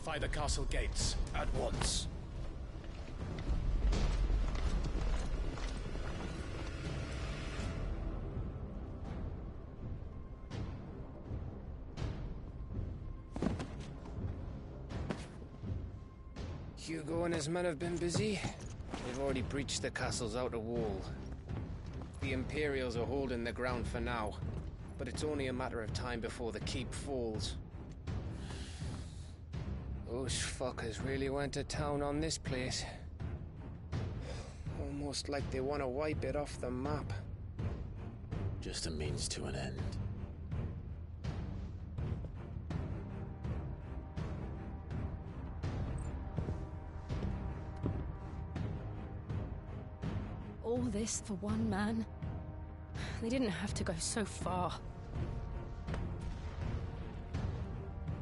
fortify the castle gates at once. Hugo and his men have been busy. They've already breached the castle's outer wall. The Imperials are holding the ground for now, but it's only a matter of time before the keep falls. Those fuckers really went to town on this place. Almost like they want to wipe it off the map. Just a means to an end. All this for one man? They didn't have to go so far.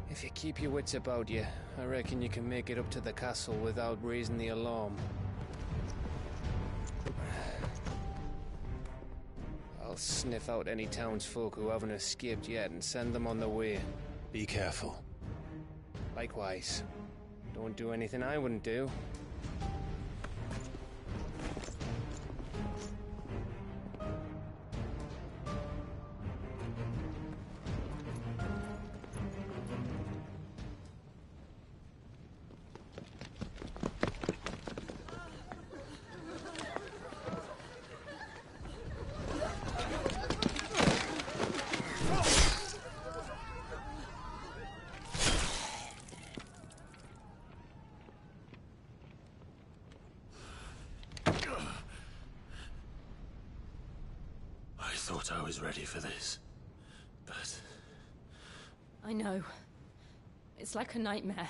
If you keep your wits about you, I reckon you can make it up to the castle without raising the alarm. I'll sniff out any townsfolk who haven't escaped yet and send them on their way. Be careful. Likewise. Don't do anything I wouldn't do. I thought I was ready for this, but... I know. It's like a nightmare.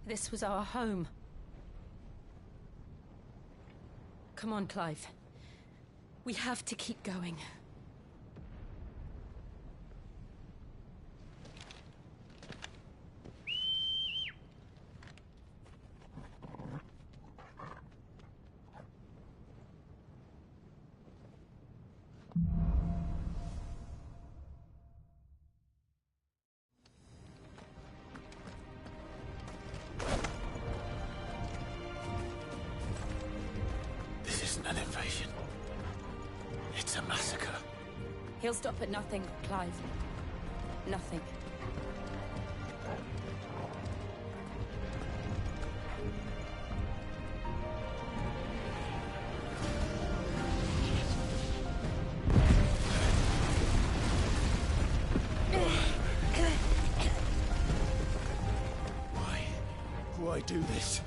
This was our home. Come on, Clive. We have to keep going. An invasion. It's a massacre. He'll stop at nothing, Clive. Nothing. Why do this?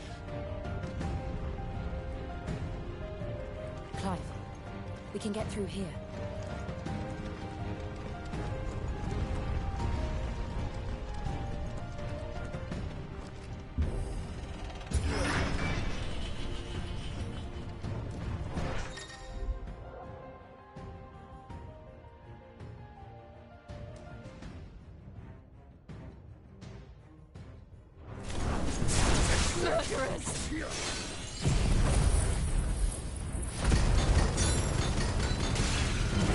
Clive, we can get through here. Murderers!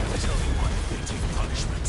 There's only one fitting punishment.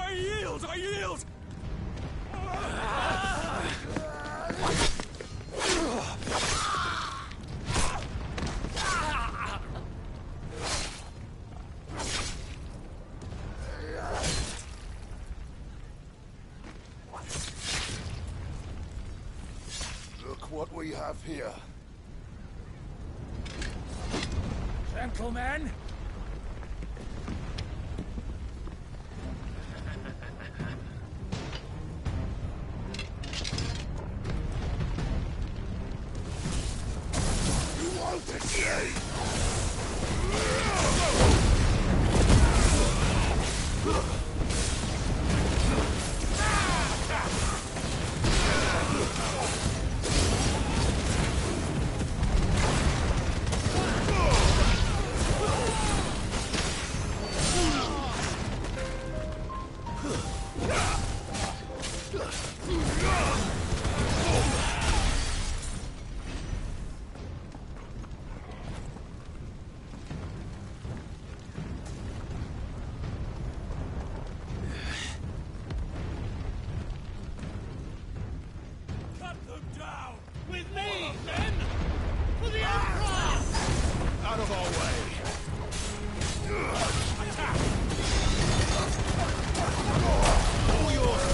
I yield! Look what we have here. Gentlemen, Cut them down! With me, then! For the Emperor! Out of our way! Attack! All yours!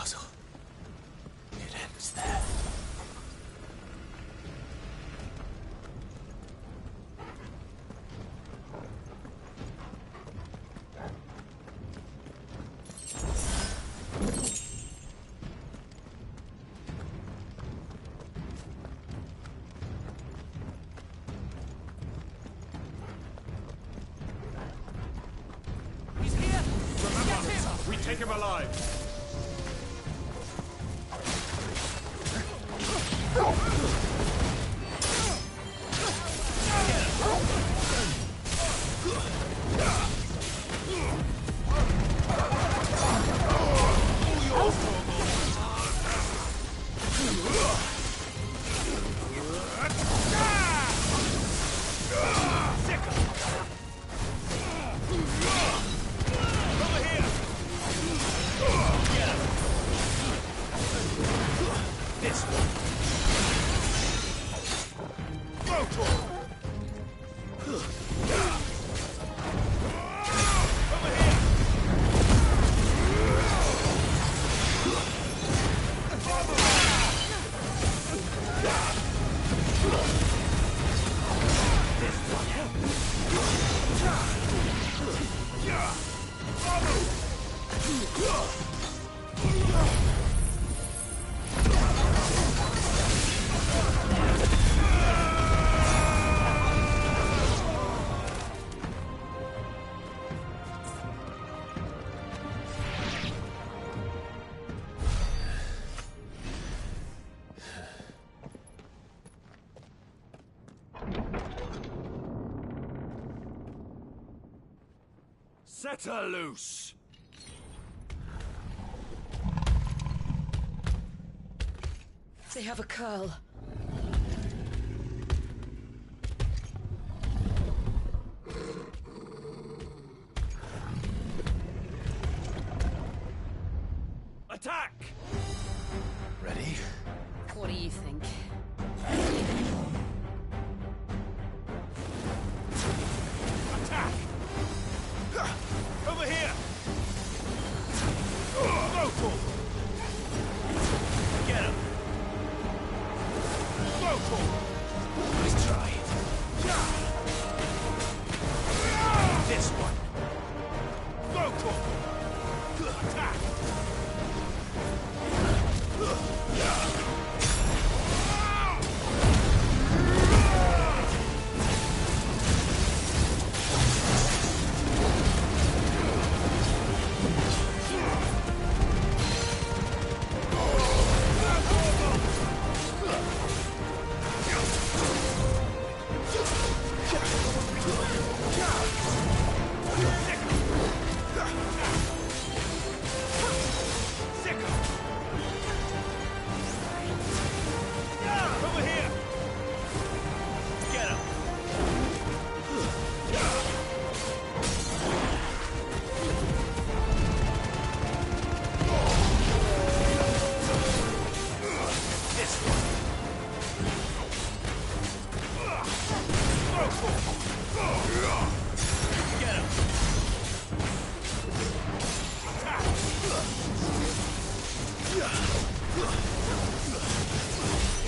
castle. It ends there. We take him alive. Set her loose! They have a curl. Attack! Ready? What do you think? Attack! Over here! Go for it! Get him! Go for it! Nice try. This one. Go for it! Attack!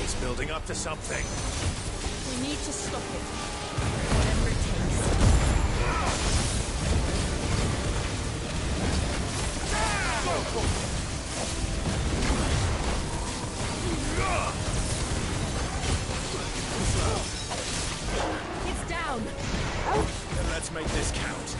He's building up to something. We need to stop it. Whatever it takes. It's down. Then let's make this count.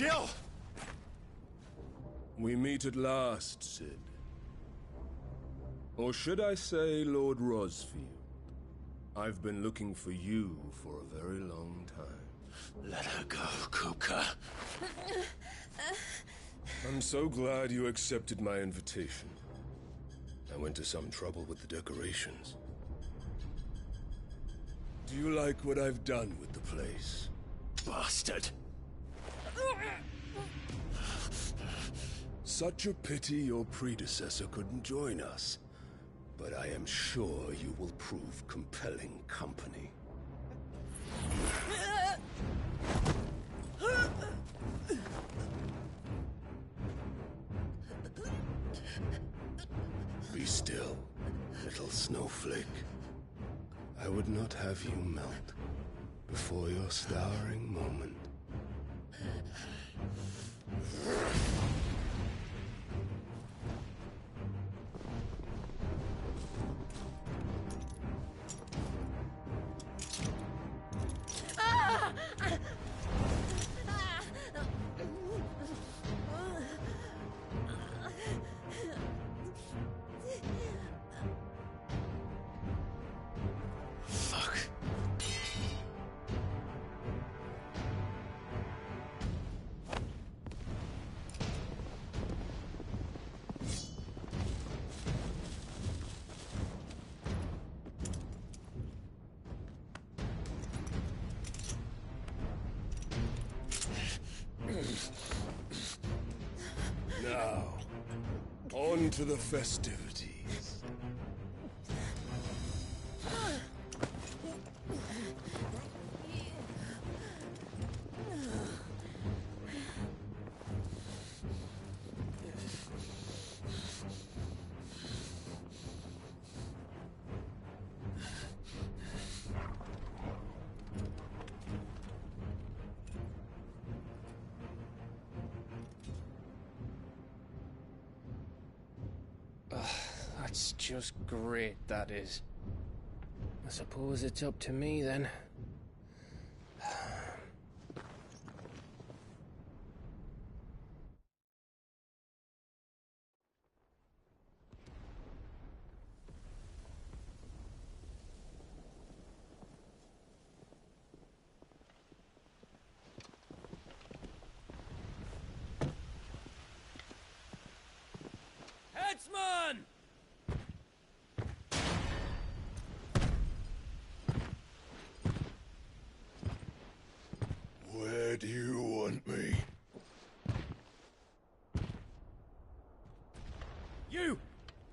Jill! We meet at last, Cid. Or should I say, Lord Rosfield? I've been looking for you for a very long time. Let her go, Kupka. I'm so glad you accepted my invitation. I went to some trouble with the decorations. Do you like what I've done with the place? Bastard! Such a pity your predecessor couldn't join us. But I am sure you will prove compelling company. Be still, little snowflake. I would not have you melt before your starring moment. Fuck. Now, on to the festivities. That's just great, that is. I suppose it's up to me then. Headsman! Where do you want me? You!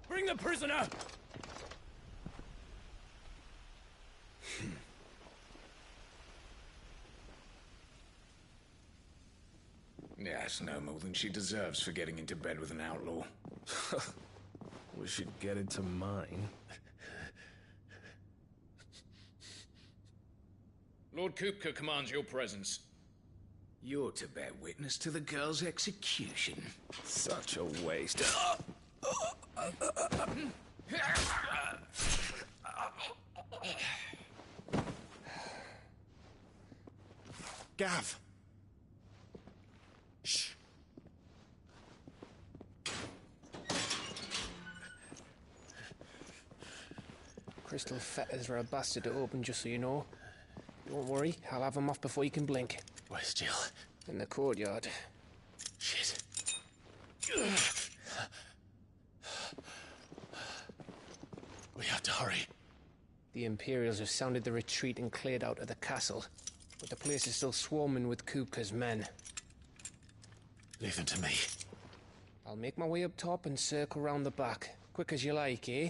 Bring the prisoner! Yes, no more than she deserves for getting into bed with an outlaw. We should get into mine. Lord Kupka commands your presence. You're to bear witness to the girl's execution. Such a waste. Gav! Shh. Crystal fetters are a bastard to open, just so you know. Don't worry, I'll have them off before you can blink. Where's Jill? In the courtyard. Shit. We have to hurry. The Imperials have sounded the retreat and cleared out of the castle, but the place is still swarming with Kupka's men. Leave them to me. I'll make my way up top and circle round the back. Quick as you like, eh?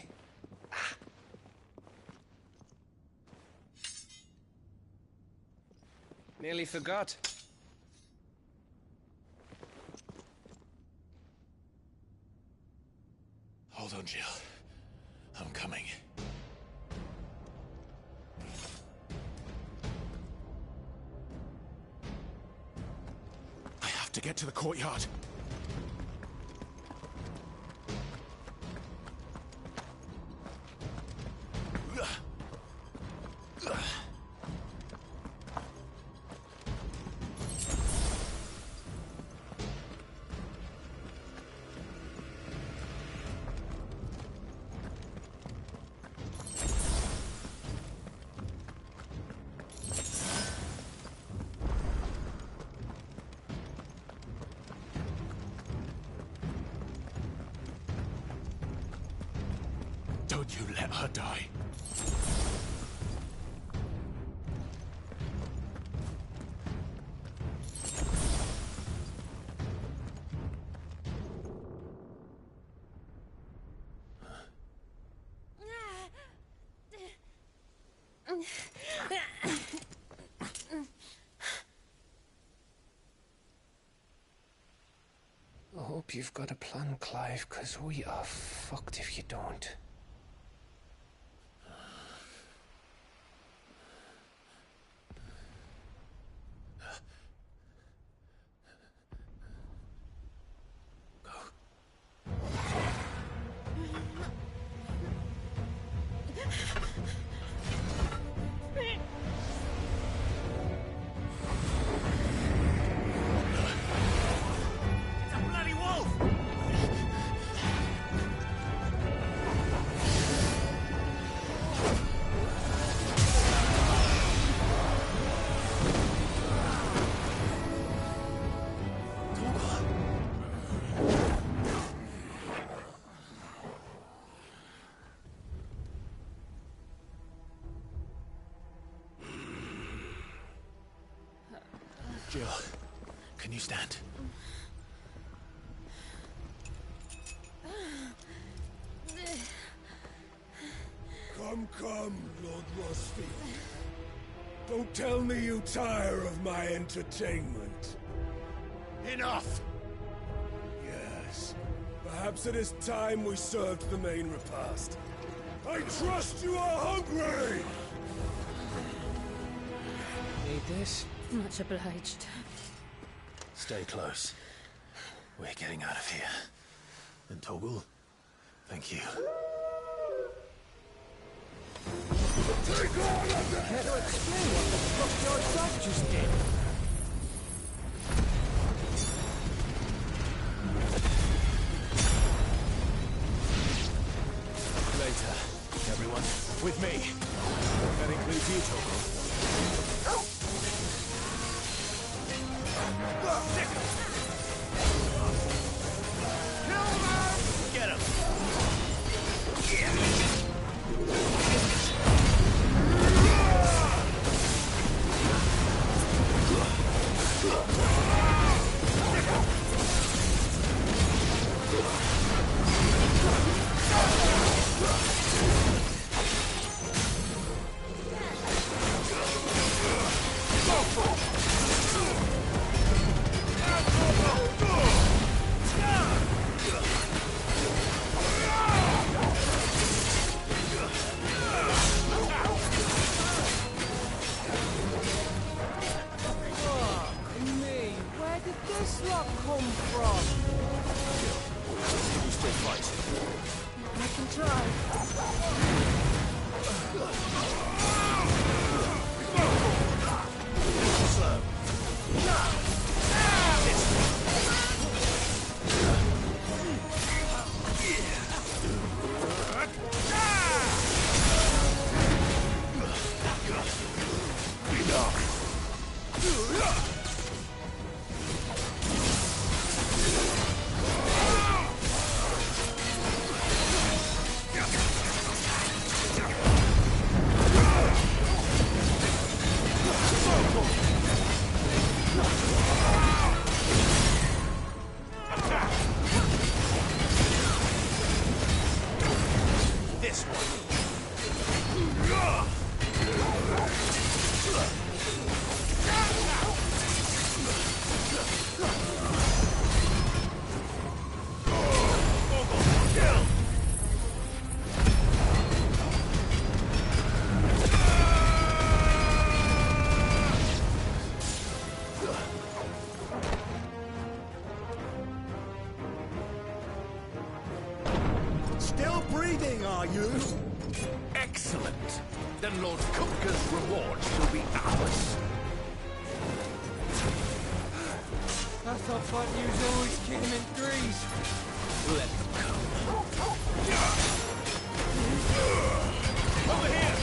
Nearly forgot. Hold on, Jill. I'm coming. I have to get to the courtyard. Don't you let her die. I hope you've got a plan, Clive, because we are fucked if you don't. Jill, can you stand? Come, Lord Rosfield. Don't tell me you tire of my entertainment. Enough! Yes. Perhaps it is time we served the main repast. I trust you are hungry! Need this? Much obliged. Stay close. We're getting out of here. And Torgal, thank you. Take all of them! Care to explain what the fuck your dog just did? Later, everyone. With me. That includes you, Torgal. Get him! Still breathing, are you? Excellent. Then Lord Kupka's reward shall be ours. I thought fun was always kick him in threes. Let them come. Over here!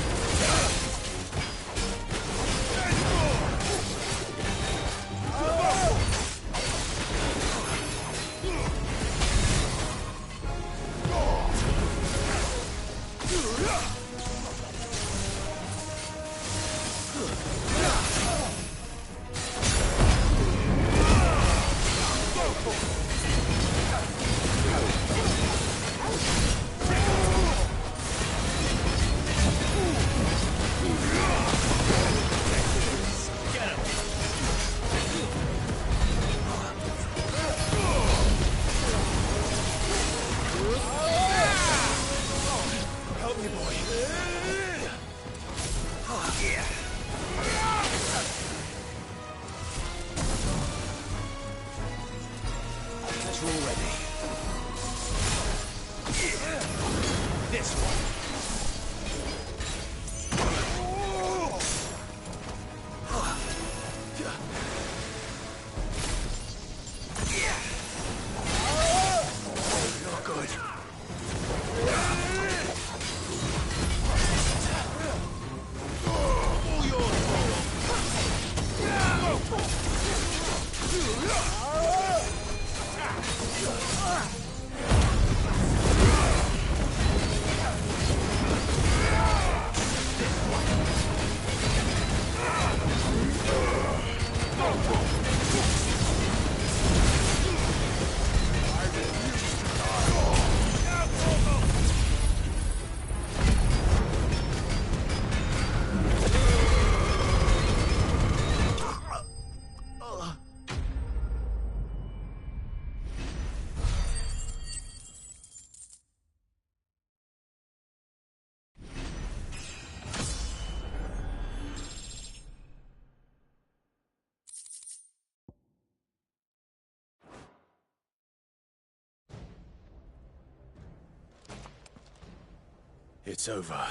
It's over.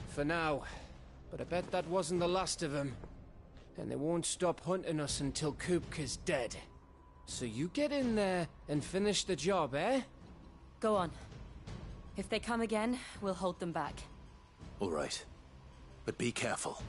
For now. But I bet that wasn't the last of them. And they won't stop hunting us until Kupka's dead. So you get in there and finish the job, eh? Go on. If they come again, we'll hold them back. All right. But be careful.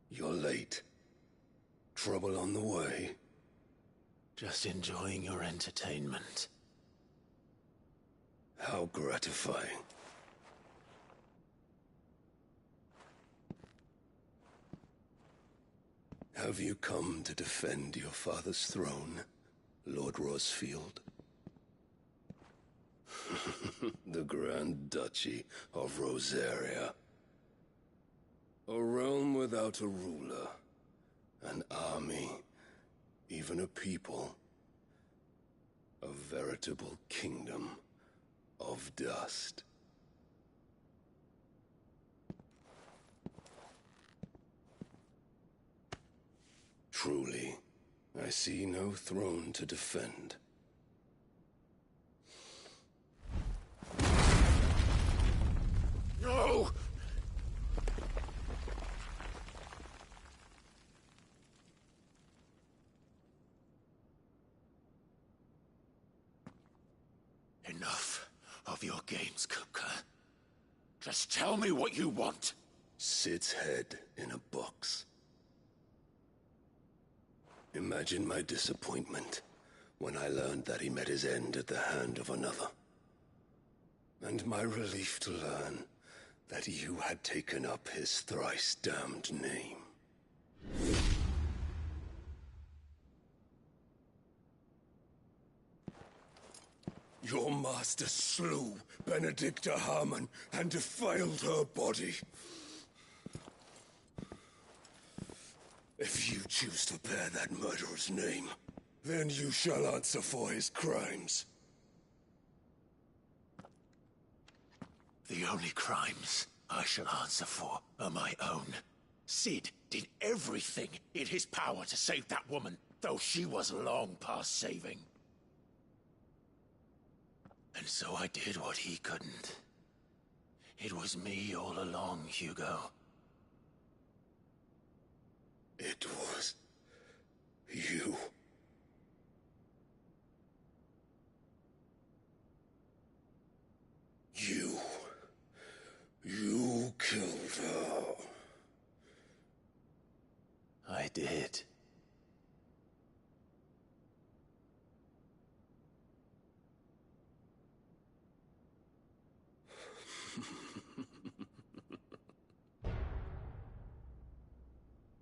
You're late. Trouble on the way? Just enjoying your entertainment. How gratifying. Have you come to defend your father's throne, Lord Rosfield? The Grand Duchy of Rosaria. A realm without a ruler, an army, even a people. A veritable kingdom of dust. Truly, I see no throne to defend. No! Enough of your games, Kupka. Just tell me what you want. Sid's head in a box. Imagine my disappointment when I learned that he met his end at the hand of another. And my relief to learn that you had taken up his thrice-damned name. Your master slew Benedicta Harmon and defiled her body. If you choose to bear that murderer's name, then you shall answer for his crimes. The only crimes I shall answer for are my own. Sid did everything in his power to save that woman, though she was long past saving. And so I did what he couldn't. It was me all along, Hugo. It was you. You killed her. I did.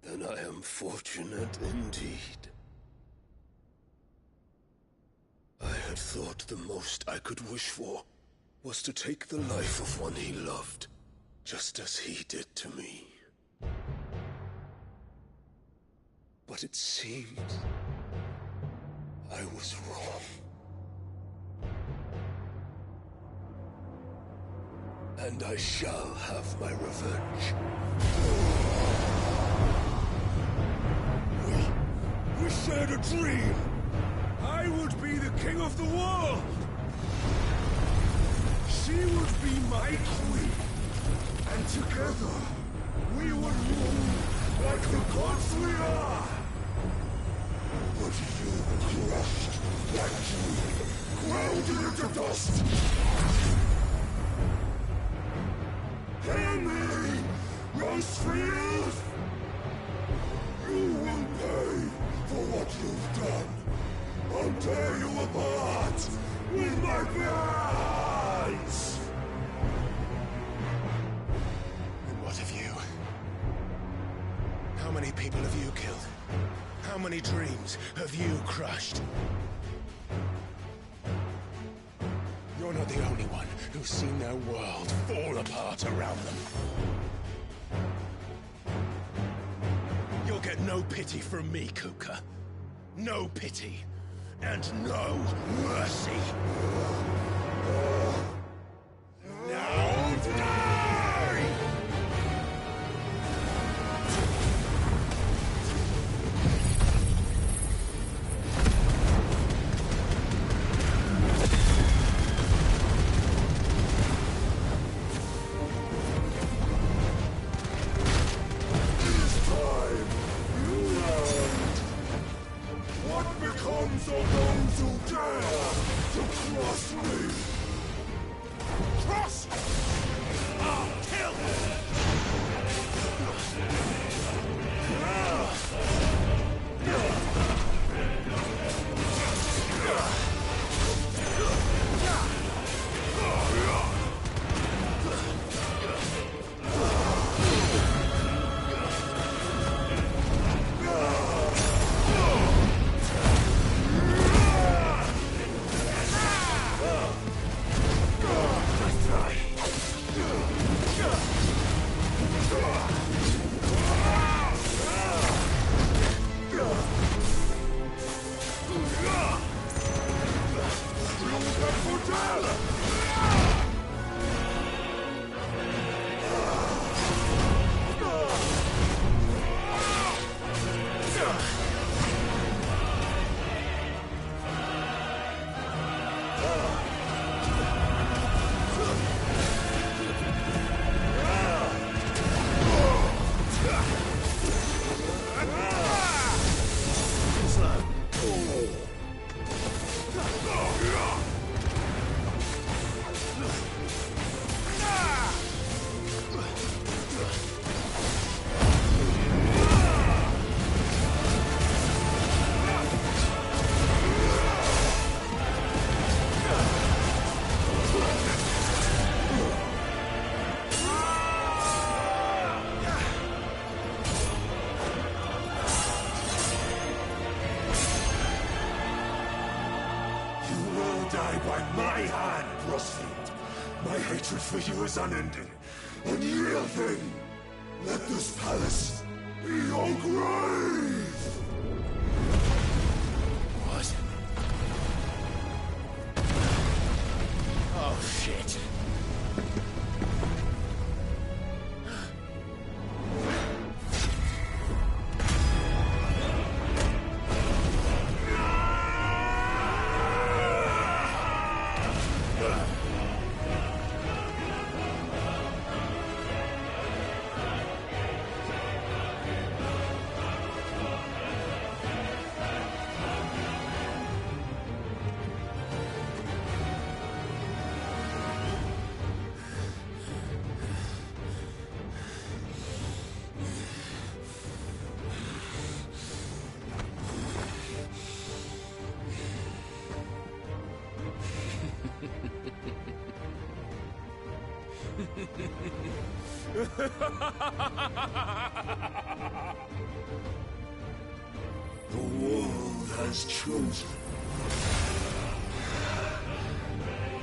Then I am fortunate indeed. I had thought the most I could wish for was to take the life of one he loved, just as he did to me. But it seems I was wrong. And I shall have my revenge. We shared a dream! I would be the king of the world! She would be my queen! And together, we would rule like the gods we are! But you crushed that dream, ground it into dust! Hear me, Rosefield! You will pay for what you've done. I'll tear you apart with my bare hands! And what of you? How many people have you killed? How many dreams have you crushed? You're not the only one who's seen their world fall apart around them. You'll get no pity from me, Kupka. No pity. And no mercy. Now die! Of those who dare to cross me! Cross! I'll kill him! My hatred for you is unending. Unyielding. Let this palace be your grave! What? Oh, shit. The world has chosen.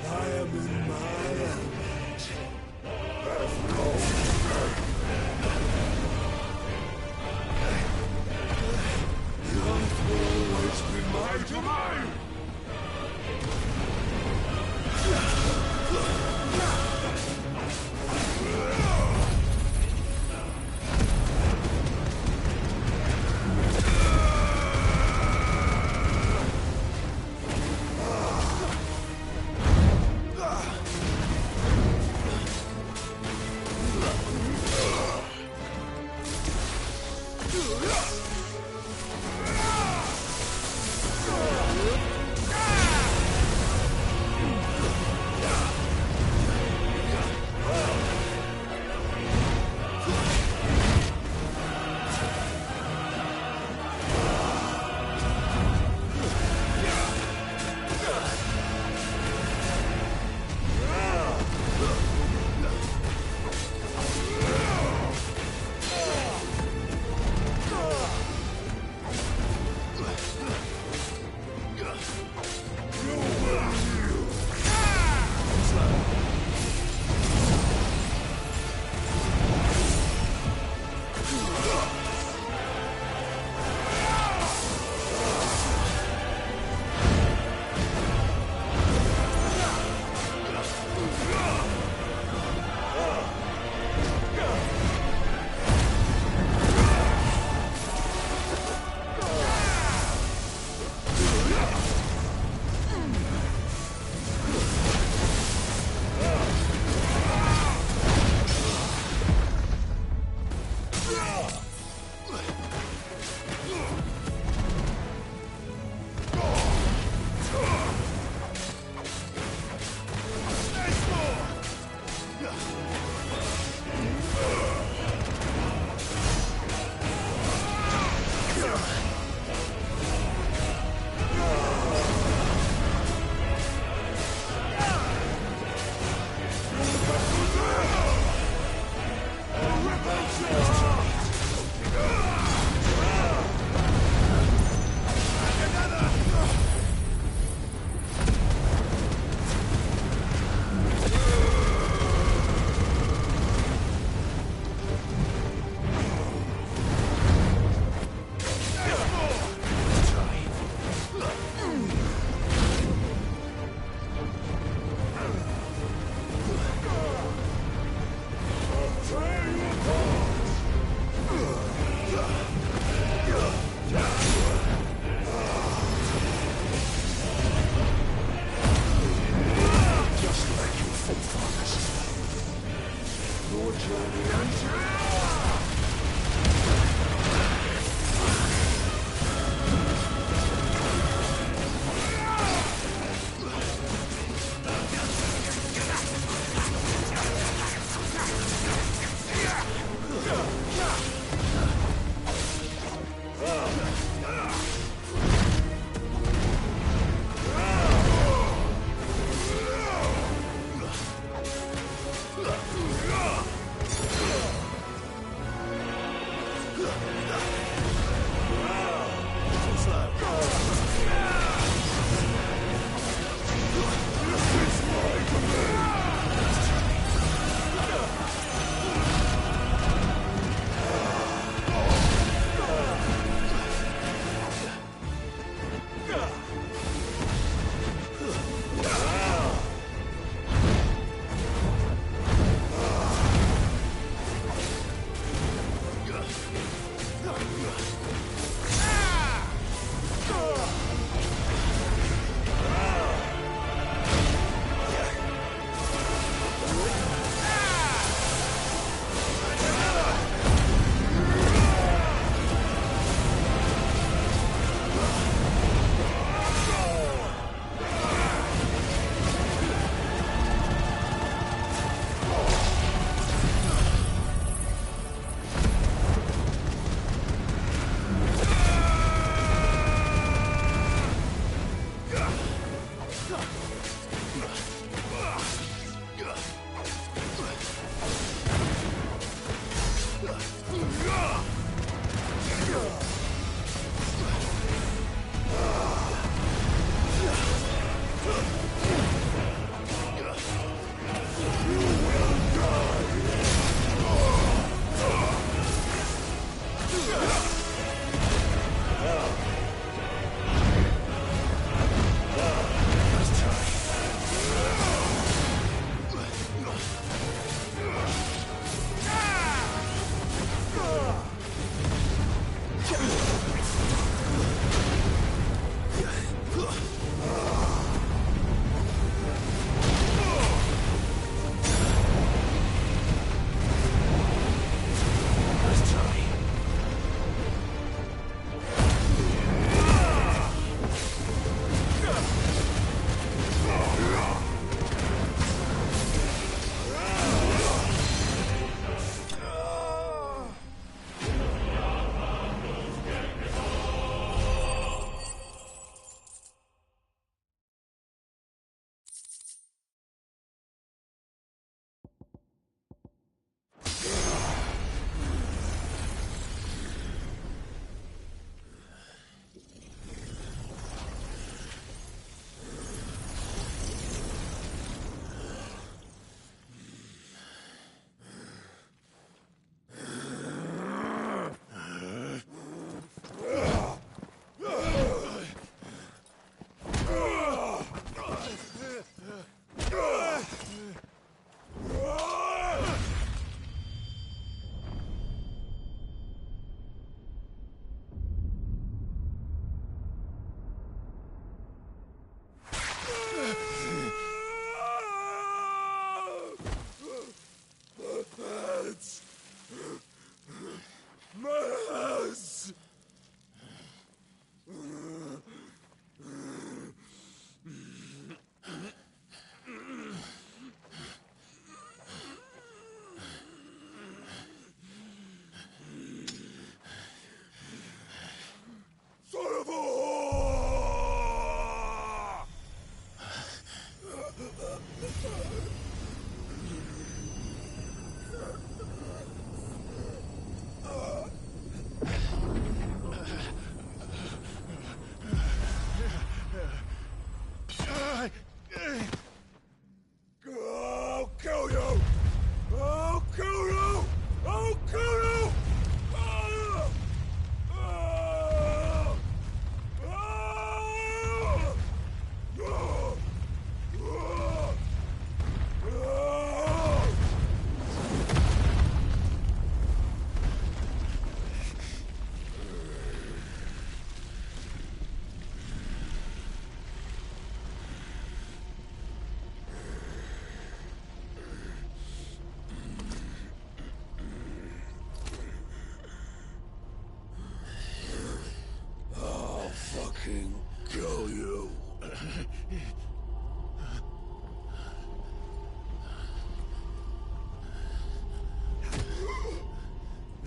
I am in my element. There's no escape. The earth will always be my domain. your journey until...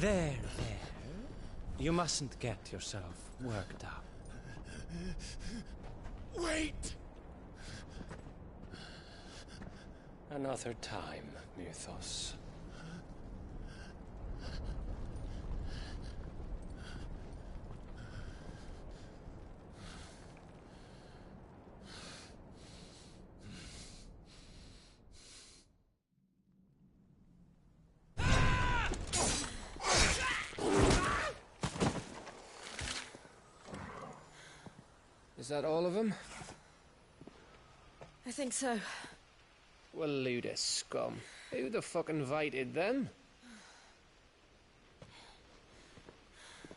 There. You mustn't get yourself worked up. Wait! Another time, Mythos. Is that all of them? I think so. Well, load of scum. Who the fuck invited them?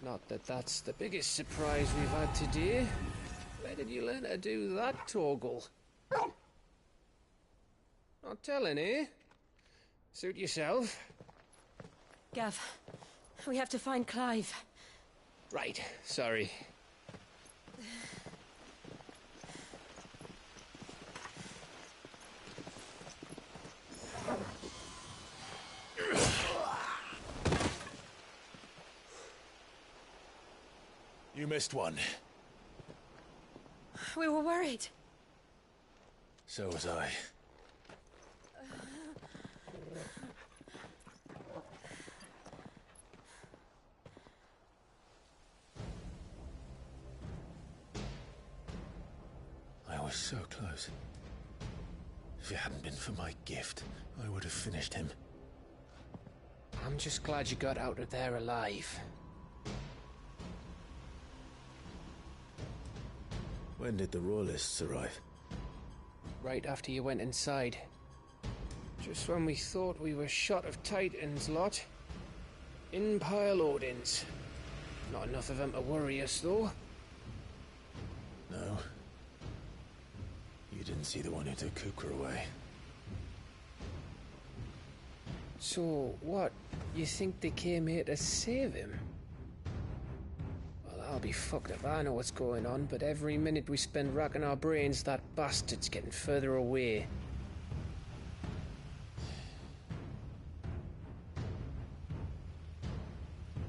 Not that that's the biggest surprise we've had today. Where did you learn to do that, Torgal? Not telling, eh? Suit yourself. Gav, we have to find Clive. Right, sorry. You missed one. We were worried. So was I. I was so close. If it hadn't been for my gift, I would have finished him. I'm just glad you got out of there alive. When did the Royalists arrive? Right after you went inside. Just when we thought we were shot of Titans, lot. In pile Odins. Not enough of them to worry us, though. No. You didn't see the one who took Kupka away. So, what? You think they came here to save him? Well, I'll be fucked if I know what's going on, but every minute we spend racking our brains, that bastard's getting further away.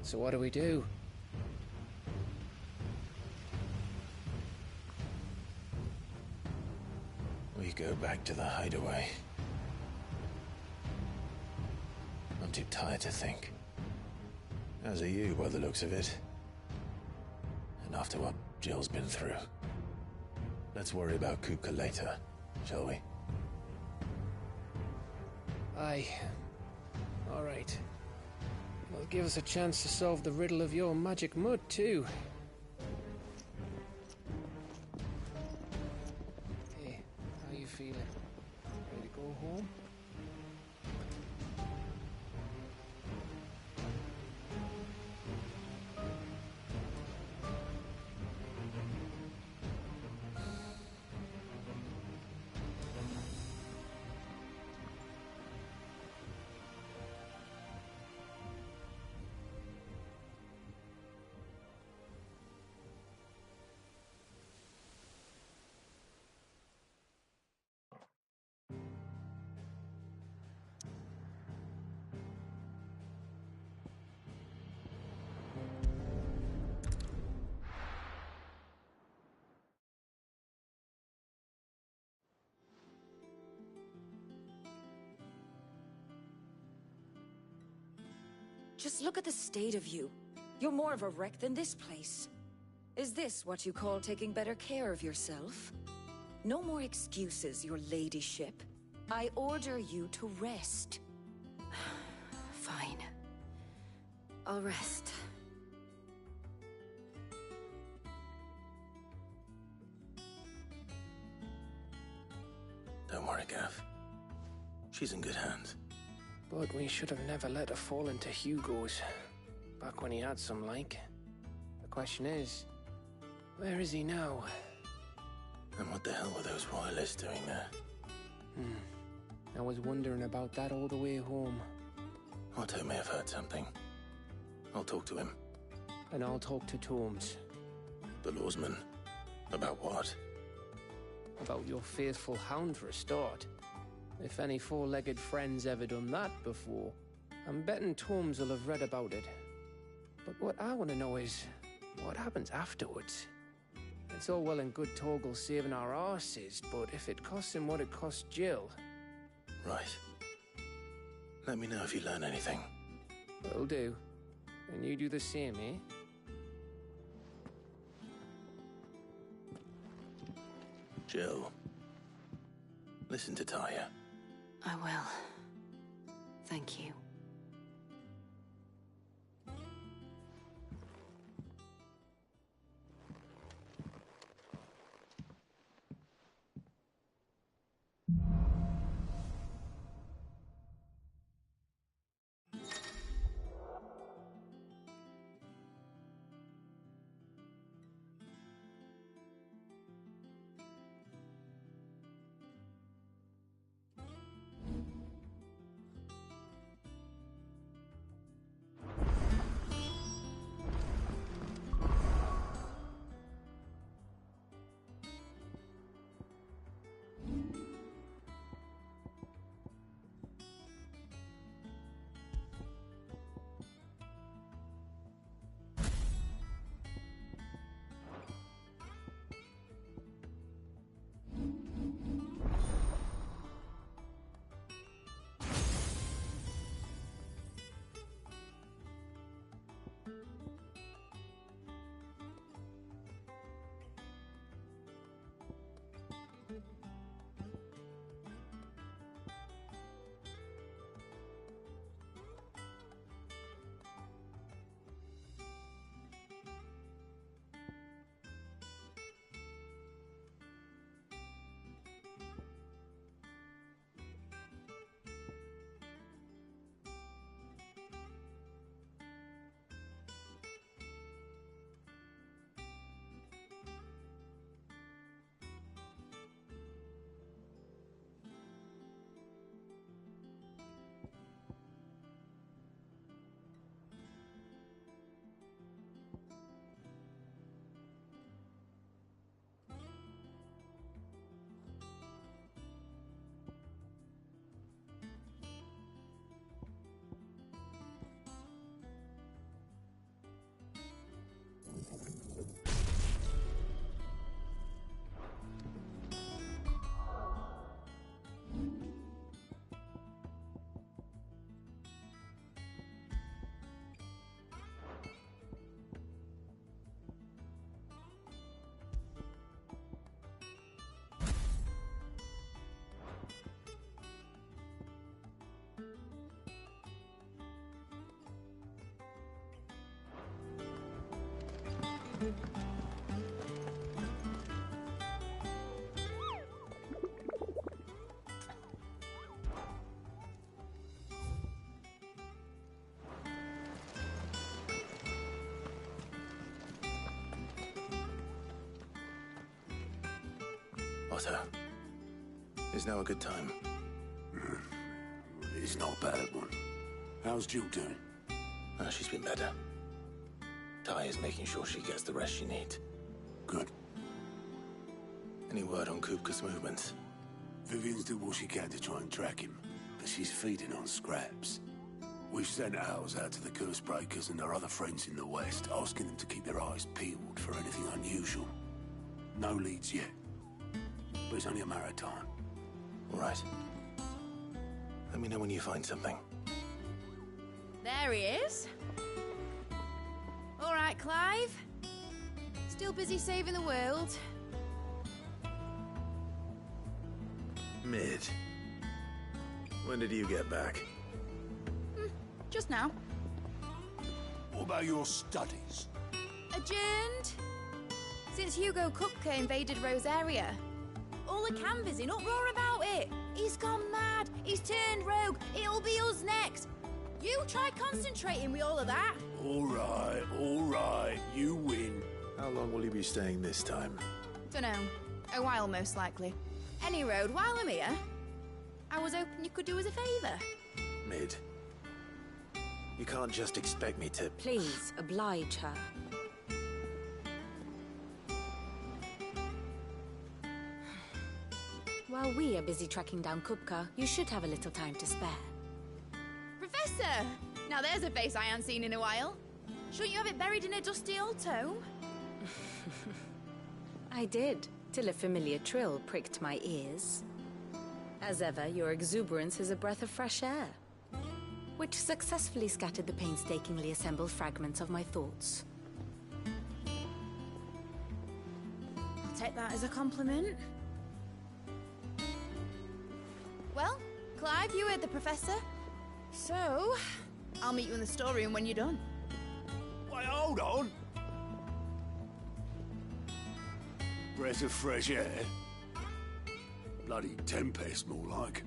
So what do we do? We go back to the hideaway. I'm too tired to think. As are you, by the looks of it. And after what Jill's been through. Let's worry about Kupka later, shall we? Aye. All right. Well, give us a chance to solve the riddle of your magic mud, too. Hey, how you feeling? Ready to go home? Just look at the state of you. You're more of a wreck than this place. Is this what you call taking better care of yourself? No more excuses, your ladyship. I order you to rest. Fine. I'll rest. Don't worry, Gav. She's in good hands. But we should have never let her fall into Hugo's. Back when he had some like. The question is, where is he now? And what the hell were those royalists doing there? I was wondering about that all the way home. Otto may have heard something. I'll talk to him. And I'll talk to Tomes. The lawsman. About what? About your faithful hound for a start. If any four-legged friend's ever done that before, I'm betting Tomes will have read about it. But what I want to know is, what happens afterwards? It's all well and good Torgal saving our arses, but if it costs him what it cost Jill... Right. Let me know if you learn anything. Will do. And you do the same, eh? Jill, listen to Taya. I will. Thank you. Otto, is now a good time? It's not a bad one. How's Jill doing? Oh, she's been better. Taya's making sure she gets the rest she needs. Good. Any word on Kupka's movements? Vivian's doing what she can to try and track him, but she's feeding on scraps. We've sent ours out to the Cursebreakers and our other friends in the West, asking them to keep their eyes peeled for anything unusual. No leads yet, but it's only a matter of time. All right. Let me know when you find something. There he is. All right, Clive. Still busy saving the world. Mid. When did you get back? Just now. What about your studies? Adjourned. Since Hugo Kupka invaded Rosaria. All the canvassing, in uproar about it. He's gone mad. He's turned rogue. It'll be us next. You try concentrating with all of that. All right. You win. How long will you be staying this time? Dunno. A while, most likely. Any road, while I'm here, I was hoping you could do us a favour. Mid. You can't just expect me to... Please, oblige her. While we are busy tracking down Kupka, you should have a little time to spare. Professor! Now there's a face I haven't seen in a while. Shouldn't you have it buried in a dusty old tome? I did, till a familiar trill pricked my ears. As ever, your exuberance is a breath of fresh air, which successfully scattered the painstakingly assembled fragments of my thoughts. I'll take that as a compliment. Well, Clive, you heard the Professor. So, I'll meet you in the storeroom when you're done. Wait, hold on! Breath of fresh air? Bloody tempest, more like.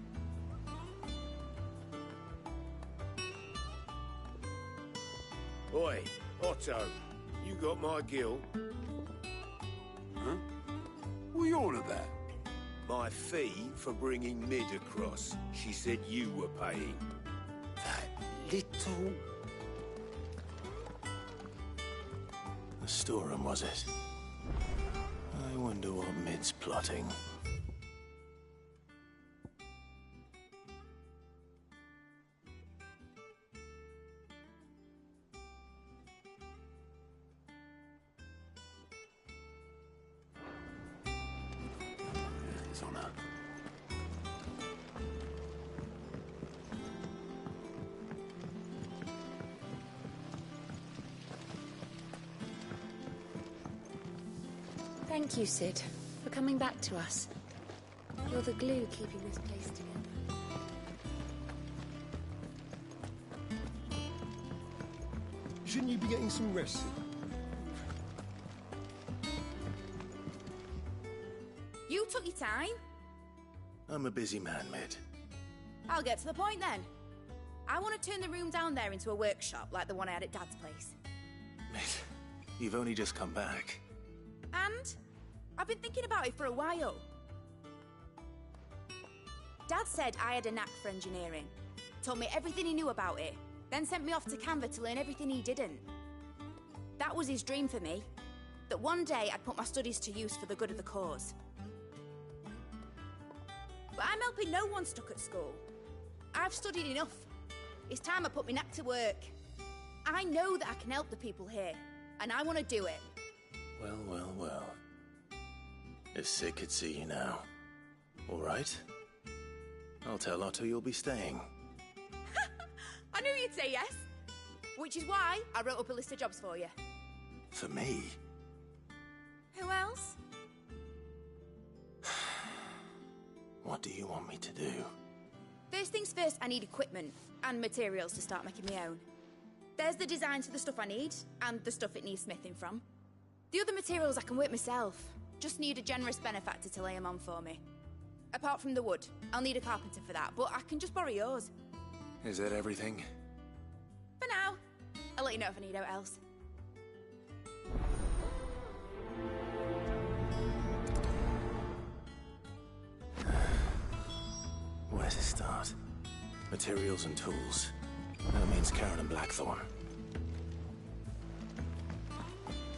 Oi, Otto, you got my gill? Huh? What are you on about? My fee for bringing Mid across. She said you were paying. That little... The storeroom, was it? I wonder what Mid's plotting. His honor. Thank you, Cid, for coming back to us. You're the glue keeping this place together. Shouldn't you be getting some rest? You took your time. I'm a busy man, Mid. I'll get to the point then. I want to turn the room down there into a workshop like the one I had at Dad's place. Mid, you've only just come back. And I've been thinking about it for a while. Dad said I had a knack for engineering, told me everything he knew about it, then sent me off to Canva to learn everything he didn't. That was his dream for me, that one day I'd put my studies to use for the good of the cause. But I'm helping no one stuck at school. I've studied enough. It's time I put my knack to work. I know that I can help the people here, and I want to do it. Well, well, well. If Cid could see you now. All right. I'll tell Otto you'll be staying. I knew you'd say yes. Which is why I wrote up a list of jobs for you. For me? Who else? What do you want me to do? First things first, I need equipment and materials to start making my own. There's the designs for the stuff I need, and the stuff it needs smithing from. The other materials I can work myself. Just need a generous benefactor to lay them on for me. Apart from the wood, I'll need a carpenter for that, but I can just borrow yours. Is that everything? For now. I'll let you know if I need out else. Where to start? Materials and tools. That means Karen and Blackthorn.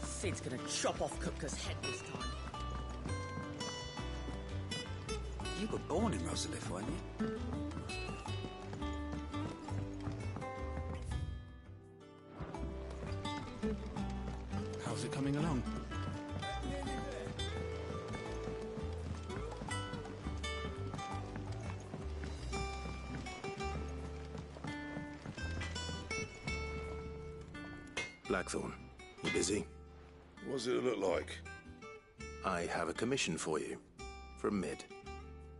Cid's gonna chop off Kupka's head this time. You were born in Rosalith, weren't you? How's it coming along? Blackthorn, you busy? What's it look like? I have a commission for you. From Mid.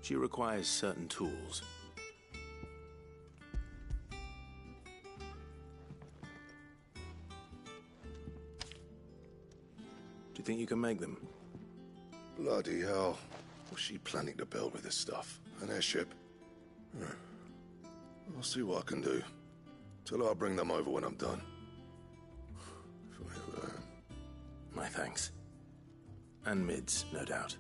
She requires certain tools. Do you think you can make them? Bloody hell. What's she planning to build with this stuff? An airship? I'll see what I can do. Tell her I'll bring them over when I'm done. My thanks. And Mid's, no doubt.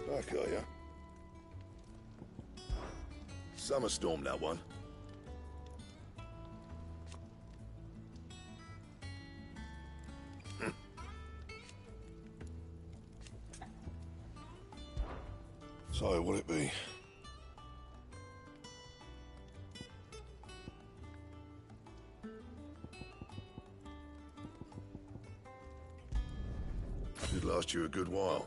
Back, are ya? Summer storm, that one. So, what'll it be? last you a good while.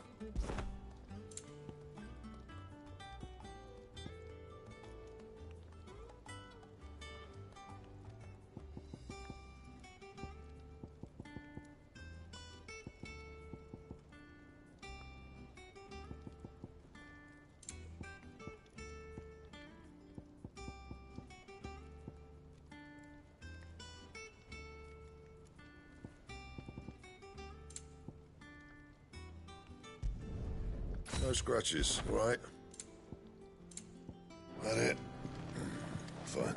No scratches, all right? That it? Fine.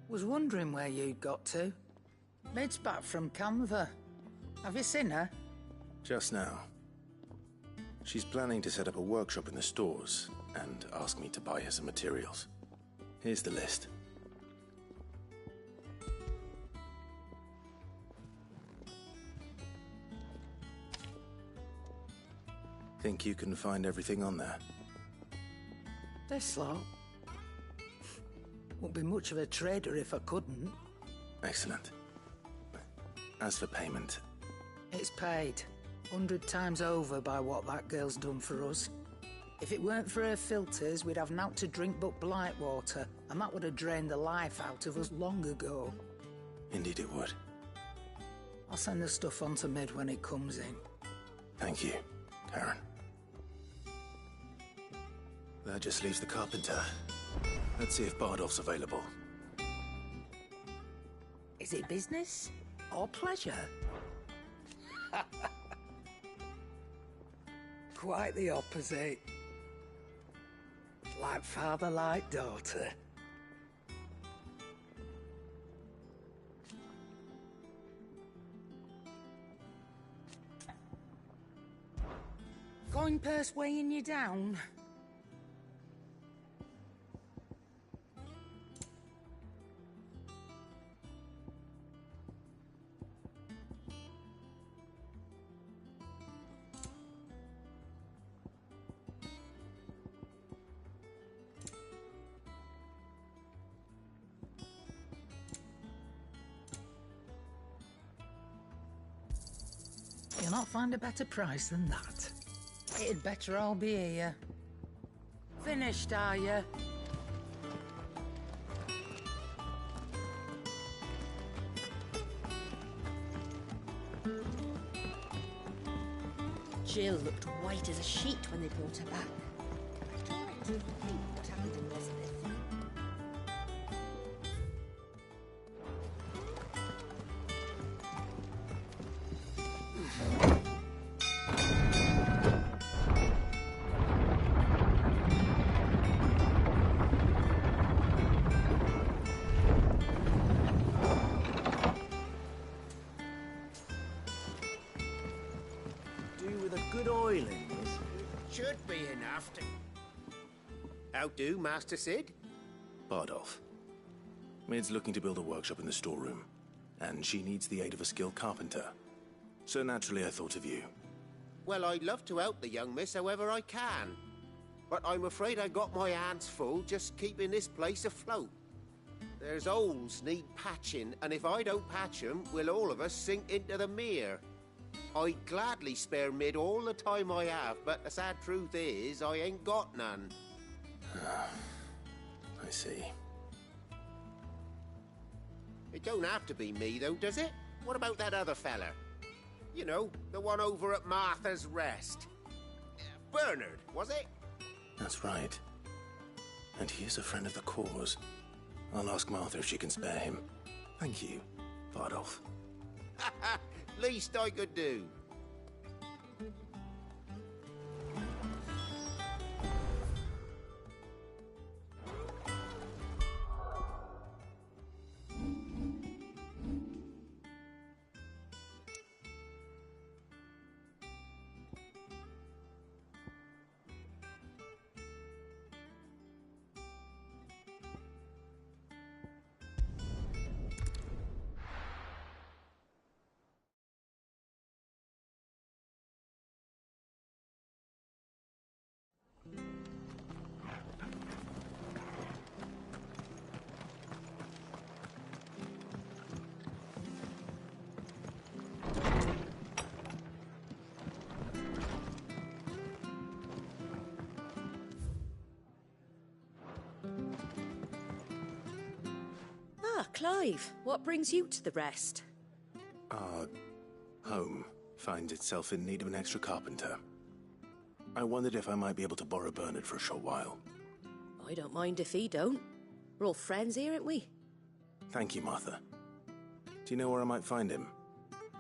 Was wondering where you'd got to. Mid's back from Canva. Have you seen her? Just now. She's planning to set up a workshop in the stores and ask me to buy her some materials. Here's the list. Think you can find everything on there? This lot. Won't be much of a trader if I couldn't. Excellent. As for payment... It's paid. 100 times over by what that girl's done for us. If it weren't for her filters, we'd have naught to drink but blight water, and that would have drained the life out of us long ago. Indeed it would. I'll send the stuff on to Mid when it comes in. Thank you, Karen. That just leaves the carpenter. Let's see if Bardolph's available. Is it business or pleasure? Quite the opposite. Like father, like daughter. Coin purse weighing you down? You'll not find a better price than that. It'd better all be here. Finished, are you? Jill looked white as a sheet when they brought her back. I tore it. What happened in Rosalind? Good oiling. Should be enough to... How do, Master Cid? Bardolph. Mid's looking to build a workshop in the storeroom, and she needs the aid of a skilled carpenter. So naturally I thought of you. Well, I'd love to help the young miss however I can. But I'm afraid I got my hands full just keeping this place afloat. There's holes need patching, and if I don't patch them, we'll all of us sink into the mere. I'd gladly spare Mid all the time I have, but the sad truth is, I ain't got none. I see. It don't have to be me, though, does it? What about that other fella? You know, the one over at Martha's Rest. Bernard, was it? That's right. And he is a friend of the cause. I'll ask Martha if she can spare him. Thank you, Bardolph. Least I could do. Ah, Clive, what brings you to the rest? Our home finds itself in need of an extra carpenter. I wondered if I might be able to borrow Bernard for a short while. I don't mind if he don't. We're all friends here, aren't we? Thank you, Martha. Do you know where I might find him?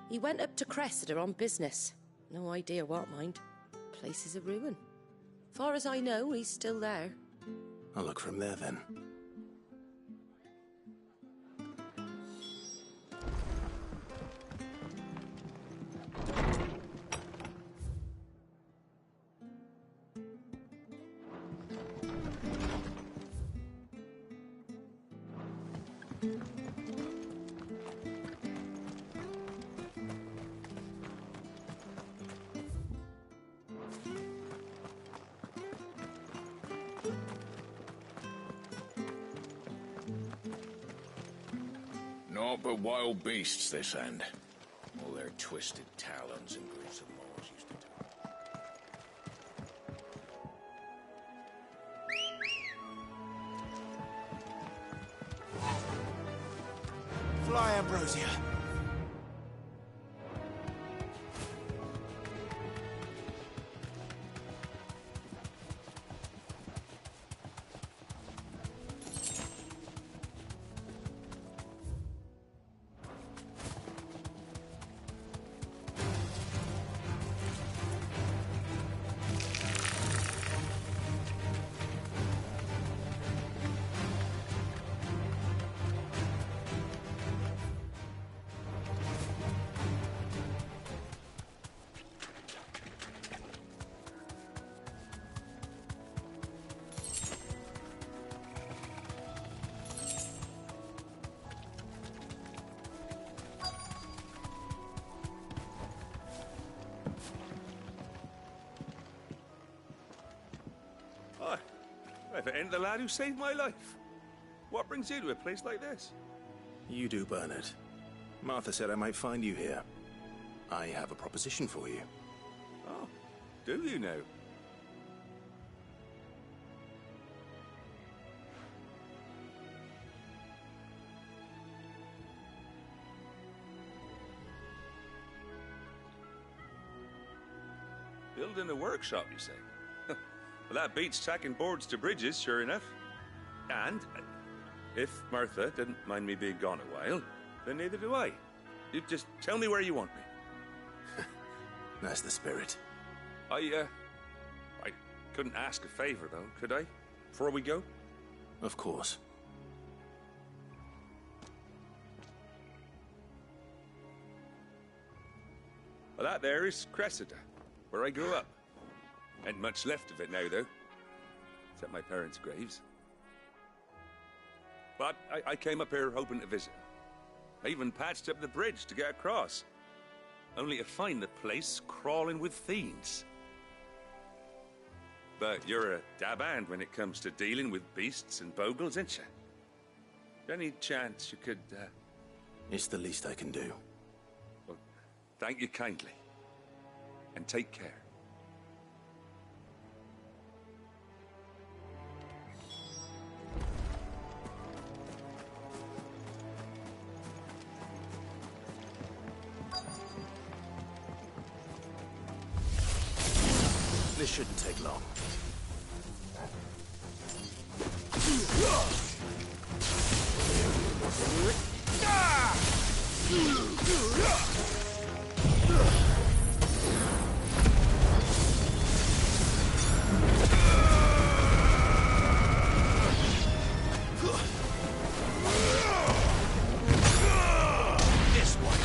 He went up to Cressida on business. No idea what, mind. Place is a ruin. Far as I know, he's still there. I'll look for him there, then. Naught but wild beasts, this end. All their twisted talons and gruesome maws used to do. Fly, Ambrosia! If it ain't the lad who saved my life. What brings you to a place like this? You do, Bernard. Martha said I might find you here. I have a proposition for you. Oh, do you now? Building a workshop, you say? Well, that beats tacking boards to bridges, sure enough. And if Martha didn't mind me being gone a while, then neither do I. You just tell me where you want me. That's the spirit. I couldn't ask a favor, though, could I? Before we go? Of course. Well, that there is Cressida, where I grew up. Ain't much left of it now, though. Except my parents' graves. But I came up here hoping to visit. I even patched up the bridge to get across. Only to find the place crawling with fiends. But you're a dab hand when it comes to dealing with beasts and bogles, ain't you? Any chance you could, It's the least I can do. Well, thank you kindly. And take care. This shouldn't take long. This one.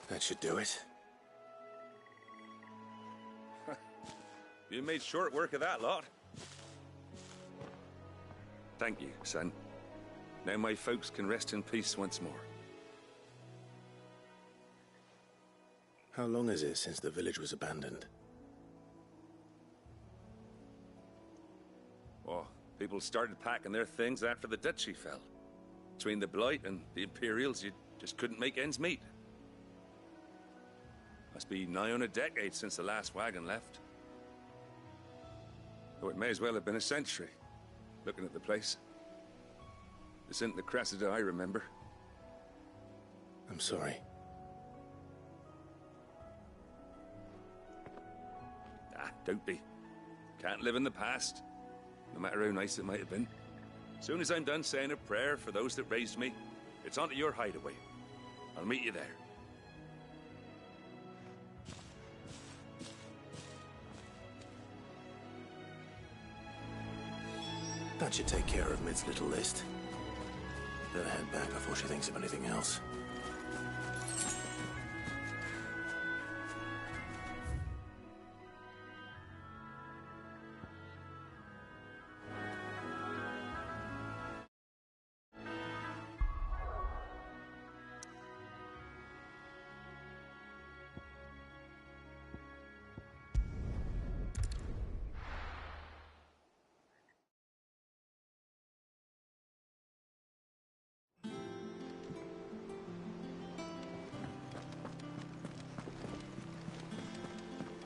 That should do it. You made short work of that lot. Thank you, son. Now my folks can rest in peace once more. How long is it since the village was abandoned? Oh, people started packing their things after the duchy fell. Between the Blight and the Imperials, you just couldn't make ends meet. Must be nigh on a decade since the last wagon left. Though it may as well have been a century, looking at the place. This isn't the Cressida I remember. I'm sorry. Ah, don't be. Can't live in the past, no matter how nice it might have been. Soon as I'm done saying a prayer for those that raised me, it's onto your hideaway. I'll meet you there. That should take care of Mid's little list. Better head back before she thinks of anything else.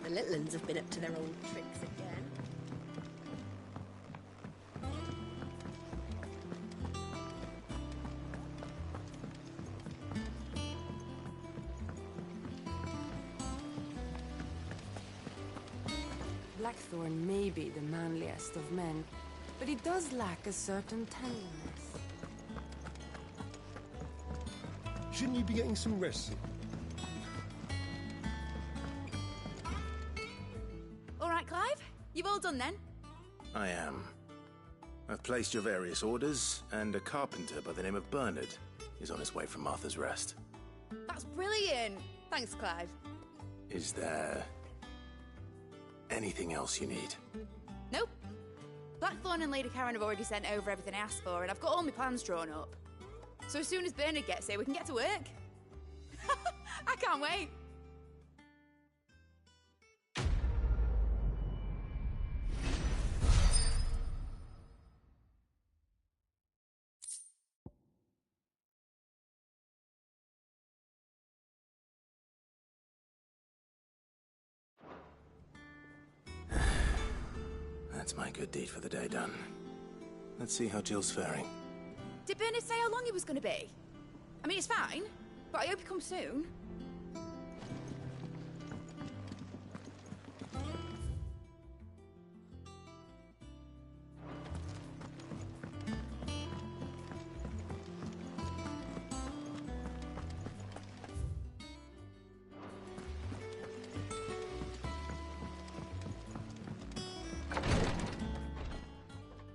The little uns have been up to their old tricks again. Blackthorn may be the manliest of men, but he does lack a certain tenderness. Shouldn't you be getting some rest? All right, Clive? You've all done then? I am. I've placed your various orders, and a carpenter by the name of Bernard is on his way from Arthur's Rest. That's brilliant! Thanks, Clive. Is there anything else you need? Nope. Blackthorn and Lady Karen have already sent over everything I asked for, and I've got all my plans drawn up. So as soon as Bernard gets here, we can get to work. I can't wait. That's my good deed for the day done. Let's see how Jill's faring. Did Bernard say how long he was going to be? I mean, it's fine, but I hope he comes soon.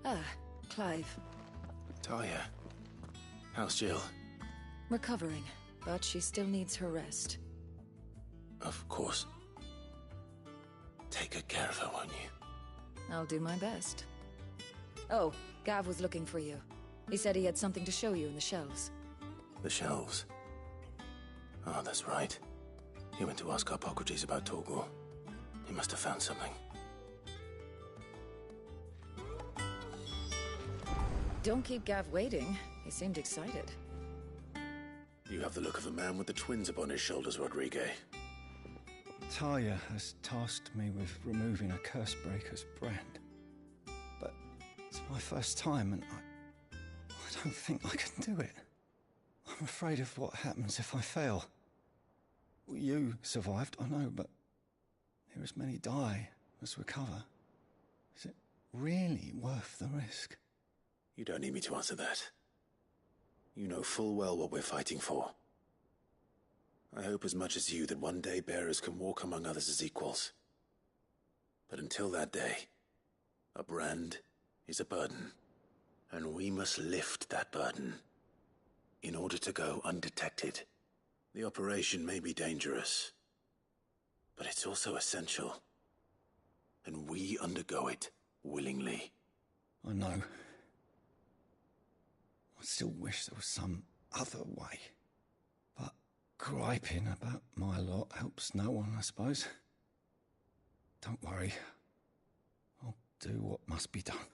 Ah, Clive. Talia, how's Jill? Recovering, but she still needs her rest. Of course. Take good care of her, won't you? I'll do my best. Oh, Gav was looking for you. He said he had something to show you in the shelves. The shelves? Oh, that's right. He went to ask Harpocrates about Torgor. He must have found something. Don't keep Gav waiting. He seemed excited. You have the look of a man with the twins upon his shoulders, Rodrigue. Talia has tasked me with removing a Cursebreaker's brand. But it's my first time, and I don't think I can do it. I'm afraid of what happens if I fail. You survived, I know, but here as many die as recover. Is it really worth the risk? You don't need me to answer that. You know full well what we're fighting for. I hope as much as you that one day bearers can walk among others as equals. But until that day, a brand is a burden, and we must lift that burden in order to go undetected The operation may be dangerous, but it's also essential. And we undergo it willingly. I know. I still wish there was some other way. But griping about my lot helps no one, I suppose. Don't worry. I'll do what must be done.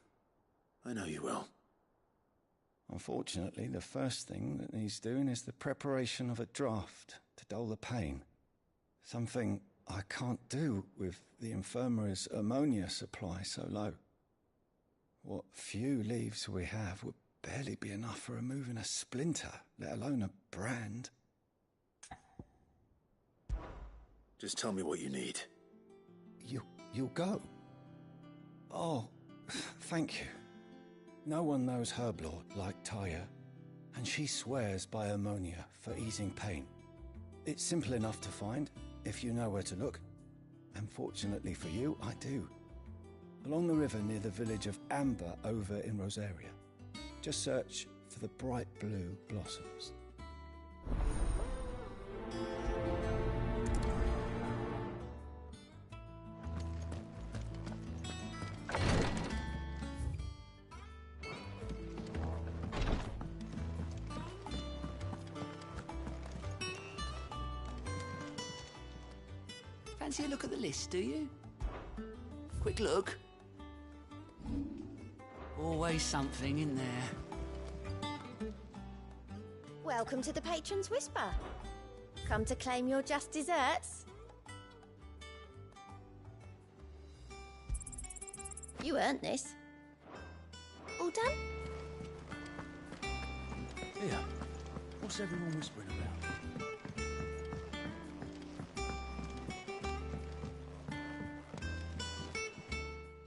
I know you will. Unfortunately, the first thing that needs doing is the preparation of a draft to dull the pain. Something I can't do with the infirmary's ammonia supply so low. What few leaves we have would barely be enough for removing a splinter, let alone a brand. Just tell me what you need. You'll go? Oh, thank you. No one knows Herblord like Taya, and she swears by ammonia for easing pain. It's simple enough to find, if you know where to look. And fortunately for you, I do. Along the river near the village of Amber over in Rosaria. Just search for the bright blue blossoms. Fancy a look at the list, do you? Quick look. Always something in there. Welcome to the Patron's Whisper. Come to claim your just desserts? You earned this. All done? Here. What's everyone whispering about?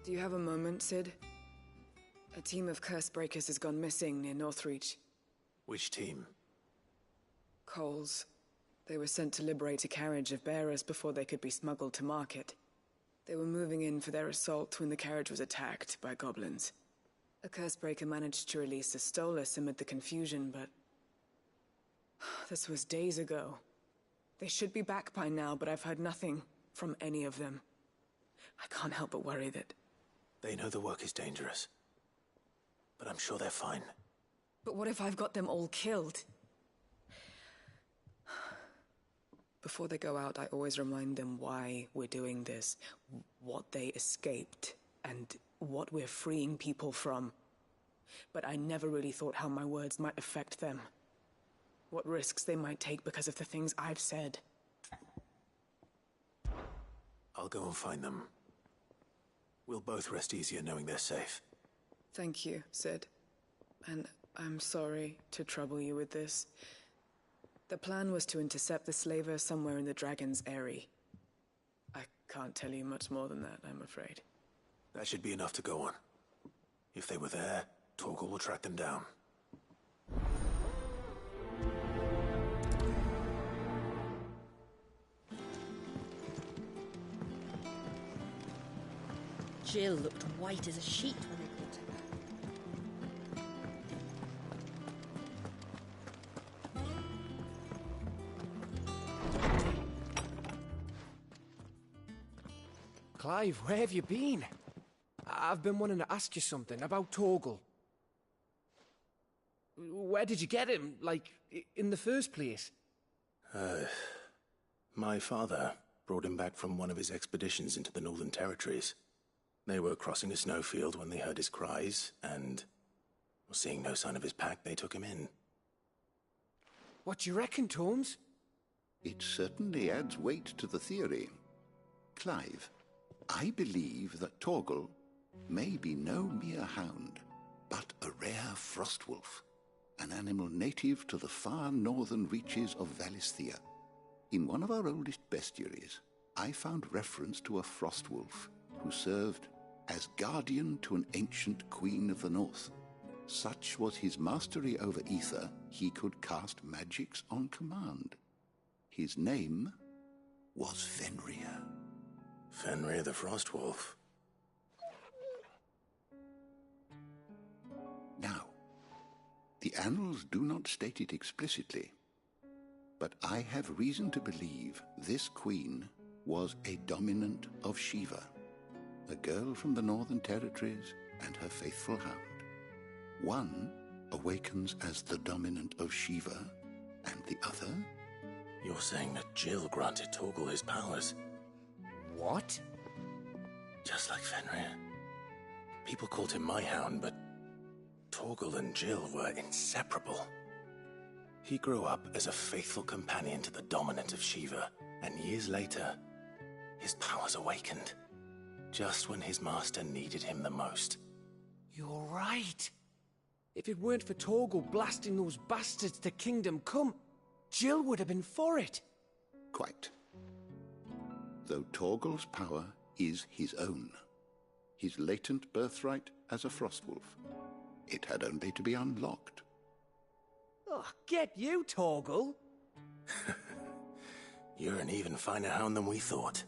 Do you have a moment, Cid? A team of Cursebreakers has gone missing near Northreach. Which team? Coles. They were sent to liberate a carriage of bearers before they could be smuggled to market. They were moving in for their assault when the carriage was attacked by goblins. A Cursebreaker managed to release a Stolas amid the confusion, but... this was days ago. They should be back by now, but I've heard nothing from any of them. I can't help but worry that... They know the work is dangerous. But I'm sure they're fine. But what if I've got them all killed? Before they go out, I always remind them why we're doing this, what they escaped, and what we're freeing people from. But I never really thought how my words might affect them. What risks they might take because of the things I've said. I'll go and find them. We'll both rest easier knowing they're safe. Thank you, Cid. And I'm sorry to trouble you with this. The plan was to intercept the slaver somewhere in the Dragon's Eyrie. I can't tell you much more than that, I'm afraid. That should be enough to go on. If they were there, Torgal will track them down. Jill looked white as a sheet when they caught her. Clive, where have you been? I've been wanting to ask you something about Torgal. Where did you get him, like, in the first place? My father brought him back from one of his expeditions into the Northern Territories. They were crossing a snowfield when they heard his cries, and, seeing no sign of his pack, they took him in. What do you reckon, Torms? It certainly adds weight to the theory. Clive, I believe that Torgal may be no mere hound, but a rare frostwolf, an animal native to the far northern reaches of Valisthea. In one of our oldest bestiaries, I found reference to a frostwolf who served as guardian to an ancient queen of the north. Such was his mastery over ether, he could cast magics on command. His name was Fenrir. Fenrir the Frostwolf. Now, the annals do not state it explicitly, but I have reason to believe this queen was a dominant of Shiva, a girl from the Northern Territories and her faithful hound. One awakens as the dominant of Shiva, and the other? You're saying that Jill granted Torgal his powers? What? Just like Fenrir. People called him my hound, but Torgal and Jill were inseparable. He grew up as a faithful companion to the dominant of Shiva, and years later, his powers awakened, just when his master needed him the most. You're right. If it weren't for Torgal blasting those bastards to Kingdom Come, Jill would have been for it. Quite. Though Torgal's power is his own, his latent birthright as a Frostwolf, it had only to be unlocked. Oh, get you, Torgal! You're an even finer hound than we thought.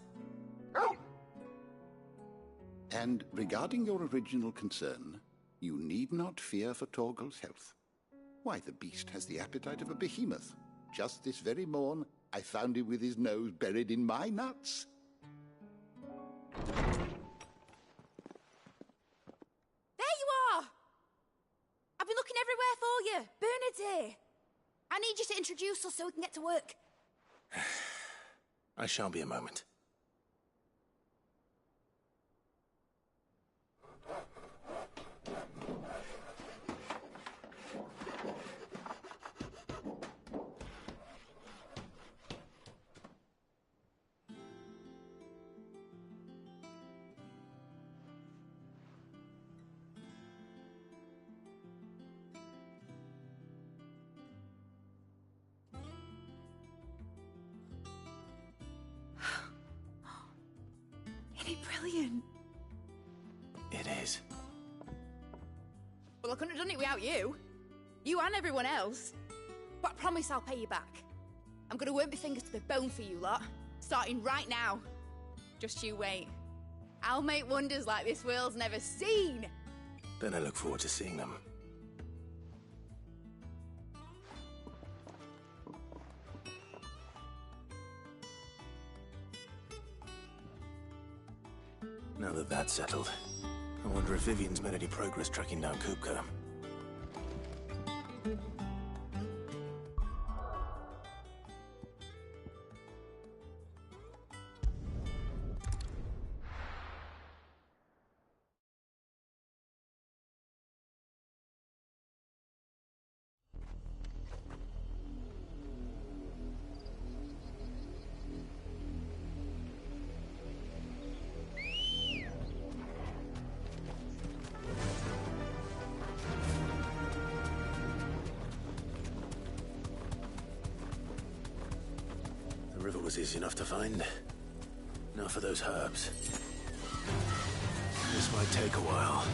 And regarding your original concern, you need not fear for Torgal's health. Why, the beast has the appetite of a behemoth. Just this very morn, I found him with his nose buried in my nuts. There you are! I've been looking everywhere for you. Bernard's here. I need you to introduce us so we can get to work. I shall be a moment. Isn't it brilliant? It is. Well, I couldn't have done it without you. You and everyone else. But I promise I'll pay you back. I'm gonna work my fingers to the bone for you lot. Starting right now. Just you wait. I'll make wonders like this world's never seen. Then I look forward to seeing them. Now that that's settled, I wonder if Vivian's made any progress tracking down Kupka. The river was easy enough to find. Now for those herbs. This might take a while.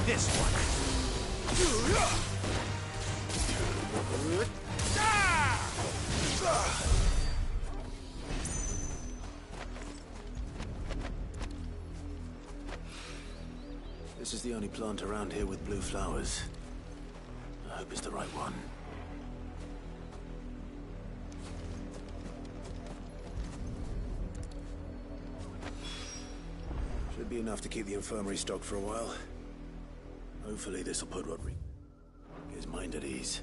This one. This is the only plant around here with blue flowers. I hope it's the right one. Should be enough to keep the infirmary stocked for a while. Hopefully this'll put Rodrigo his mind at ease.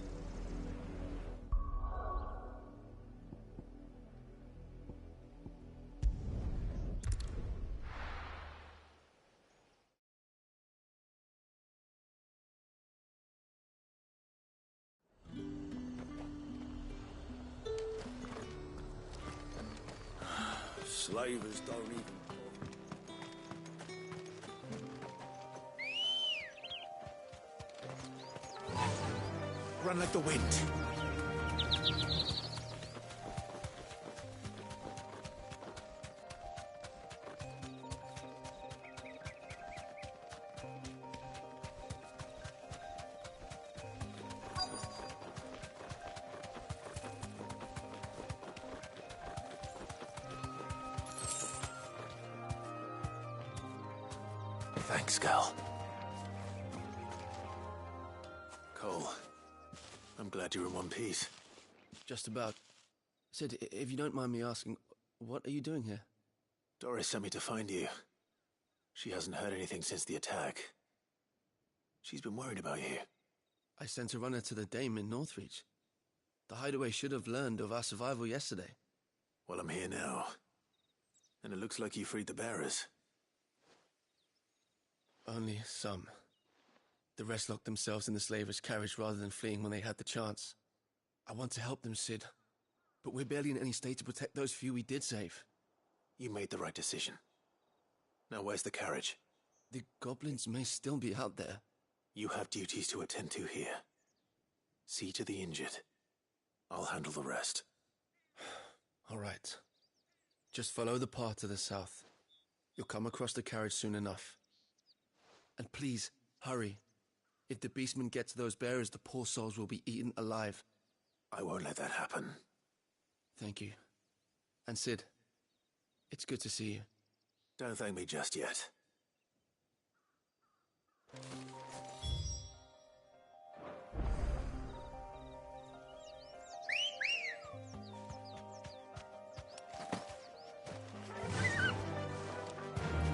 slavers don't even... Run like the wind. Thanks, Gal. Cole, I'm glad you're in one piece. Just about. Sid, if you don't mind me asking, what are you doing here? Doris sent me to find you. She hasn't heard anything since the attack. She's been worried about you. I sent a runner to the Dame in Northreach. The Hideaway should have learned of our survival yesterday. Well, I'm here now. And it looks like you freed the bearers. Only some. The rest locked themselves in the slavers' carriage rather than fleeing when they had the chance. I want to help them, Sid. But we're barely in any state to protect those few we did save. You made the right decision. Now where's the carriage? The goblins may still be out there. You have duties to attend to here. See to the injured. I'll handle the rest. All right. Just follow the path to the south. You'll come across the carriage soon enough. And please, hurry. If the beastmen get to those bearers, the poor souls will be eaten alive. I won't let that happen. Thank you. And Sid, it's good to see you. Don't thank me just yet.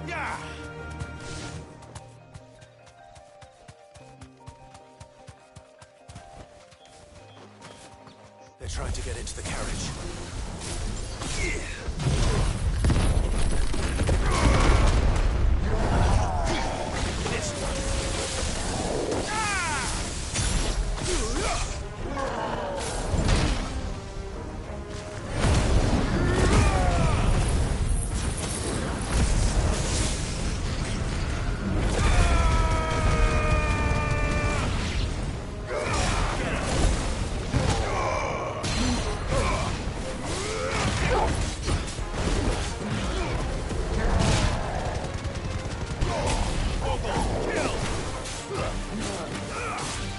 Yeah! They're trying to get into the carriage.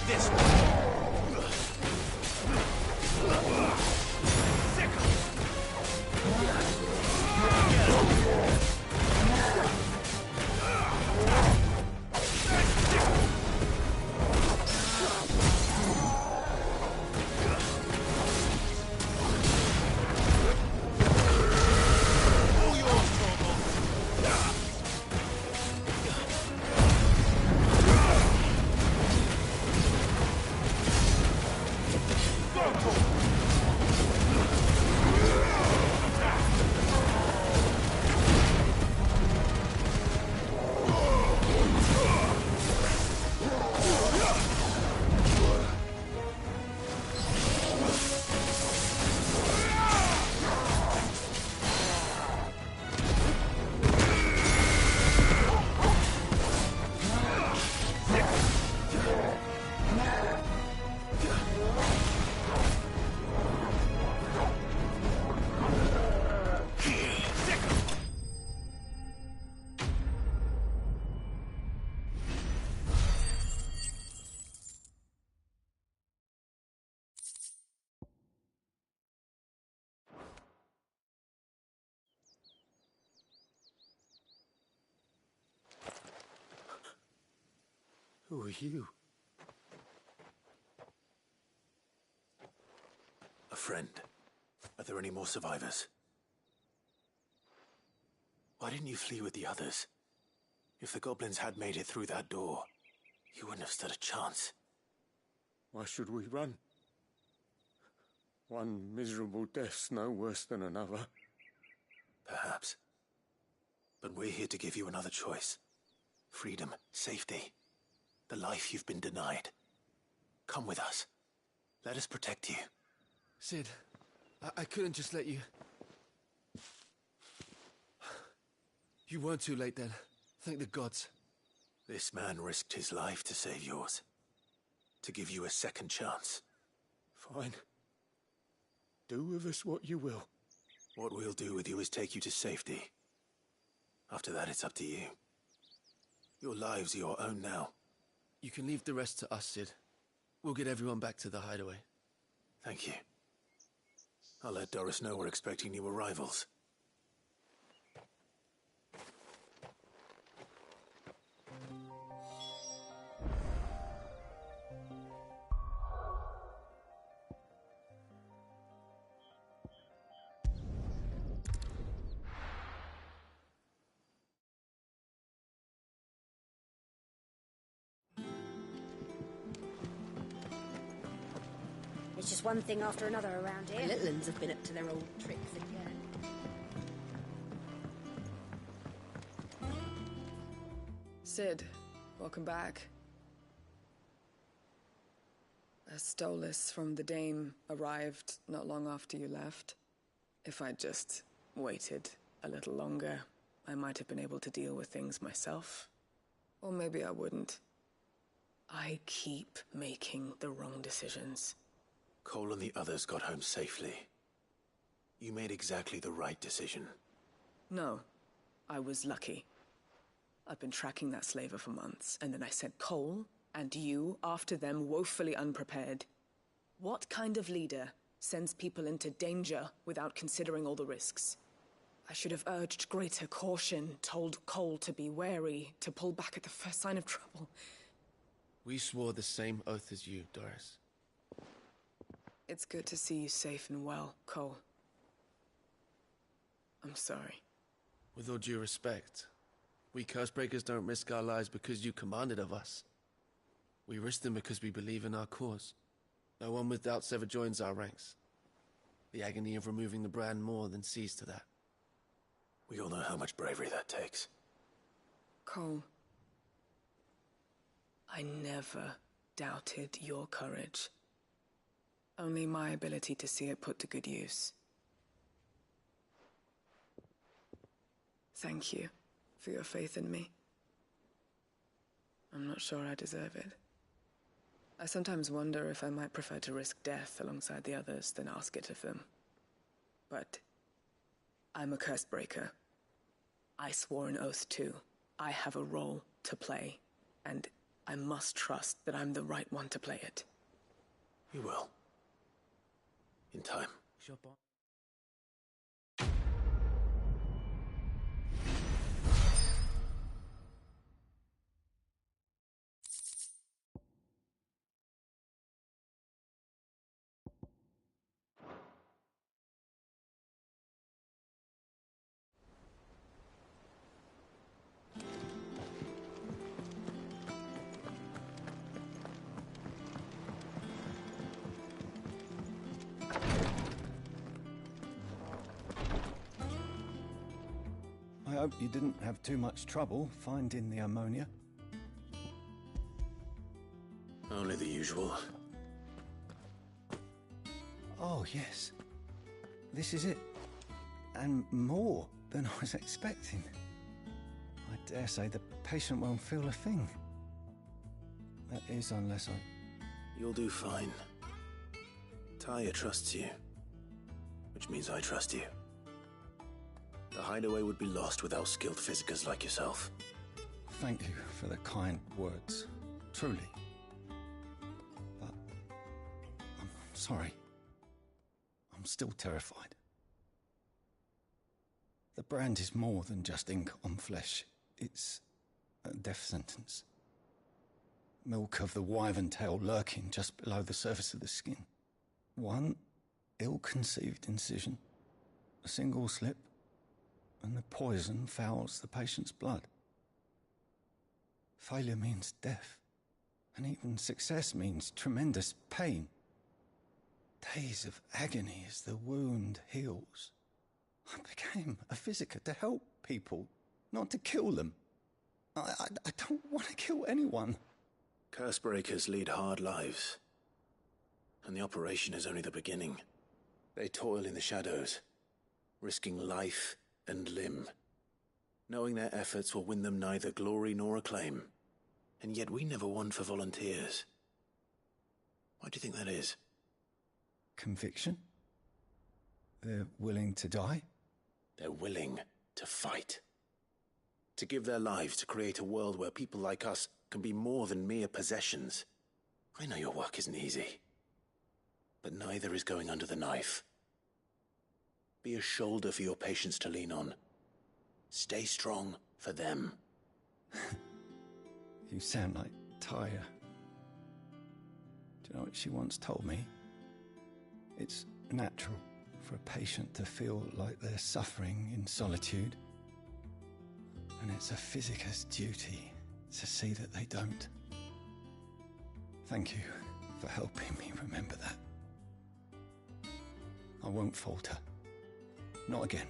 This Who are you? A friend. Are there any more survivors? Why didn't you flee with the others? If the goblins had made it through that door, you wouldn't have stood a chance. Why should we run? One miserable death's no worse than another. Perhaps. But we're here to give you another choice. Freedom, safety. The life you've been denied. Come with us. Let us protect you. Sid, I couldn't just let you... You weren't too late then. Thank the gods. This man risked his life to save yours. To give you a second chance. Fine. Do with us what you will. What we'll do with you is take you to safety. After that, it's up to you. Your lives are your own now. You can leave the rest to us, Cid. We'll get everyone back to the hideaway. Thank you. I'll let Doris know we're expecting new arrivals. It's just one thing after another around here. The little uns have been up to their old tricks again. Cid, welcome back. A Stolas from the Dame arrived not long after you left. If I'd just waited a little longer, I might have been able to deal with things myself. Or maybe I wouldn't. I keep making the wrong decisions. Cole and the others got home safely. You made exactly the right decision. No, I was lucky. I've been tracking that slaver for months, and then I sent Cole and you after them woefully unprepared. What kind of leader sends people into danger without considering all the risks? I should have urged greater caution, told Cole to be wary, to pull back at the first sign of trouble. We swore the same oath as you, Doris. It's good to see you safe and well, Cole. I'm sorry. With all due respect, we Cursebreakers don't risk our lives because you commanded of us. We risk them because we believe in our cause. No one with doubts ever joins our ranks. The agony of removing the brand more than sees to that. We all know how much bravery that takes. Cole, I never doubted your courage. Only my ability to see it put to good use. Thank you for your faith in me. I'm not sure I deserve it. I sometimes wonder if I might prefer to risk death alongside the others than ask it of them. But I'm a Cursebreaker. I swore an oath too. I have a role to play, and I must trust that I'm the right one to play it. You will. In time. I hope you didn't have too much trouble finding the ammonia. Only the usual. Oh, yes. This is it. And more than I was expecting. I dare say the patient won't feel a thing. That is, unless I... You'll do fine. Taya trusts you. Which means I trust you. The hideaway would be lost without skilled physicers like yourself. Thank you for the kind words. Truly. But... I'm sorry. I'm still terrified. The brand is more than just ink on flesh. It's a death sentence. Milk of the wyvern tail lurking just below the surface of the skin. One ill-conceived incision, a single slip, and the poison fouls the patient's blood. Failure means death, and even success means tremendous pain. Days of agony as the wound heals. I became a physiker to help people, not to kill them. I don't want to kill anyone. Cursebreakers lead hard lives. And the operation is only the beginning. They toil in the shadows, risking life and limb. knowing their efforts will win them neither glory nor acclaim. And yet we never won for volunteers. Why do you think that is? Conviction? They're willing to die? They're willing to fight. To give their lives to create a world where people like us can be more than mere possessions. I know your work isn't easy. But neither is going under the knife. Be a shoulder for your patients to lean on. Stay strong for them. You sound like Taya. Do you know what she once told me? It's natural for a patient to feel like they're suffering in solitude. And it's a physicist's duty to see that they don't. Thank you for helping me remember that. I won't falter. Not again.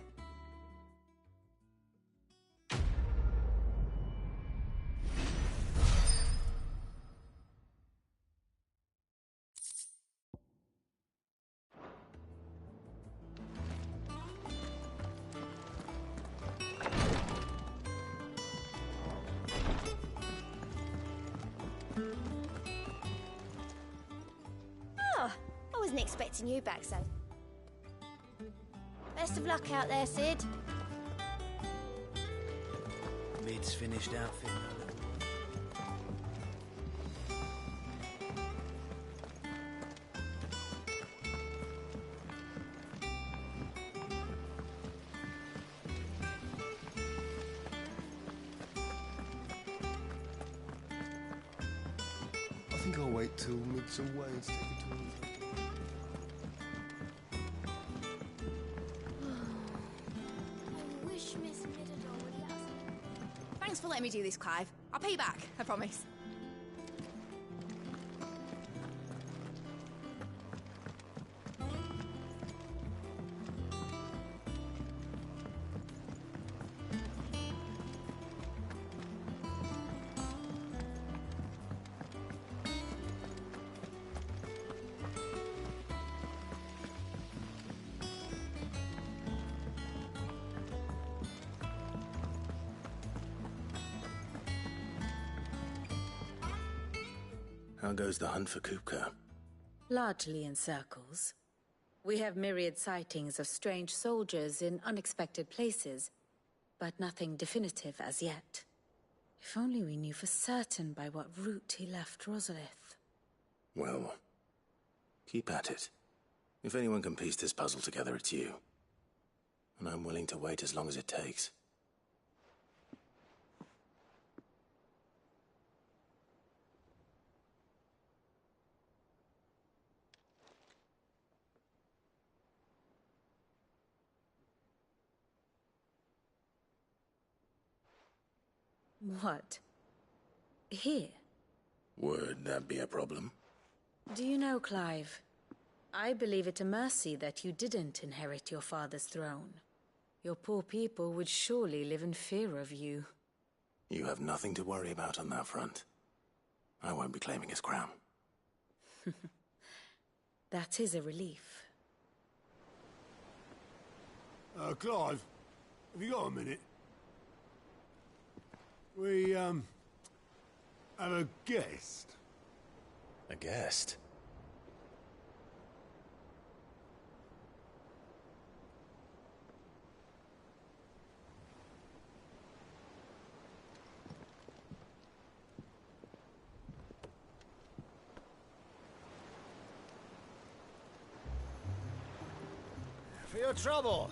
Oh, I wasn't expecting you back so. Best of luck out there, Sid. Mid's finished outfit, I think I'll wait till mid's away and take it to him. Thanks for letting me do this, Clive. I'll pay you back, I promise. How goes the hunt for Kupka? Largely in circles. We have myriad sightings of strange soldiers in unexpected places, but nothing definitive as yet. If only we knew for certain by what route he left Rosalith. Well, keep at it. If anyone can piece this puzzle together, it's you. And I'm willing to wait as long as it takes. What? Here? Would that be a problem? Do you know, Clive? I believe it a mercy that you didn't inherit your father's throne. Your poor people would surely live in fear of you. You have nothing to worry about on that front. I won't be claiming his crown. That is a relief. Clive, have you got a minute? We, have a guest. A guest? For your trouble.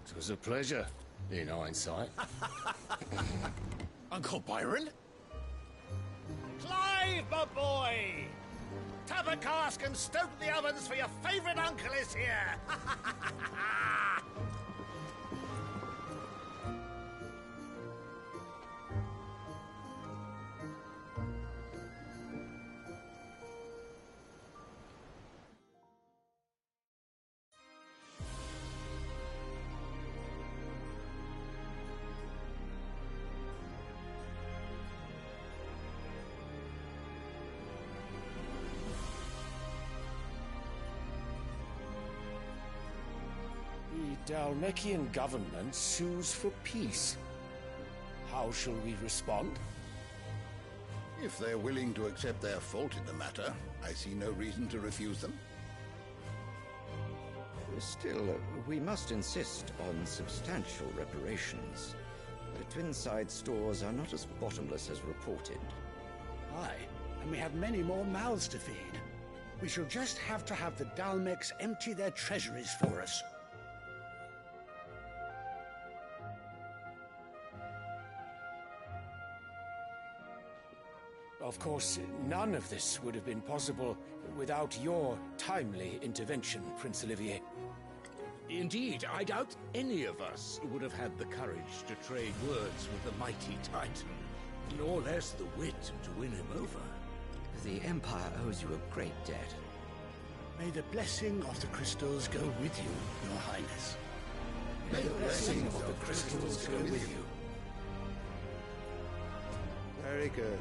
It was a pleasure, in hindsight. Uncle Byron? Clive, my boy! Tap a cask and stoke the ovens, for your favourite uncle is here! The Dalmekian government sues for peace. How shall we respond? If they're willing to accept their fault in the matter, I see no reason to refuse them. Still, we must insist on substantial reparations. The Twinside stores are not as bottomless as reported. Aye, and we have many more mouths to feed. We shall just have to have the Dalmex empty their treasuries for us. Of course, none of this would have been possible without your timely intervention, Prince Olivier. Indeed, I doubt any of us would have had the courage to trade words with the mighty Titan, nor less the wit to win him over. The Empire owes you a great debt. May the blessing of the crystals go with you, Your Highness. May the blessing of the crystals go with you. Very good.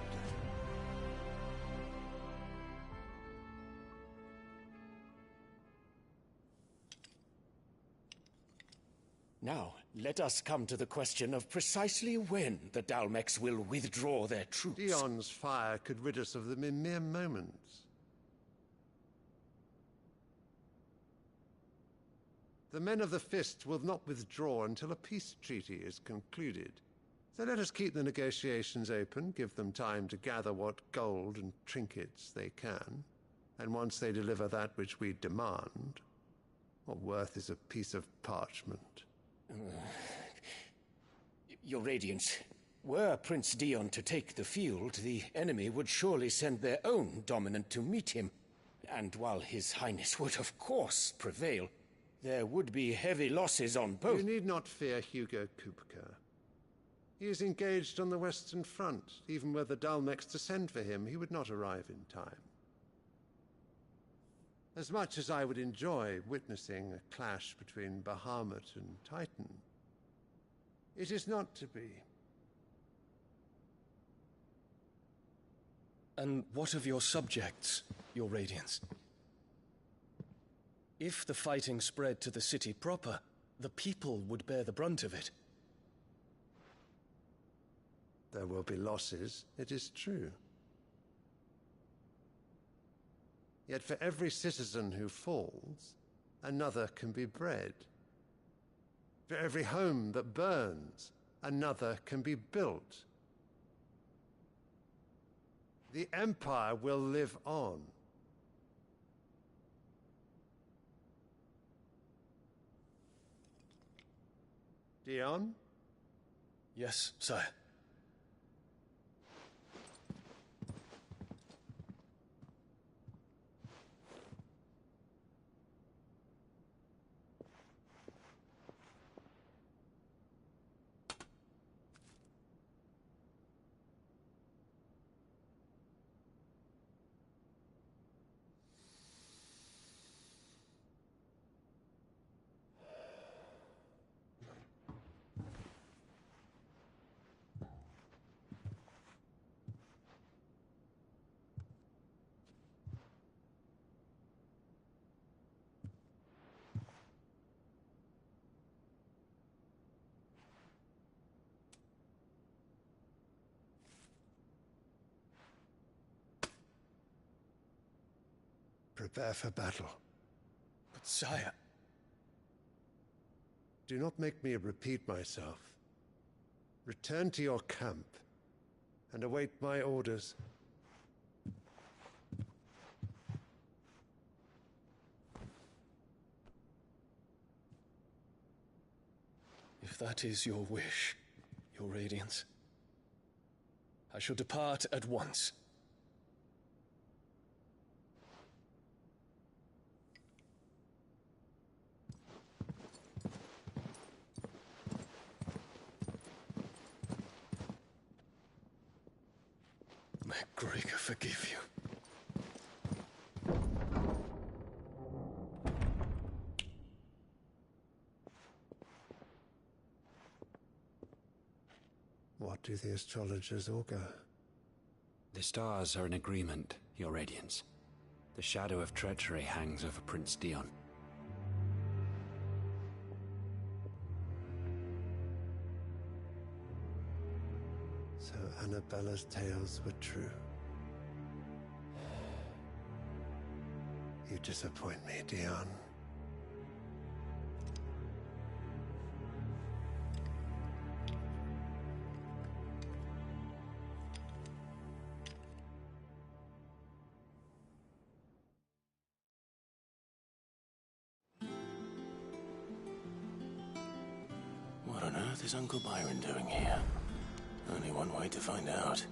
Now, let us come to the question of precisely when the Dalmex will withdraw their troops. Dion's fire could rid us of them in mere moments. The men of the Fist will not withdraw until a peace treaty is concluded. So let us keep the negotiations open, give them time to gather what gold and trinkets they can, and once they deliver that which we demand, what worth is a piece of parchment? Your Radiance, were Prince Dion to take the field, the enemy would surely send their own dominant to meet him. And while His Highness would of course prevail, there would be heavy losses on both. You need not fear Hugo Kupka. He is engaged on the Western Front. Even were the Dalmex to send for him, he would not arrive in time. As much as I would enjoy witnessing a clash between Bahamut and Titan, it is not to be. And what of your subjects, Your Radiance? If the fighting spread to the city proper, the people would bear the brunt of it. There will be losses, it is true. Yet for every citizen who falls, another can be bred. For every home that burns, another can be built. The Empire will live on. Dion? Yes, sire. Prepare for battle. But sire... Do not make me repeat myself. Return to your camp and await my orders. If that is your wish, Your Radiance, I shall depart at once. May Gregor forgive you. What do the astrologers augur? The stars are in agreement, Your Radiance. The shadow of treachery hangs over Prince Dion. So Annabella's tales were true. You disappoint me, Dion. What on earth is Uncle Byron doing here? Only one way to find out.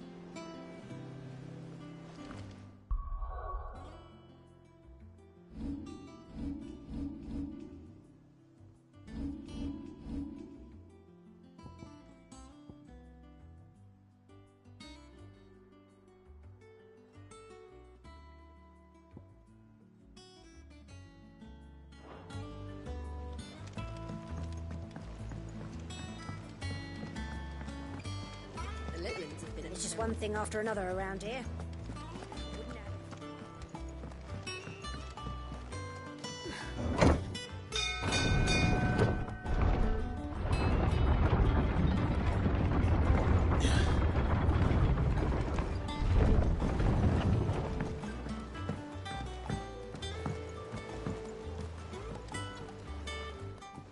It's just one thing after another around here.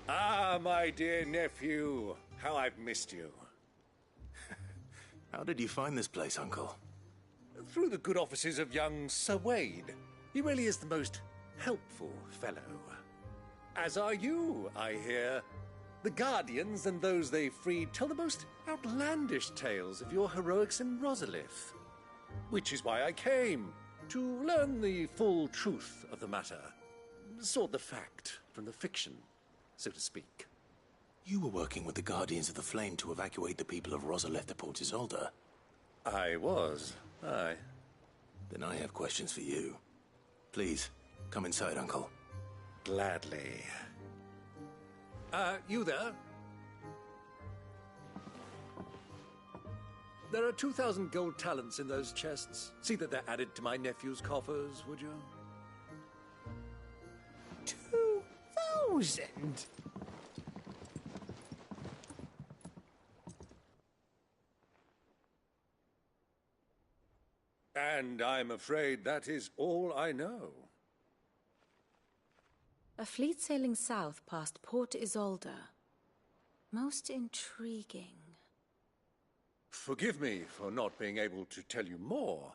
Ah, my dear nephew. How I've missed you. How did you find this place, Uncle? Through the good offices of young Sir Wade. He really is the most helpful fellow. As are you, I hear. The Guardians and those they freed tell the most outlandish tales of your heroics in Rosalith. Which is why I came, to learn the full truth of the matter. Sort the fact from the fiction, so to speak. You were working with the Guardians of the Flame to evacuate the people of Rosalith to Port Isolde. I was, aye. Then I have questions for you. Please, come inside, Uncle. Gladly. You there? There are 2,000 gold talents in those chests. See that they're added to my nephew's coffers, would you? 2,000? And I'm afraid that is all I know. A fleet sailing south past Port Isolde. Most intriguing. Forgive me for not being able to tell you more.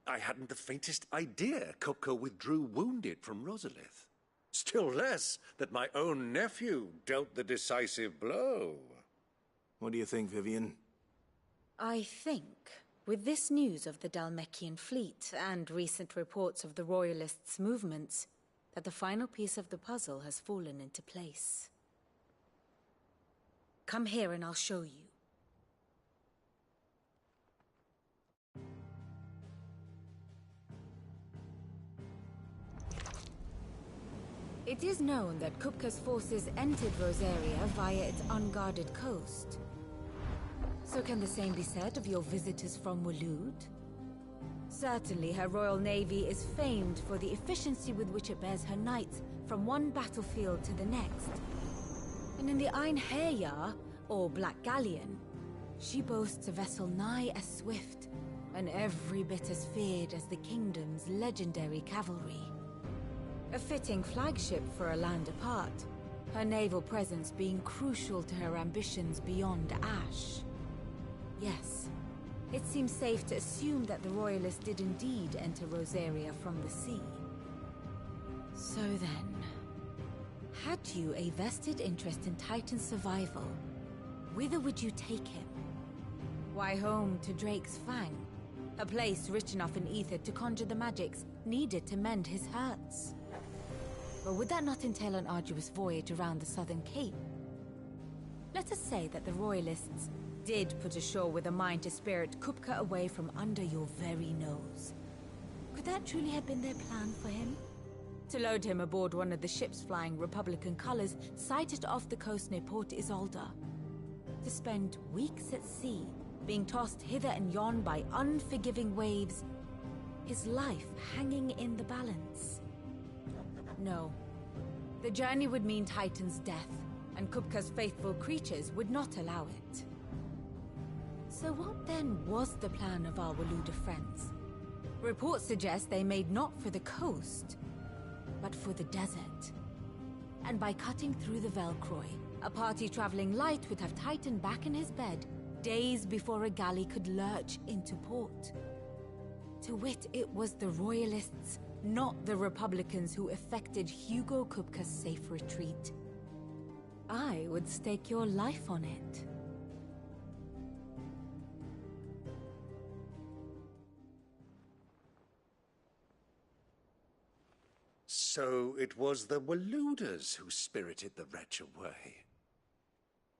I hadn't the faintest idea Kupka withdrew wounded from Rosalith. Still less that my own nephew dealt the decisive blow. What do you think, Vivian? I think, with this news of the Dhalmekian fleet and recent reports of the Royalists' movements, that the final piece of the puzzle has fallen into place. Come here and I'll show you. It is known that Kupka's forces entered Rosaria via its unguarded coast. So can the same be said of your visitors from Waloed? Certainly her royal navy is famed for the efficiency with which it bears her knights from one battlefield to the next. And in the Einherjar, or Black Galleon, she boasts a vessel nigh as swift and every bit as feared as the kingdom's legendary cavalry. A fitting flagship for a land apart, her naval presence being crucial to her ambitions beyond Ash. Yes, it seems safe to assume that the Royalists did indeed enter Rosaria from the sea. So then, had you a vested interest in Titan's survival, whither would you take him? Why, home to Drake's Fang, a place rich enough in ether to conjure the magics needed to mend his hurts. But would that not entail an arduous voyage around the southern cape? Let us say that the Royalists did put ashore with a mind to spirit Kupka away from under your very nose. Could that truly have been their plan for him? To load him aboard one of the ships flying Republican colors sighted off the coast near Port Isolde. To spend weeks at sea, being tossed hither and yon by unforgiving waves, his life hanging in the balance. No. The journey would mean Titan's death, and Kupka's faithful creatures would not allow it. So what then was the plan of our Waluda friends? Reports suggest they made not for the coast, but for the desert. And by cutting through the Velcroy, a party traveling light would have Titan back in his bed days before a galley could lurch into port. To wit, it was the Royalists, not the Republicans, who effected Hugo Kupka's safe retreat. I would stake your life on it. So it was the Waludas who spirited the wretch away.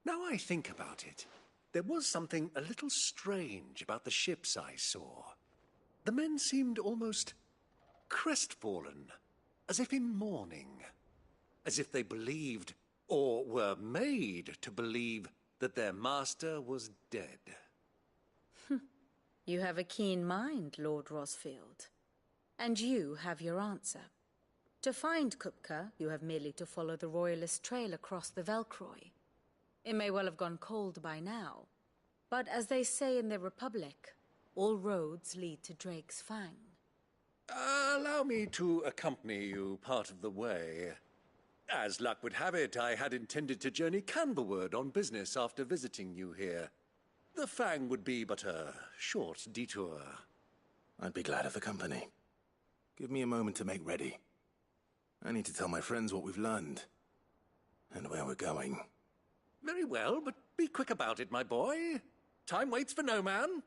Now I think about it, there was something a little strange about the ships I saw. The men seemed almost crestfallen, as if in mourning, as if they believed, or were made to believe, that their master was dead. You have a keen mind, Lord Rosfield. And you have your answer. To find Kupka, you have merely to follow the Royalist trail across the Velcroy. It may well have gone cold by now, but as they say in the Republic, all roads lead to Drake's Fang. Allow me to accompany you part of the way. As luck would have it, I had intended to journey Canberward on business after visiting you here. The Fang would be but a short detour. I'd be glad of the company. Give me a moment to make ready. I need to tell my friends what we've learned, and where we're going. Very well, but be quick about it, my boy. Time waits for no man.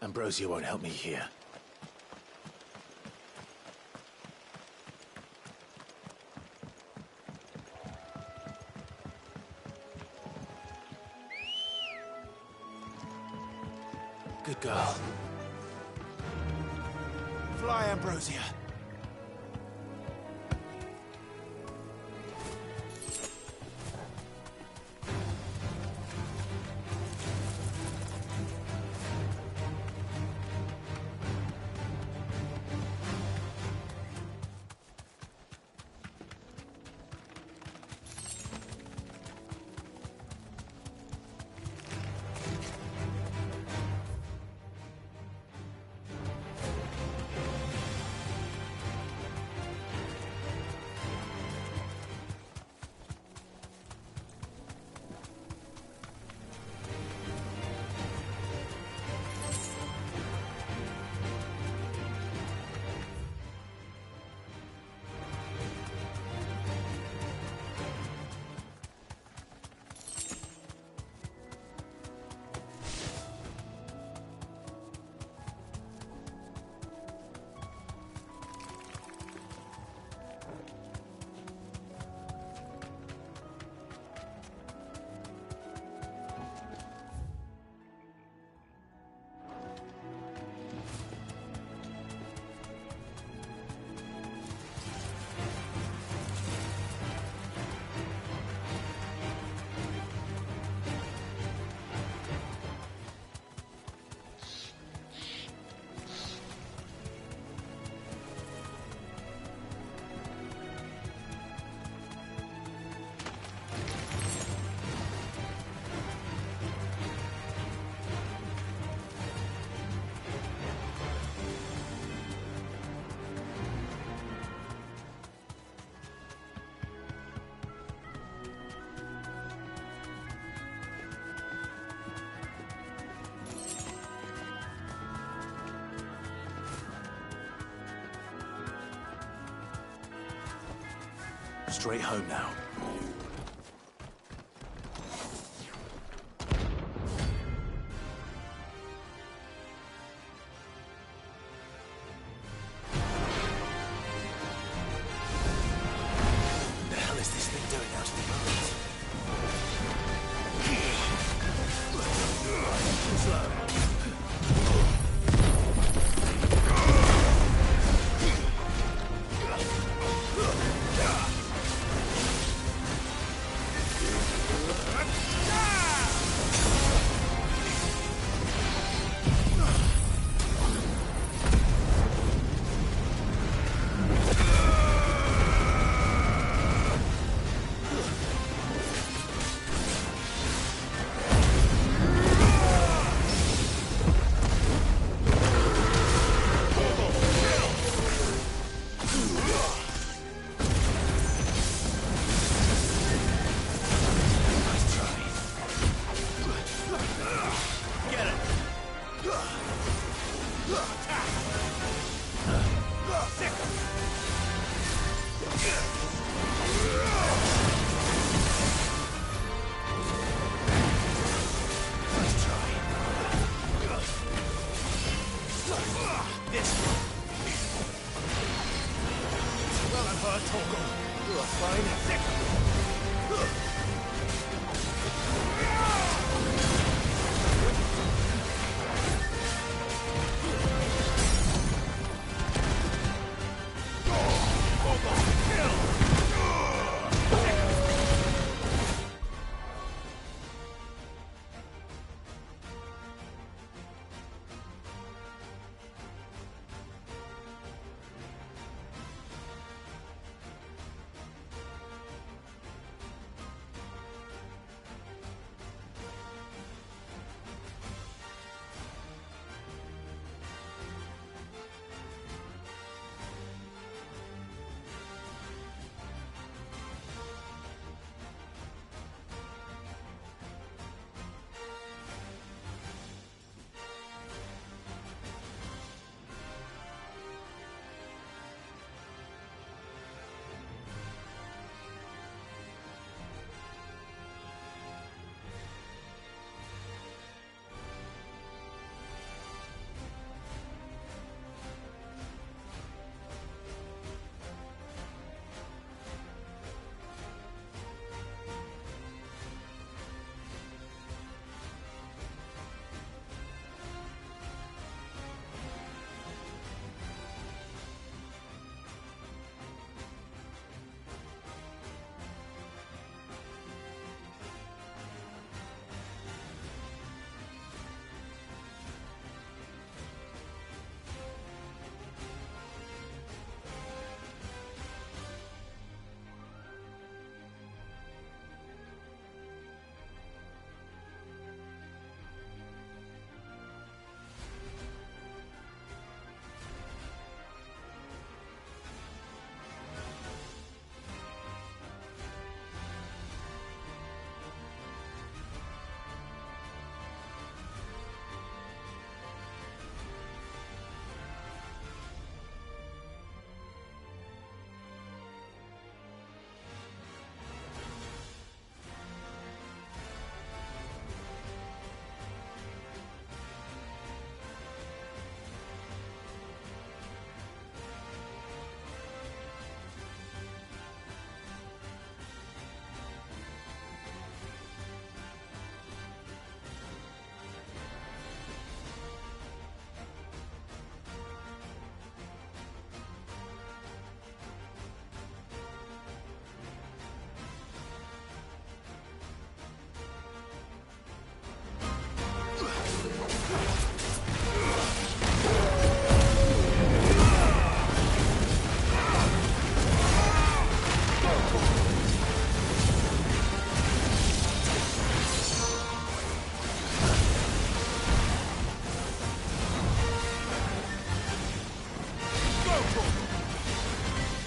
Ambrosia won't help me here. Good girl. Fly, Ambrosia. Straight home now. What the hell is this thing doing out in the mountains? Slow.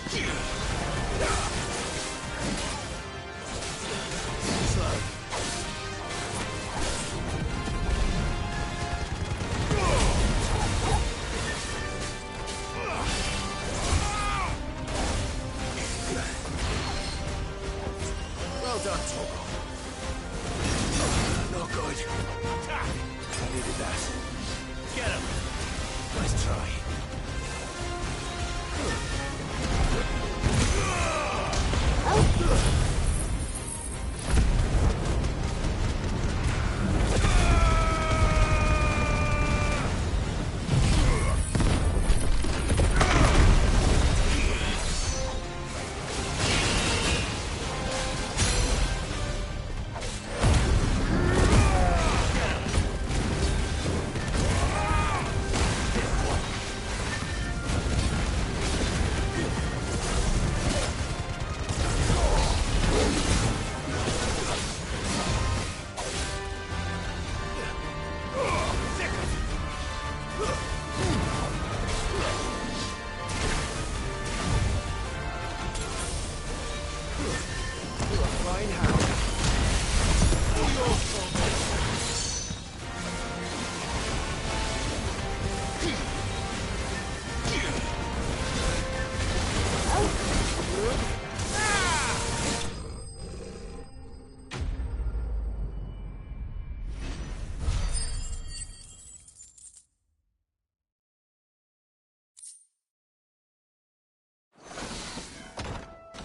Well done, Torgal. Not good. I needed that. Get him. Nice try.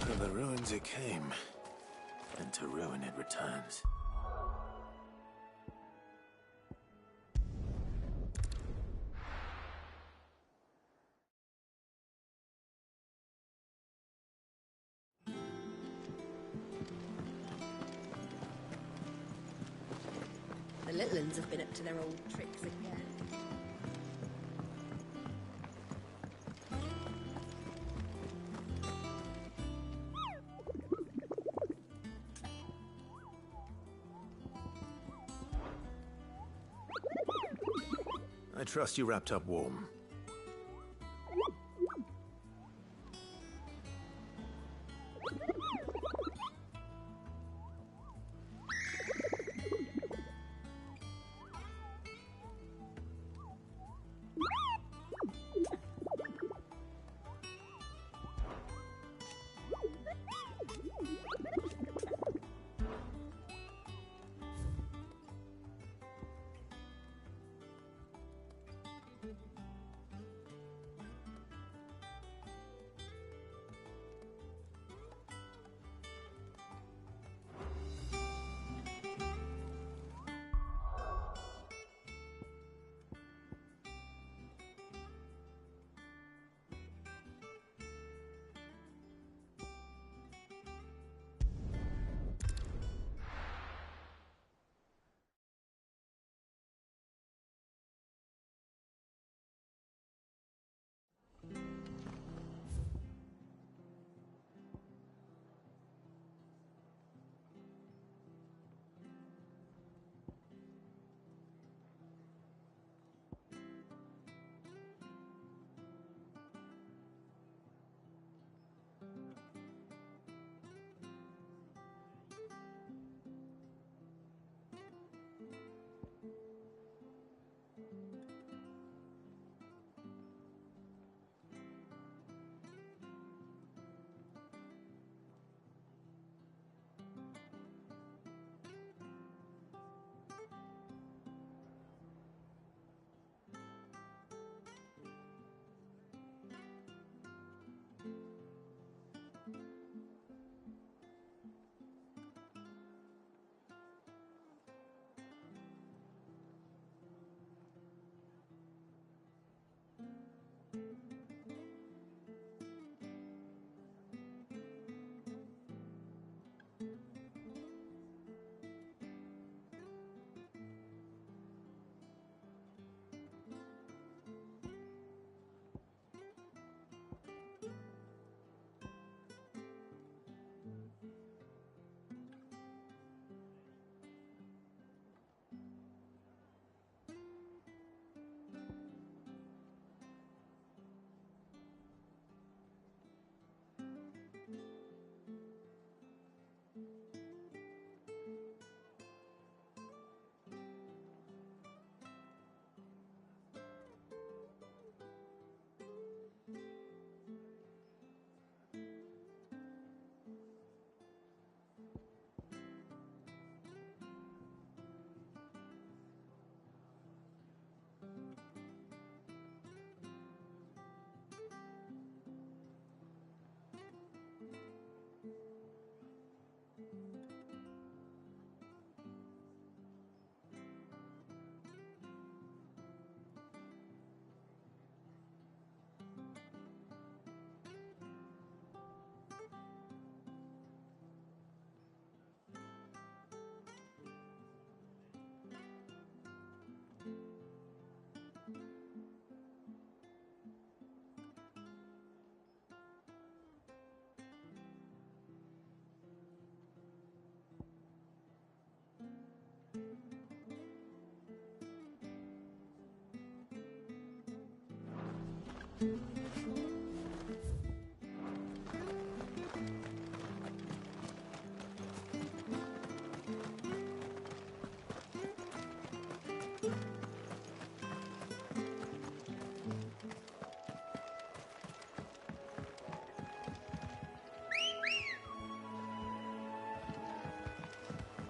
To the ruins it came, and to ruin it returns. The little uns have been up to their old tricks again. I trust you wrapped up warm.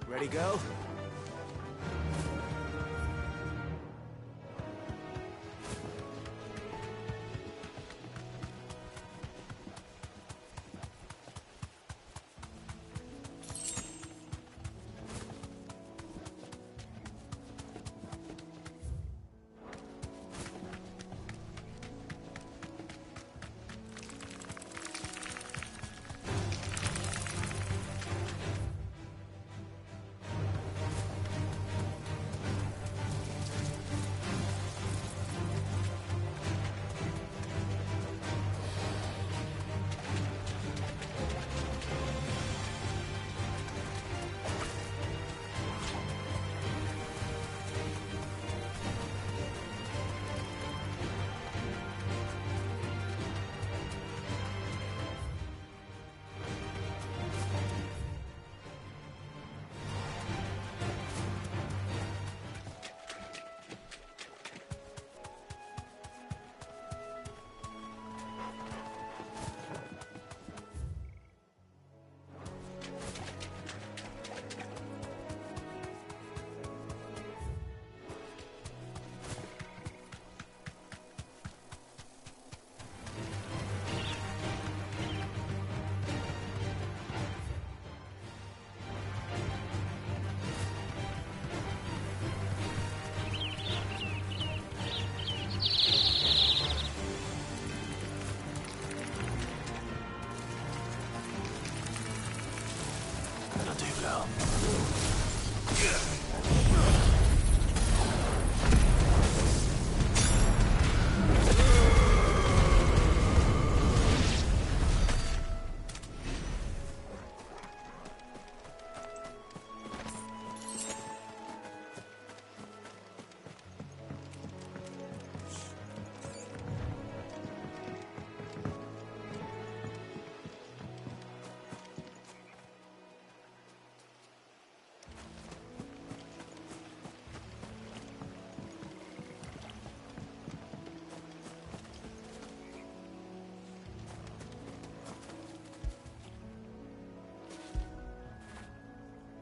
Ready, go?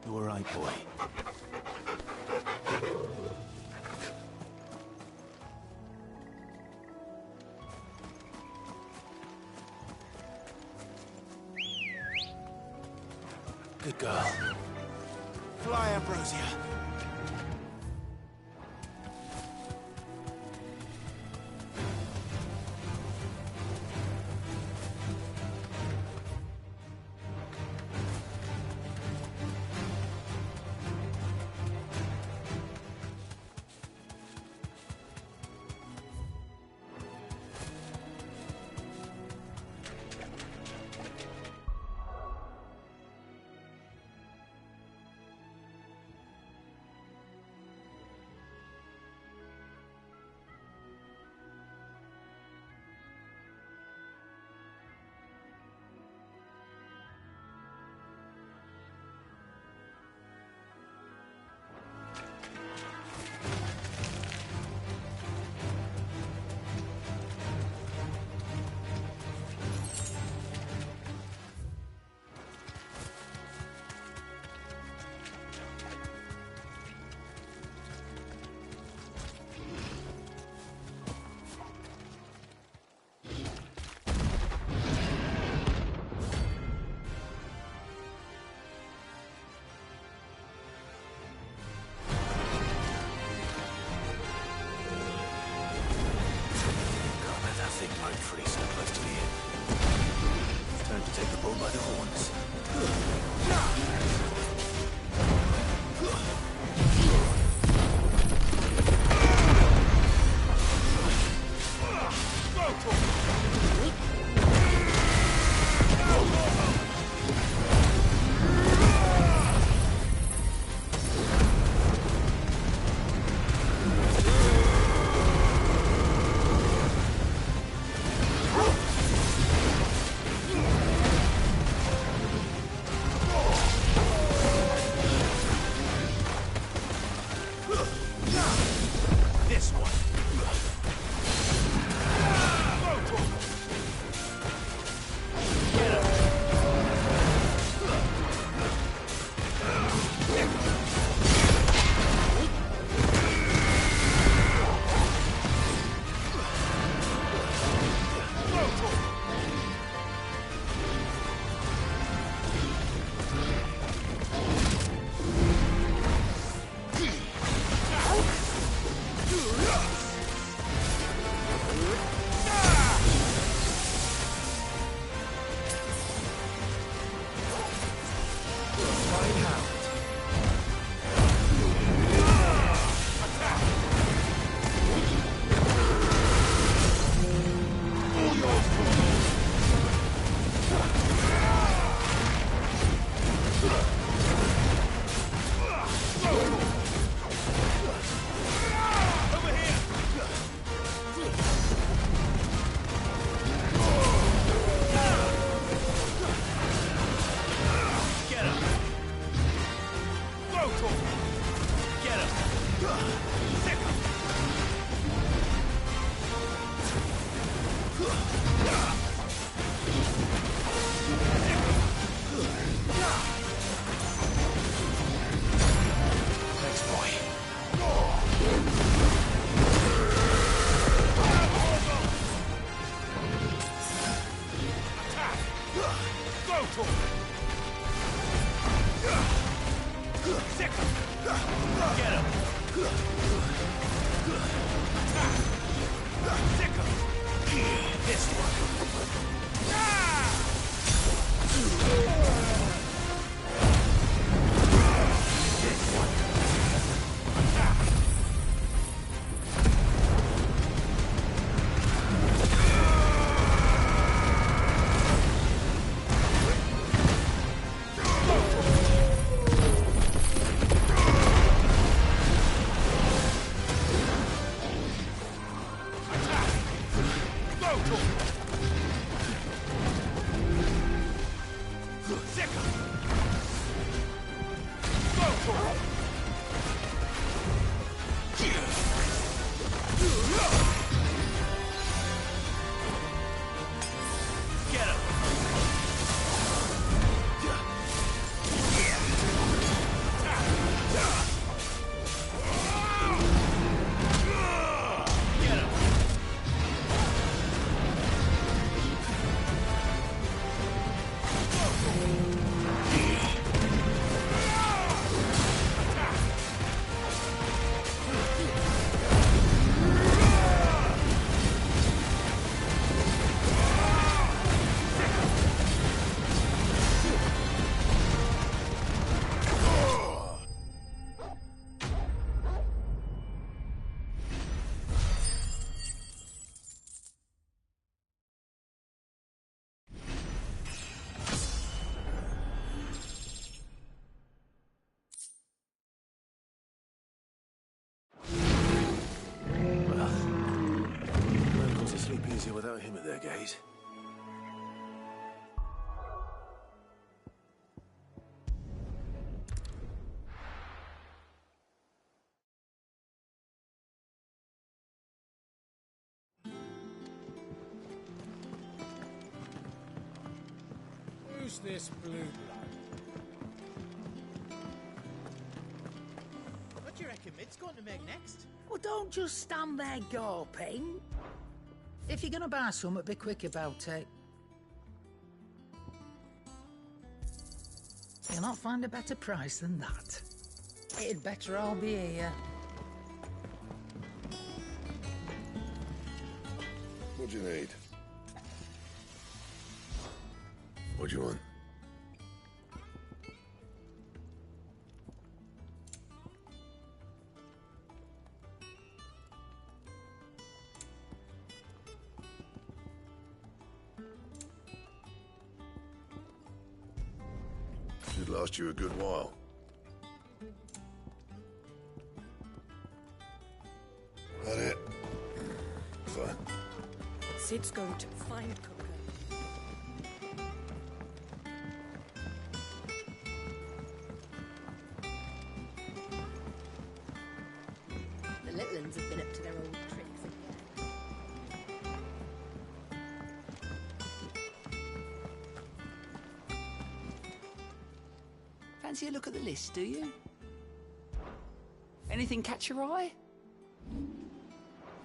You all right, boy? Good girl. Fly, Ambrosia. Rightfully so close to the end. It's time to take the bull by the horns. Without him at their gate. Who's this blue blood? What do you reckon Mid's going to make next? Well, don't just stand there gawping. If you're gonna buy something, be quick about it. You'll not find a better price than that. It'd better all be here. What do you need? What do you want? Should last you a good while. That it? Fine. Sid's going to find Cooker. The little uns have been up to their old tricks again. Fancy a look at the list, do you? Anything catch your eye?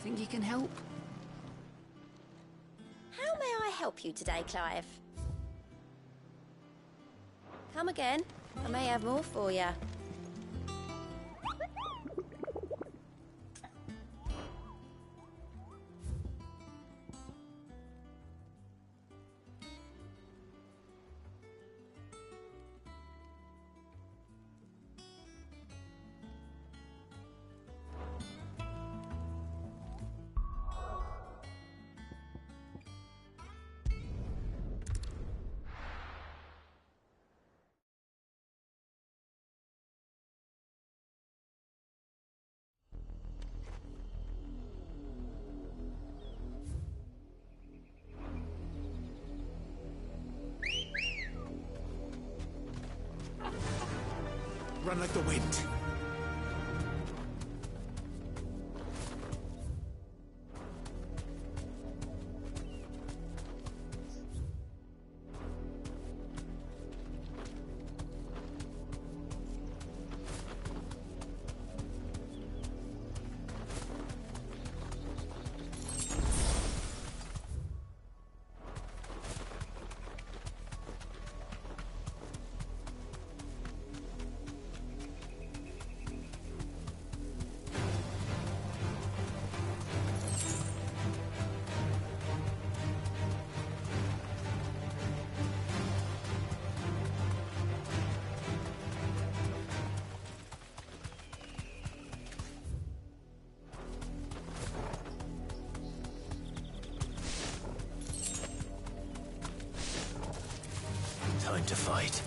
Think you can help? How may help you today, Clive? Come again. I may have more for you. Run like the wind. Time to fight.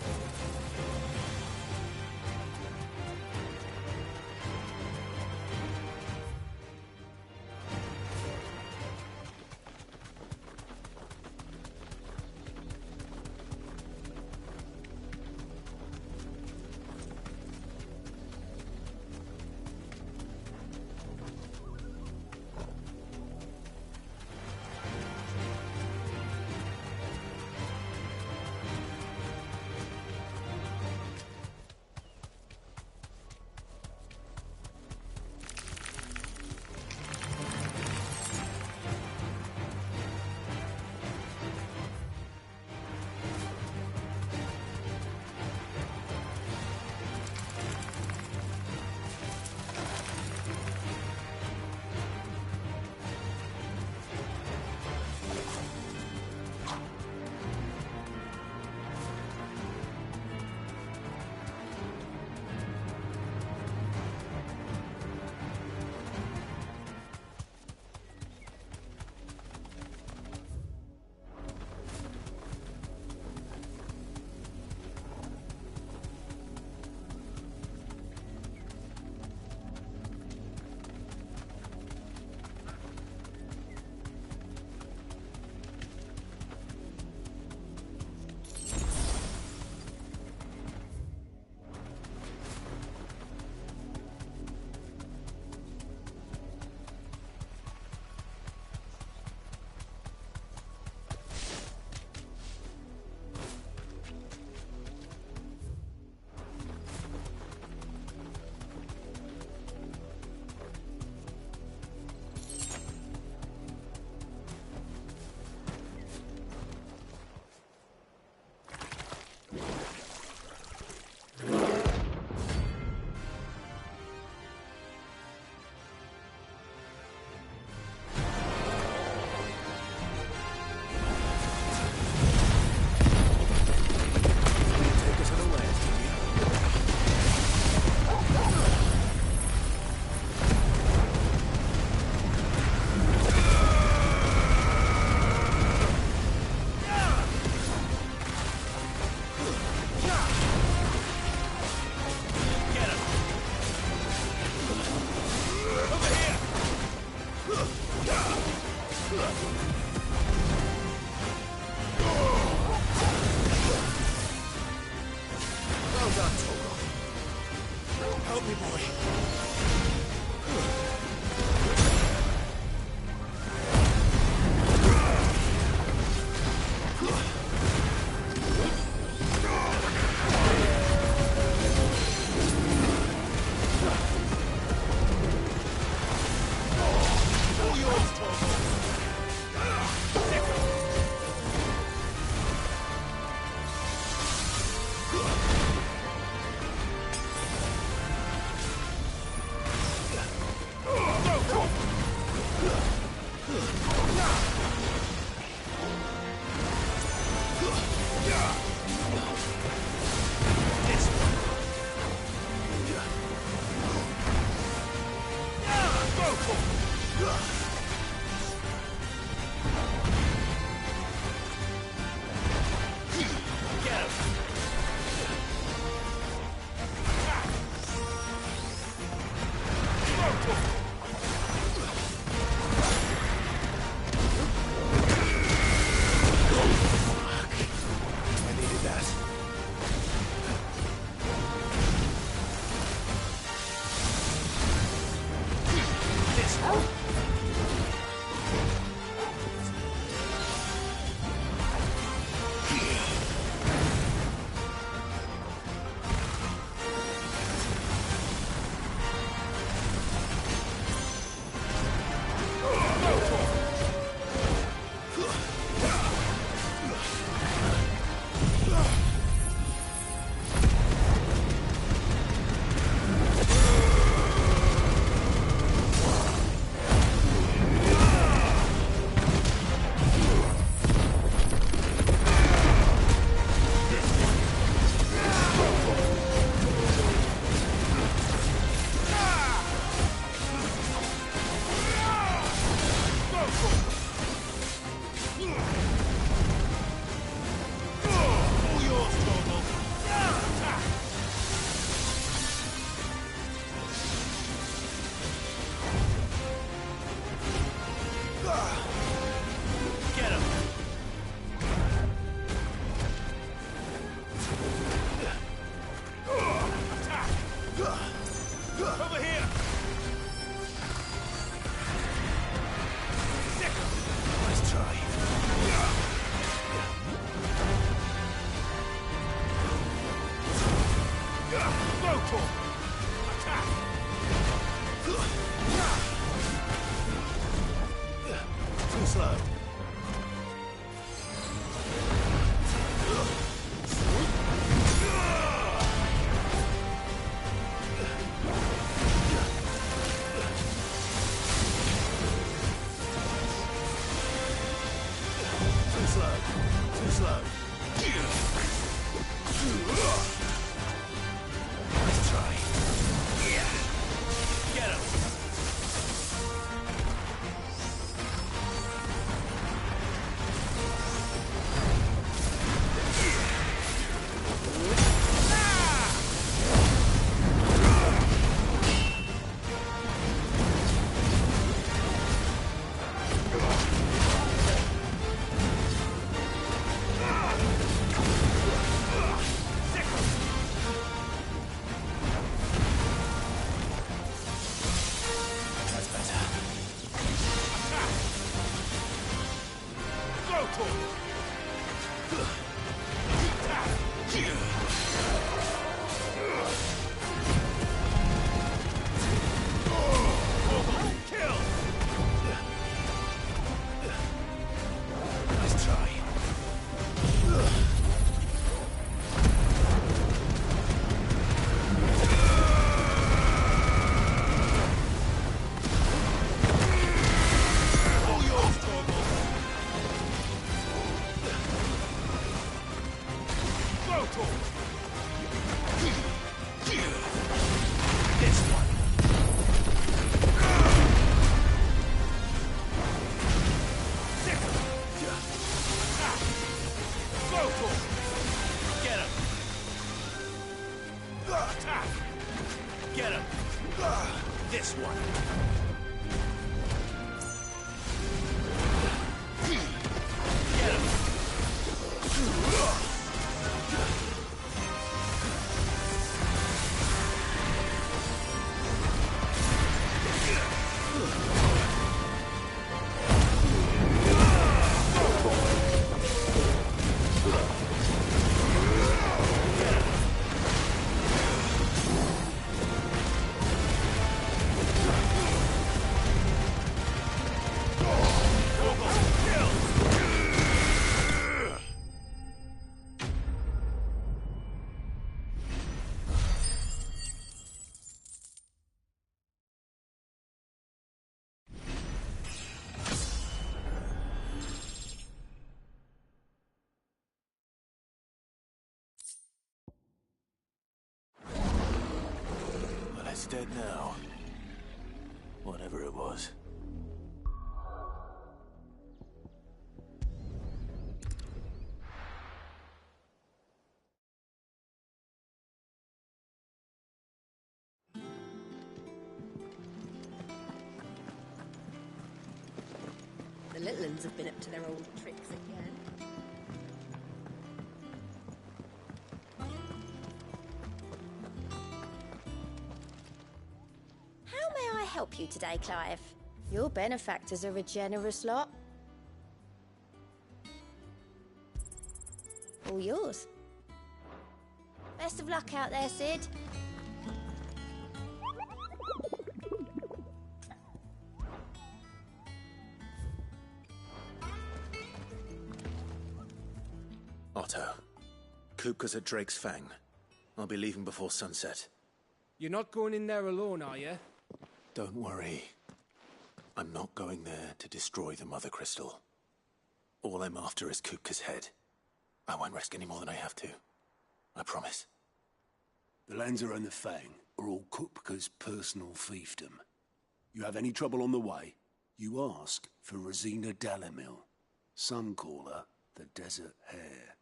Too slow. Too slow. Too slow. Let's try. Get him. Get him! This one! Get him! Well, it's dead now. Whatever it was. The little ones have been up to their old tricks again. How may I help you today, Clive? Your benefactors are a generous lot. All yours. Best of luck out there, Sid. Otto. Kupka's at Drake's Fang. I'll be leaving before sunset. You're not going in there alone, are you? Don't worry. I'm not going there to destroy the Mother Crystal. All I'm after is Kupka's head. I won't risk any more than I have to. I promise. The Lanza and the Fang are all Kupka's personal fiefdom. You have any trouble on the way, you ask for Rosina Dalimil. Some call her the Desert Hare.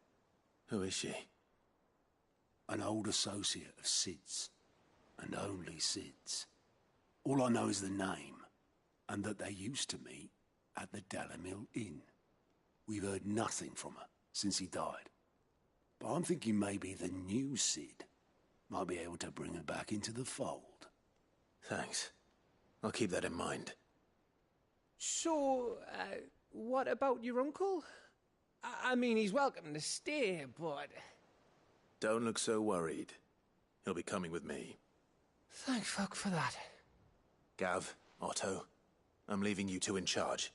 Who is she? An old associate of Sid's. And only Sid's. All I know is the name, and that they used to meet at the Dalimil Inn. We've heard nothing from her since he died. But I'm thinking maybe the new Sid might be able to bring her back into the fold. Thanks. I'll keep that in mind. So, what about your uncle? I mean, he's welcome to stay, but... Don't look so worried. He'll be coming with me. Thank fuck for that. Gav, Otto, I'm leaving you two in charge.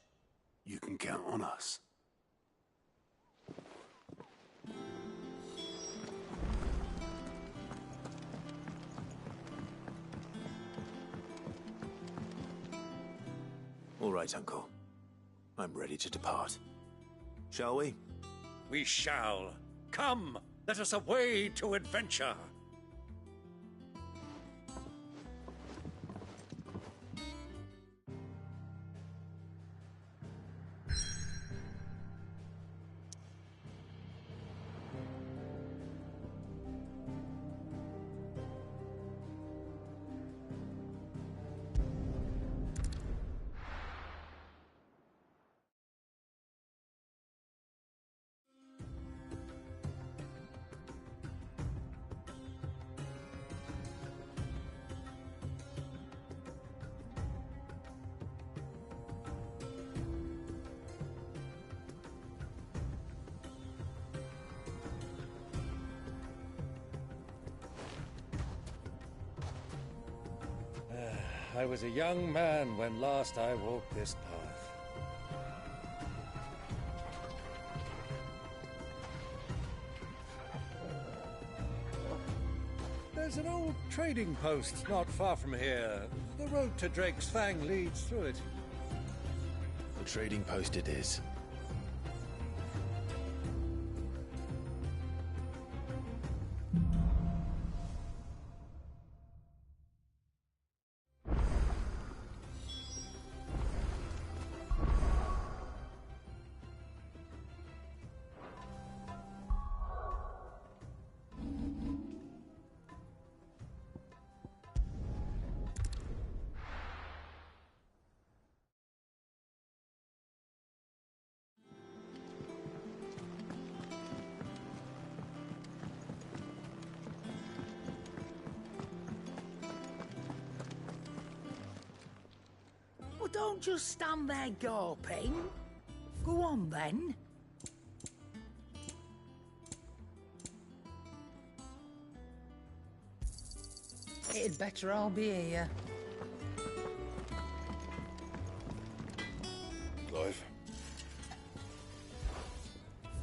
You can count on us. All right, Uncle. I'm ready to depart. Shall we? We shall. Come, let us away to adventure. I was a young man when last I walked this path. There's an old trading post not far from here. The road to Drake's Fang leads through it. The trading post it is. Well, don't just stand there gawping. Go on, then. It'd better all be here. Clive?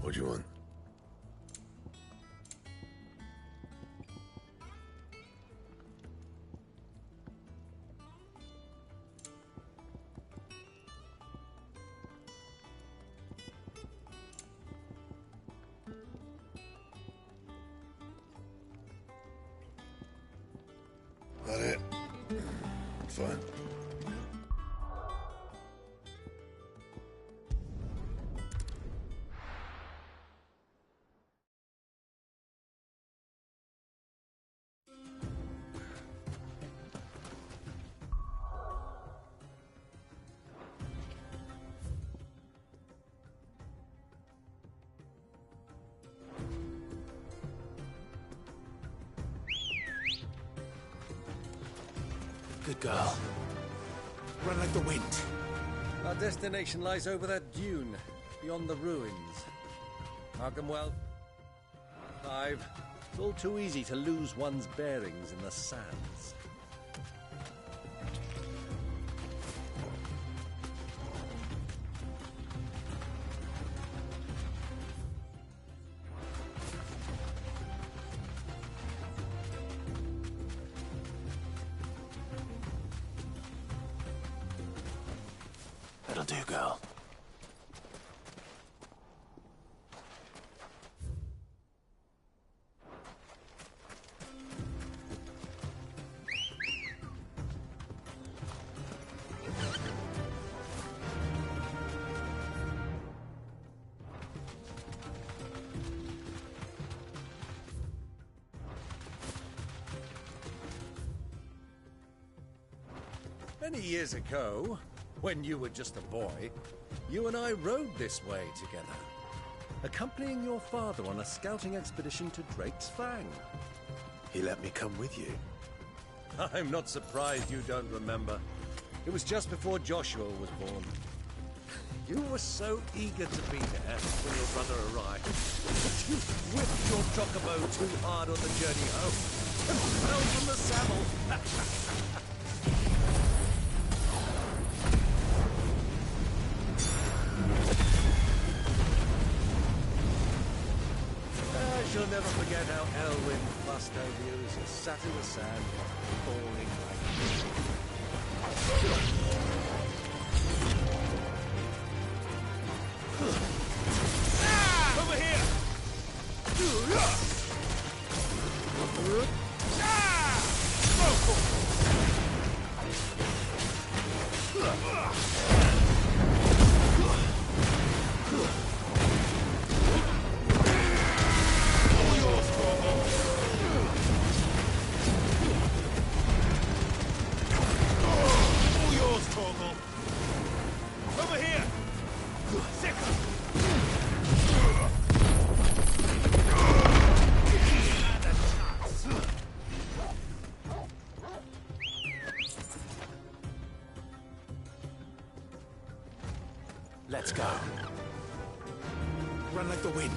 What do you want? That it? Fine. Good girl. Run like the wind. Our destination lies over that dune, beyond the ruins. Mark 'em well. Clive, it's all too easy to lose one's bearings in the sands. That'll do, girl. Many years ago, when you were just a boy, you and I rode this way together, accompanying your father on a scouting expedition to Drake's Fang. He let me come with you. I'm not surprised you don't remember. It was just before Joshua was born. You were so eager to be there when your brother arrived. You whipped your chocobo too hard on the journey home. fell from the saddle. I shall never forget how Elwyn fussed over you as you sat in the sand, falling like over here! Let's go. Run like the wind.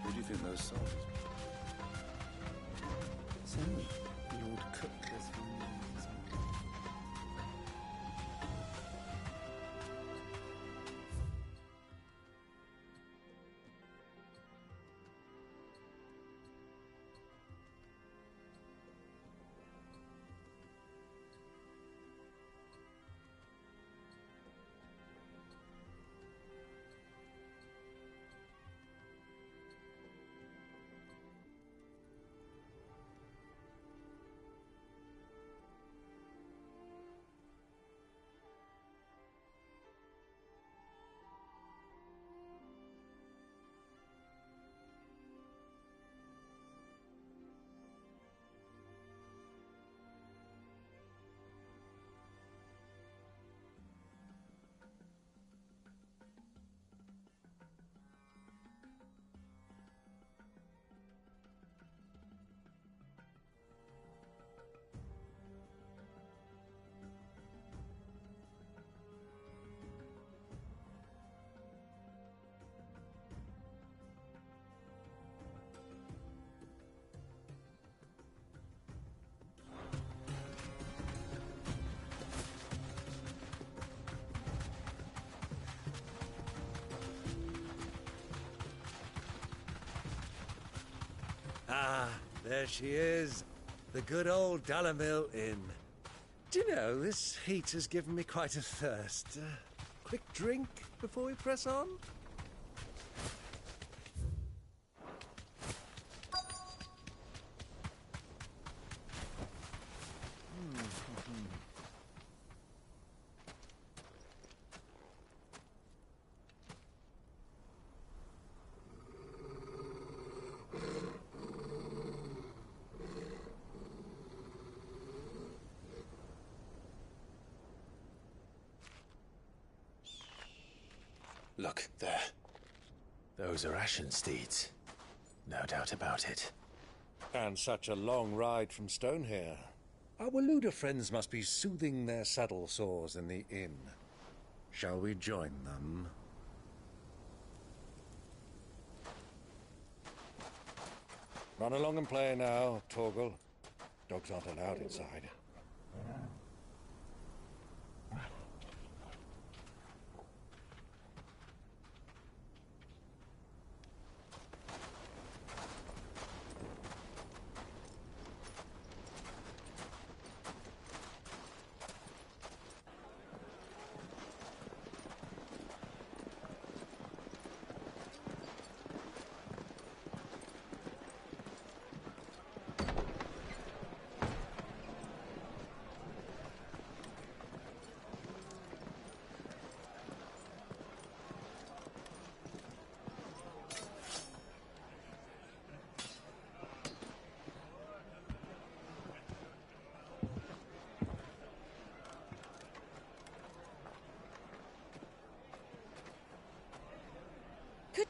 Who do you think those soldiers were? It's only Lord Cookler's family. Ah, there she is. The good old Dalamil Inn. Do you know, this heat has given me quite a thirst. Quick drink before we press on? Look, there. Those are Ashen steeds. No doubt about it. And such a long ride from Stonehair. Our Waluda friends must be soothing their saddle sores in the inn. Shall we join them? Run along and play now, Torgal. Dogs aren't allowed inside.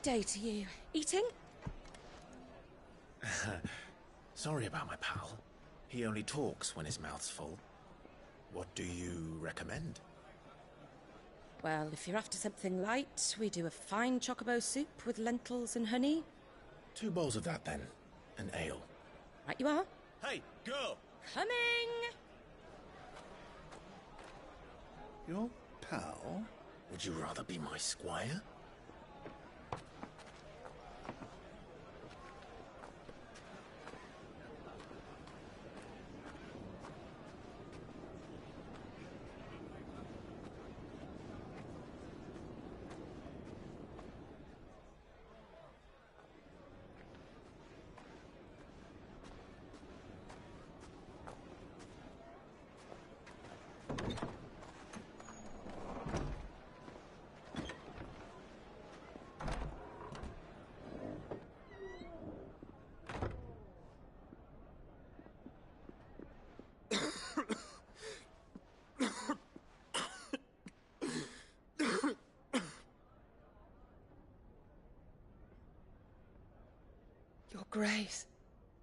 Good day to you. Eating? Sorry about my pal. He only talks when his mouth's full. What do you recommend? Well, if you're after something light, we do a fine chocobo soup with lentils and honey. 2 bowls of that, then. An ale. Right you are. Hey, girl! Coming! Your pal? Would you rather be my squire? Your Grace,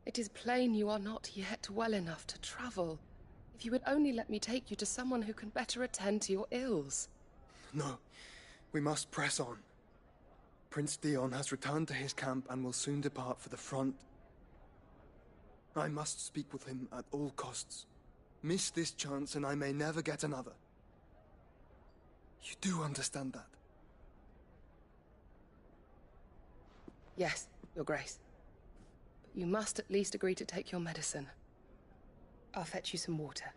it is plain you are not yet well enough to travel. If you would only let me take you to someone who can better attend to your ills. No, we must press on. Prince Dion has returned to his camp and will soon depart for the front. I must speak with him at all costs. Miss this chance and I may never get another. You do understand that? Yes, Your Grace. But you must at least agree to take your medicine. I'll fetch you some water.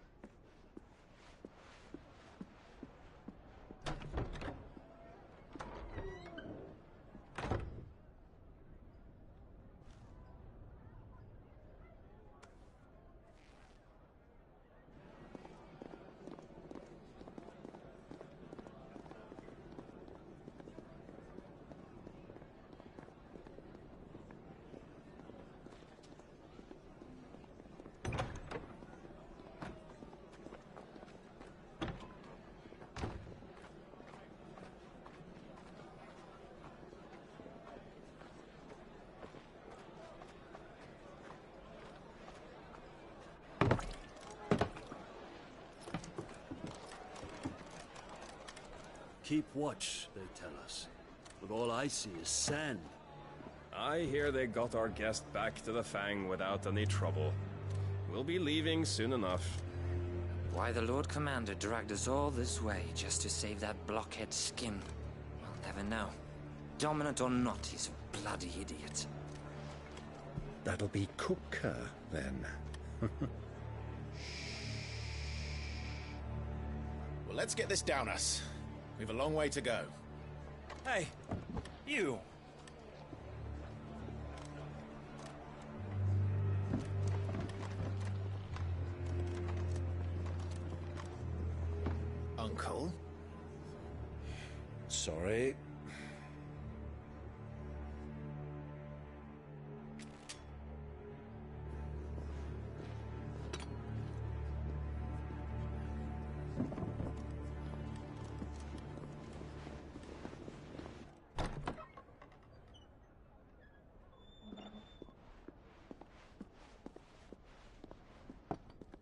Keep watch, they tell us. But all I see is sand. I hear they got our guest back to the Fang without any trouble. We'll be leaving soon enough. Why the Lord Commander dragged us all this way just to save that blockhead skin, we'll never know. Dominant or not, he's a bloody idiot. That'll be Cooker, then. Well, let's get this down us. We've a long way to go. Hey, you! Uncle? Sorry.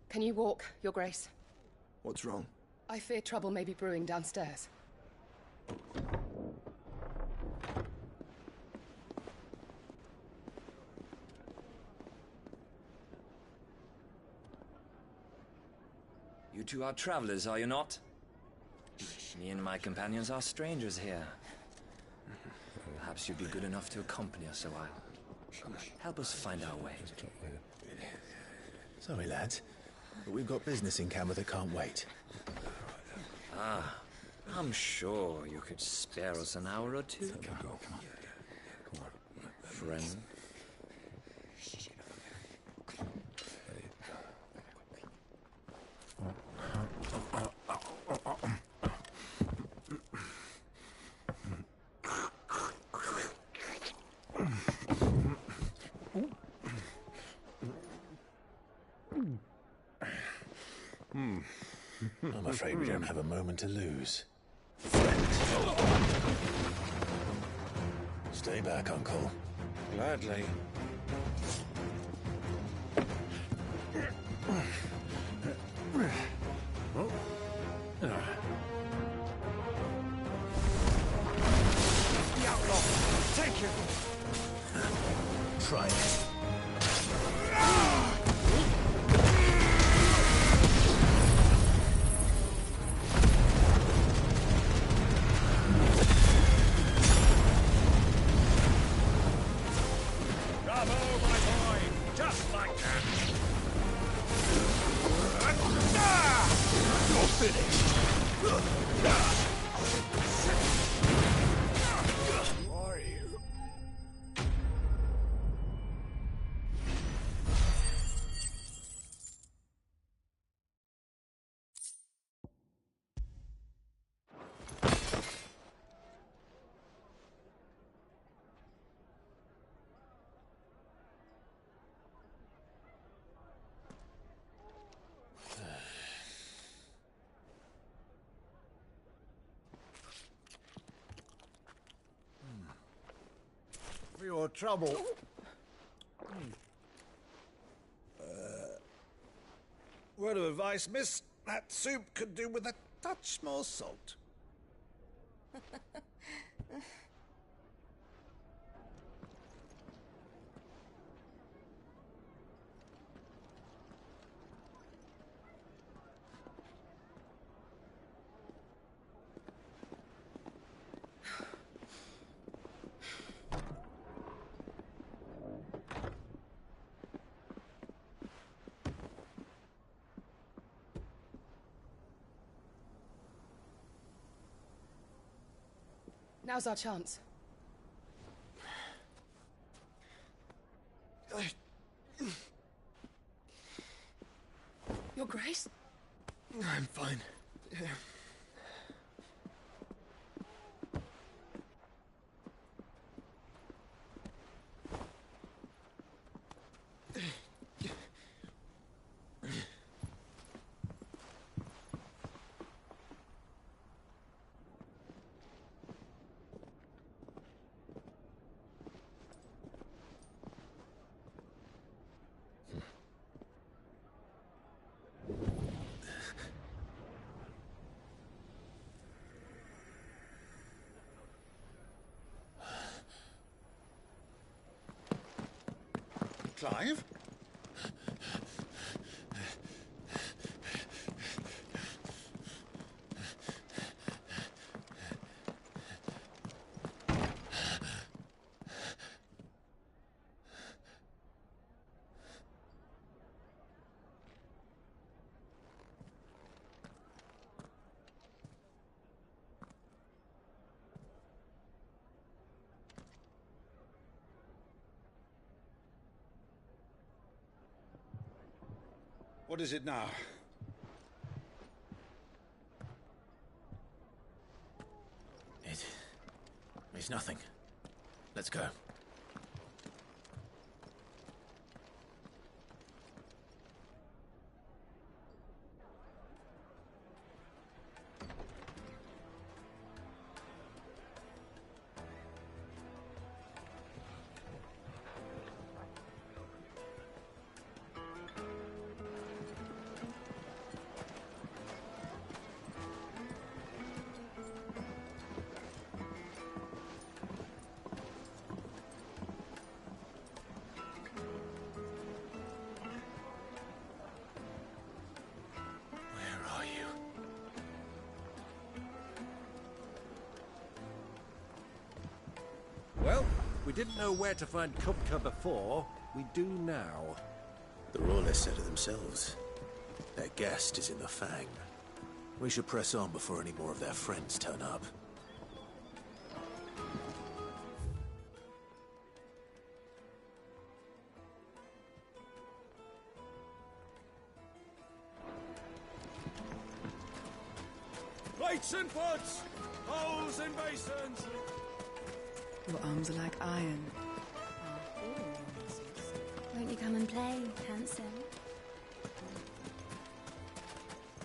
Can you walk, Your Grace? What's wrong? I fear trouble may be brewing downstairs. You two are travelers, are you not? Me and my companions are strangers here. Perhaps you'd be good enough to accompany us a while. Help us find our way. Sorry, lads, but we've got business in Camber that can't wait. Ah, I'm sure you could spare us an hour or two. Come on. Friend. I'm afraid we don't have a moment to lose. Stay back, Uncle. Gladly. The outlaw! Take him! Try it. Bravo, my boy! Just like that! You're finished! Who are you? For your trouble. Word of advice, miss. That soup could do with a touch more salt. Now's our chance. Your Grace? I'm fine. Clive? What is it now? It's nothing. Let's go. Well, we didn't know where to find Kupka before. We do now. The Royalists said it themselves. Their guest is in the Fang. We should press on before any more of their friends turn up. Plates and pots! Bowls and basins! Your arms are like iron. Won't you come and play, handsome?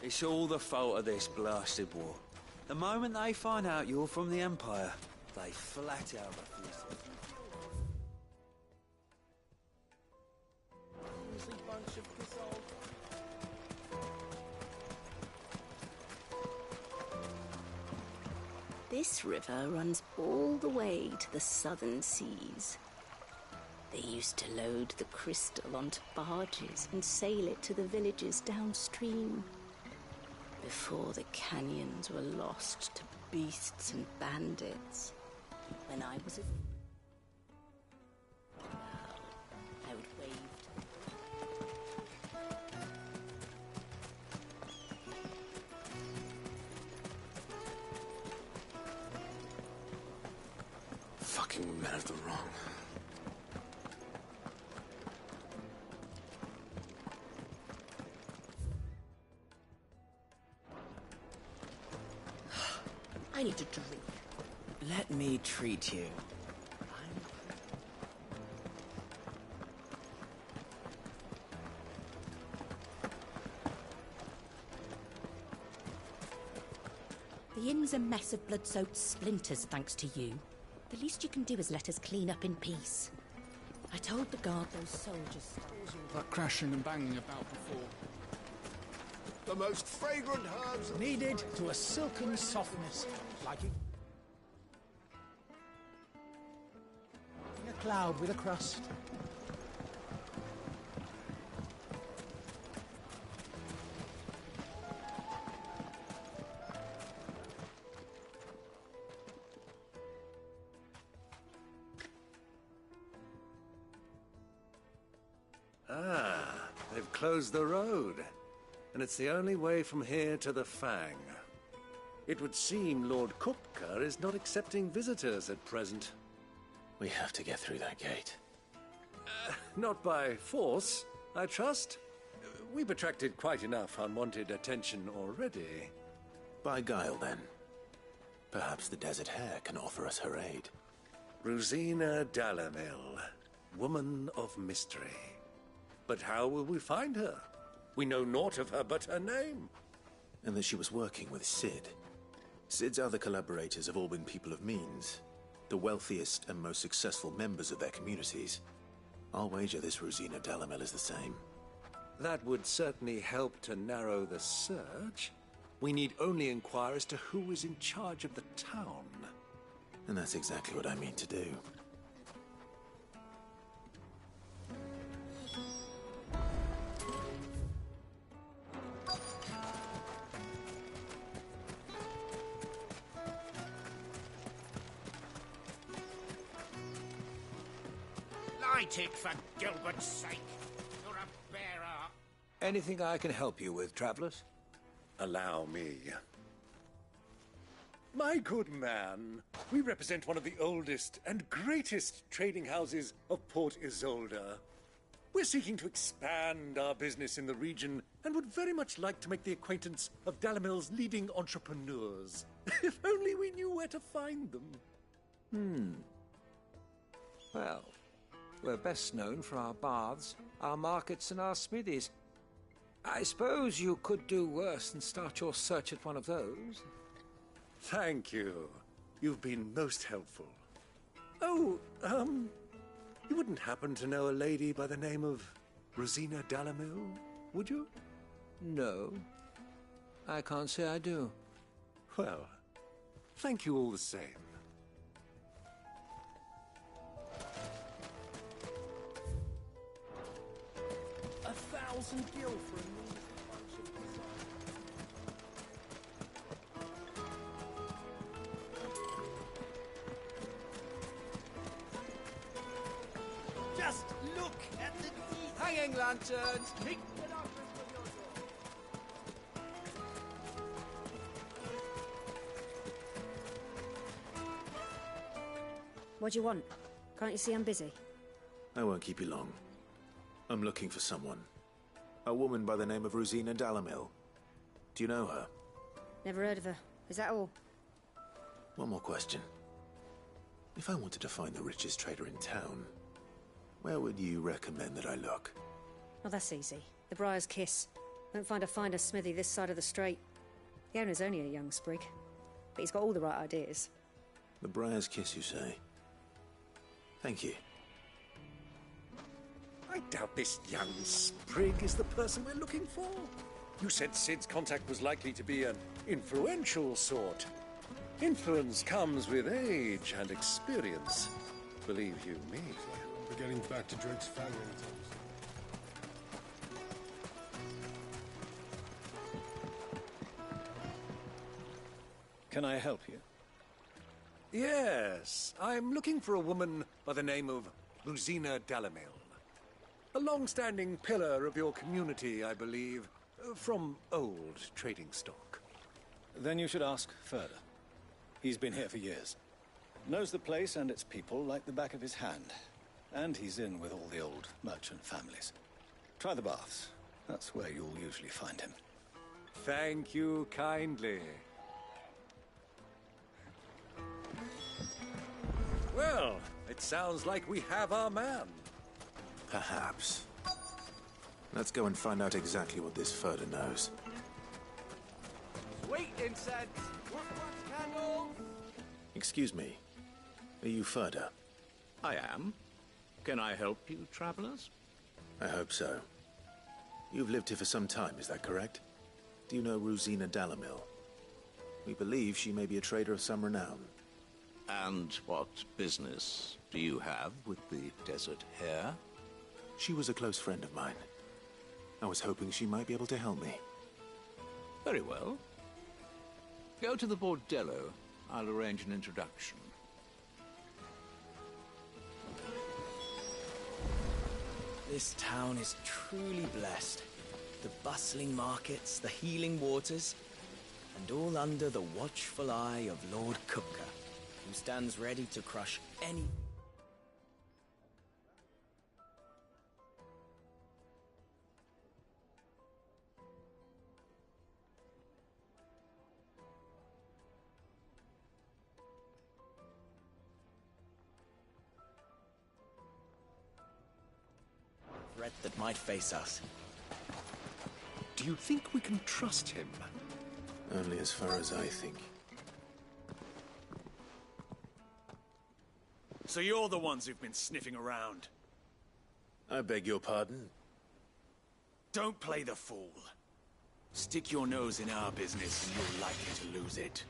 It's all the fault of this blasted war. The moment they find out you're from the Empire, they flat out refuse it. This river runs all the way to the southern seas. They used to load the crystal onto barges and sail it to the villages downstream. Before the canyons were lost to beasts and bandits. When I was a... I would wave to... Fucking men of the wrong. I need a drink. Let me treat you. The inn's a mess of blood-soaked splinters, thanks to you. The least you can do is let us clean up in peace. I told the guard those soldiers... All that crashing and banging about before. The most fragrant herbs needed to a silken softness, like it. In a cloud with a crust. Ah, they've closed the road. And it's the only way from here to the Fang. It would seem Lord Kupka is not accepting visitors at present. We have to get through that gate. Not by force, I trust. We've attracted quite enough unwanted attention already. By guile, then. Perhaps the Desert Hare can offer us her aid. Rosina Dalamil, woman of mystery. But how will we find her? We know naught of her but her name. And that she was working with Cid. Cid's other collaborators have all been people of means, the wealthiest and most successful members of their communities. I'll wager this Rosina Dalamil is the same. That would certainly help to narrow the search. We need only inquire as to who is in charge of the town. And that's exactly what I mean to do. Light it, for Gilbert's sake. You're a bearer. Anything I can help you with, travelers? Allow me. My good man, we represent one of the oldest and greatest trading houses of Port Isolde. We're seeking to expand our business in the region and would very much like to make the acquaintance of Dalamil's leading entrepreneurs. If only we knew where to find them. Well, we're best known for our baths, our markets, and our smithies. I suppose you could do worse than start your search at one of those. Thank you. You've been most helpful. Oh, you wouldn't happen to know a lady by the name of Rosina Dalamil, would you? No. I can't say I do. Well, thank you all the same. Gil for a means Just look at the hanging lanterns! Keep the darkness from your door. What do you want? Can't you see I'm busy? I won't keep you long. I'm looking for someone. A woman by the name of Rosina Dalamil. Do you know her? Never heard of her. Is that all? One more question. If I wanted to find the richest trader in town, where would you recommend that I look? Oh, that's easy. The Briar's Kiss. Won't find a finer smithy this side of the strait. The owner's only a young sprig, but he's got all the right ideas. The Briar's Kiss, you say? Thank you. I doubt this young sprig is the person we're looking for. You said Cid's contact was likely to be an influential sort. Influence comes with age and experience, believe you me. We're getting back to Drake's family. Can I help you? Yes, I'm looking for a woman by the name of Rosina Dalamil. A long-standing pillar of your community, I believe, from old trading stock. Then you should ask further. He's been here for years. Knows the place and its people like the back of his hand. And he's in with all the old merchant families. Try the baths. That's where you'll usually find him. Thank you kindly. Well, it sounds like we have our man. Perhaps. Let's go and find out exactly what this Furder knows. Sweet incense! Candles! Excuse me. Are you Furder? I am. Can I help you, travelers? I hope so. You've lived here for some time, is that correct? Do you know Rosina Dalamil? We believe she may be a trader of some renown. And what business do you have with the Desert Hare? She was a close friend of mine. I was hoping she might be able to help me. Very well. Go to the Bordello. I'll arrange an introduction. This town is truly blessed. The bustling markets, the healing waters, and all under the watchful eye of Lord Kupka, who stands ready to crush any... threat that might face us. Do you think we can trust him? Only as far as I think. So you're the ones who've been sniffing around. I beg your pardon? Don't play the fool. Stick your nose in our business and you're likely to lose it.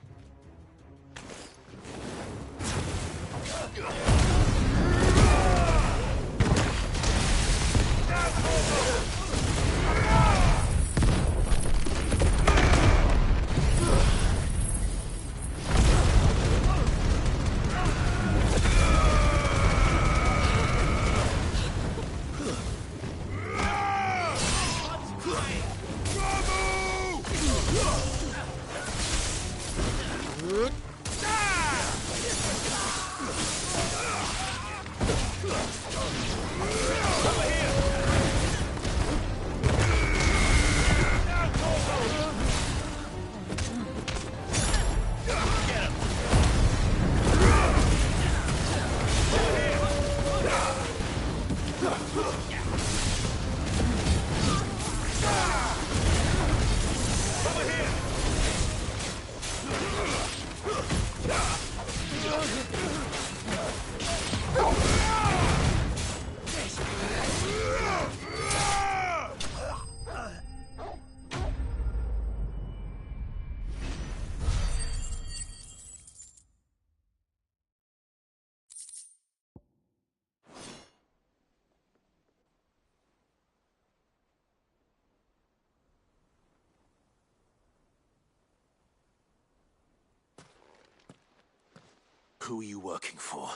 Who are you working for?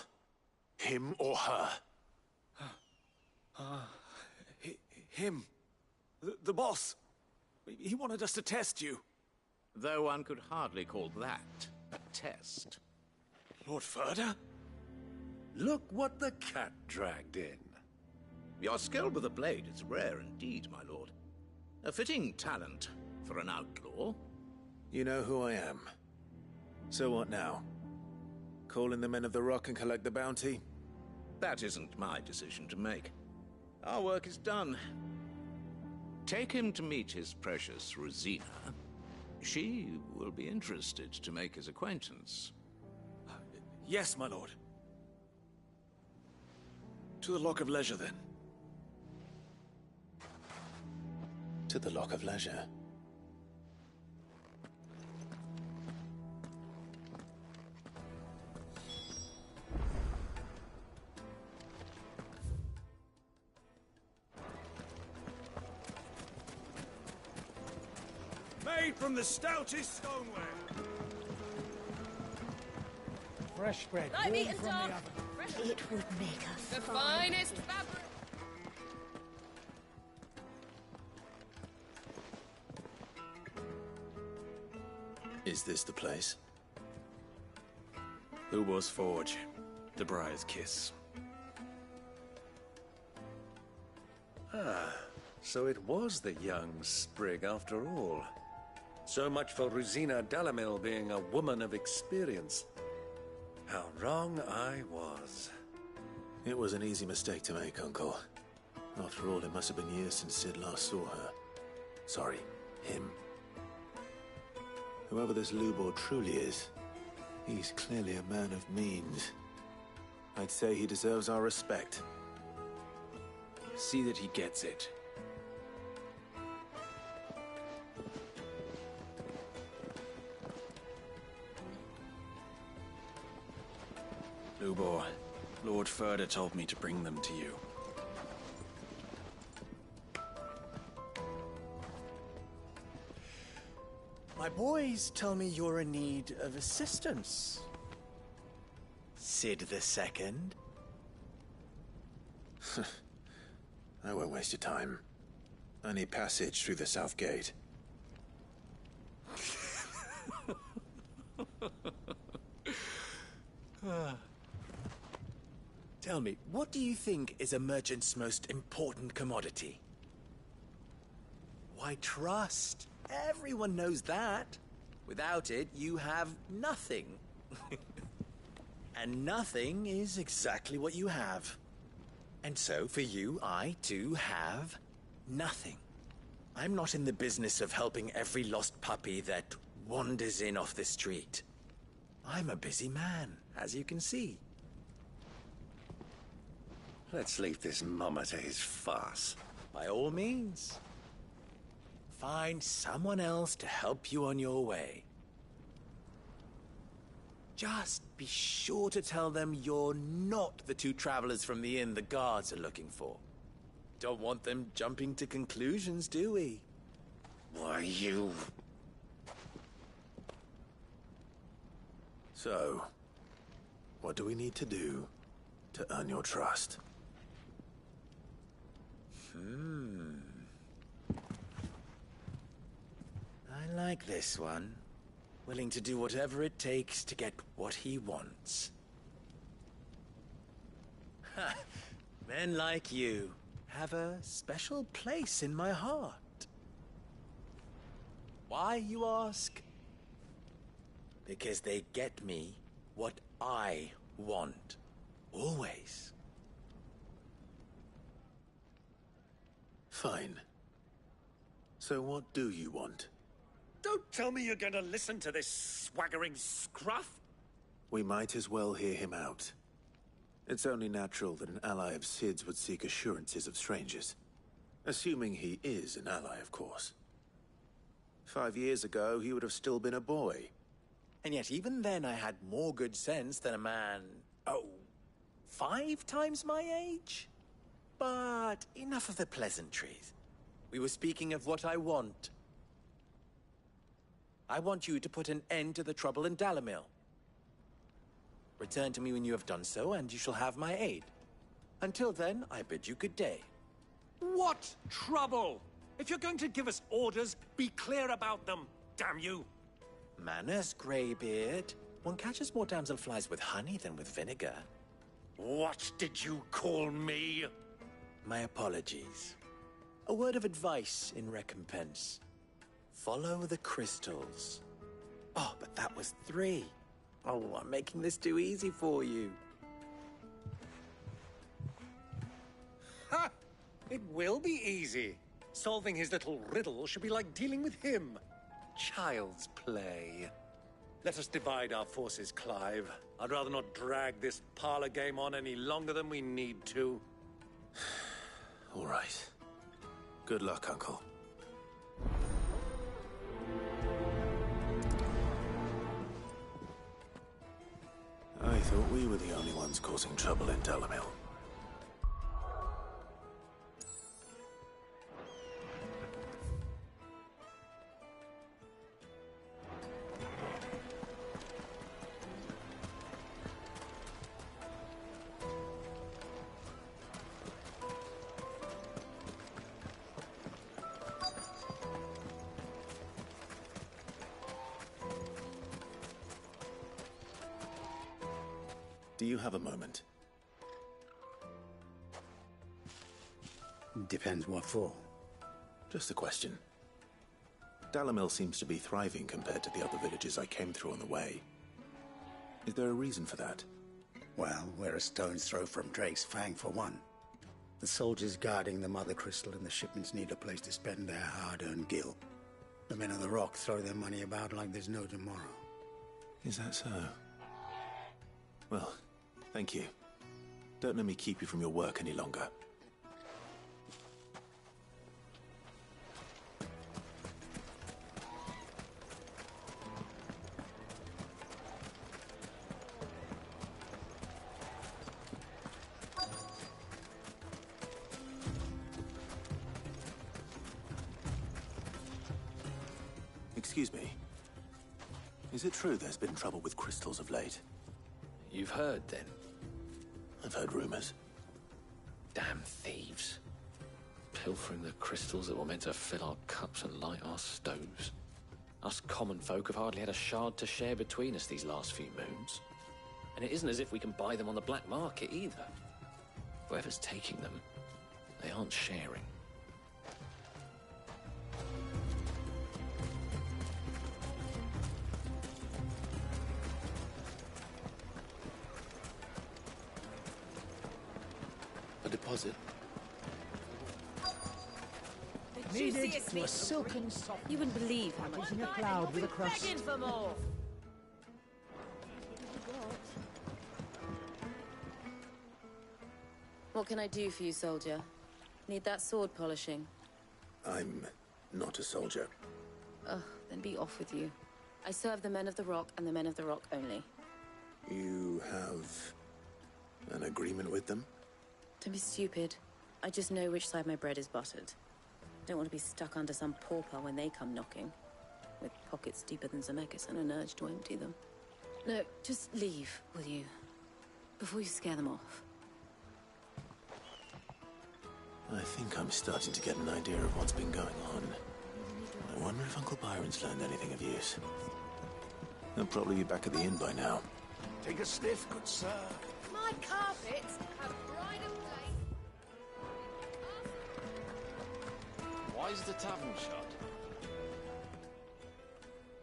Him or her? Him. The boss. He wanted us to test you. Though one could hardly call that a test. Lord Furder? Look what the cat dragged in. Your skill with the blade is rare indeed, my lord. A fitting talent for an outlaw. You know who I am. So what now? Call in the Men of the Rock and collect the bounty? That isn't my decision to make. Our work is done. Take him to meet his precious Rosina. She will be interested to make his acquaintance. Yes, my lord. To the Lock of Leisure, then. To the Lock of Leisure. Made from the stoutest stoneware. Fresh bread, Light warm meat and from the dark. oven. It would make a The fine... finest fabric. Is this the place? Lubor's Forge. The Briar's Kiss. Ah, so it was the young sprig after all. So much for Rosina Dalamil being a woman of experience. How wrong I was. It was an easy mistake to make, Uncle. After all, it must have been years since Sid last saw her. Sorry, him. Whoever this Lubor truly is, he's clearly a man of means. I'd say he deserves our respect. See that he gets it. Lubor, Lord Furder told me to bring them to you. My boys tell me you're in need of assistance. Sid II? I won't waste your time. I need passage through the south gate. Tell me, what do you think is a merchant's most important commodity? Why, trust. Everyone knows that. Without it, you have nothing. And nothing is exactly what you have. And so, for you, I, too, have nothing. I'm not in the business of helping every lost puppy that wanders in off the street. I'm a busy man, as you can see. Let's leave this mummer to his farce. By all means. Find someone else to help you on your way. Just be sure to tell them you're not the two travelers from the inn the guards are looking for. Don't want them jumping to conclusions, do we? Why, you... So, what do we need to do to earn your trust? I like this one. Willing to do whatever it takes to get what he wants. Ha! Men like you have a special place in my heart. Why, you ask? Because they get me what I want. Always. Fine. So what do you want? Don't tell me you're going to listen to this swaggering scruff! We might as well hear him out. It's only natural that an ally of Sid's would seek assurances of strangers. Assuming he is an ally, of course. 5 years ago, he would have still been a boy. And yet even then I had more good sense than a man... 5 times my age? But enough of the pleasantries. We were speaking of what I want. I want you to put an end to the trouble in Dalamil. Return to me when you have done so, and you shall have my aid. Until then, I bid you good day. What trouble? If you're going to give us orders, be clear about them, damn you! Manners, Greybeard. One catches more damselflies with honey than with vinegar. What did you call me? My apologies. A word of advice in recompense. Follow the crystals. Oh, but that was 3. Oh, I'm making this too easy for you. Ha! It will be easy. Solving his little riddle should be like dealing with him. Child's play. Let us divide our forces, Clive. I'd rather not drag this parlor game on any longer than we need to. All right. Good luck, Uncle. I thought we were the only ones causing trouble in Dalamil. Do you have a moment? Depends what for. Just a question. Dalamil seems to be thriving compared to the other villages I came through on the way. Is there a reason for that? Well, we're a stone's throw from Drake's Fang, for one. The soldiers guarding the Mother Crystal and the shipments need a place to spend their hard-earned gil. The men of the Rock throw their money about like there's no tomorrow. Is that so? Well, thank you. Don't let me keep you from your work any longer. Excuse me. Is it true there's been trouble with crystals of late? You've heard, then? I've heard rumors. Damn thieves. Pilfering the crystals that were meant to fill our cups and light our stoves. Us common folk have hardly had a shard to share between us these last few moons. And it isn't as if we can buy them on the black market, either. Whoever's taking them, they aren't sharing. Deposit. Needed to a silken soft. You wouldn't believe how much. In a cloud with a crust. Begging for more. What can I do for you, soldier? Need that sword polishing? I'm not a soldier. Ugh, then be off with you. I serve the men of the Rock and the men of the Rock only. You have an agreement with them? Don't be stupid. I just know which side my bread is buttered. Don't want to be stuck under some pauper when they come knocking. With pockets deeper than Zemeckis and an urge to empty them. No, just leave, will you? Before you scare them off. I think I'm starting to get an idea of what's been going on. I wonder if Uncle Byron's learned anything of use. He'll probably be back at the inn by now. Take a sniff, good sir. My carpets have pride of place. Why is the tavern shut?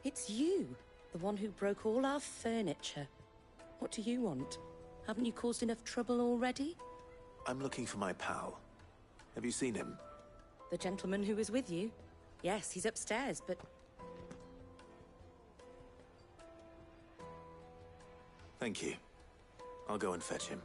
It's you, the one who broke all our furniture. What do you want? Haven't you caused enough trouble already? I'm looking for my pal. Have you seen him? The gentleman who was with you? Yes, he's upstairs, but... Thank you. I'll go and fetch him.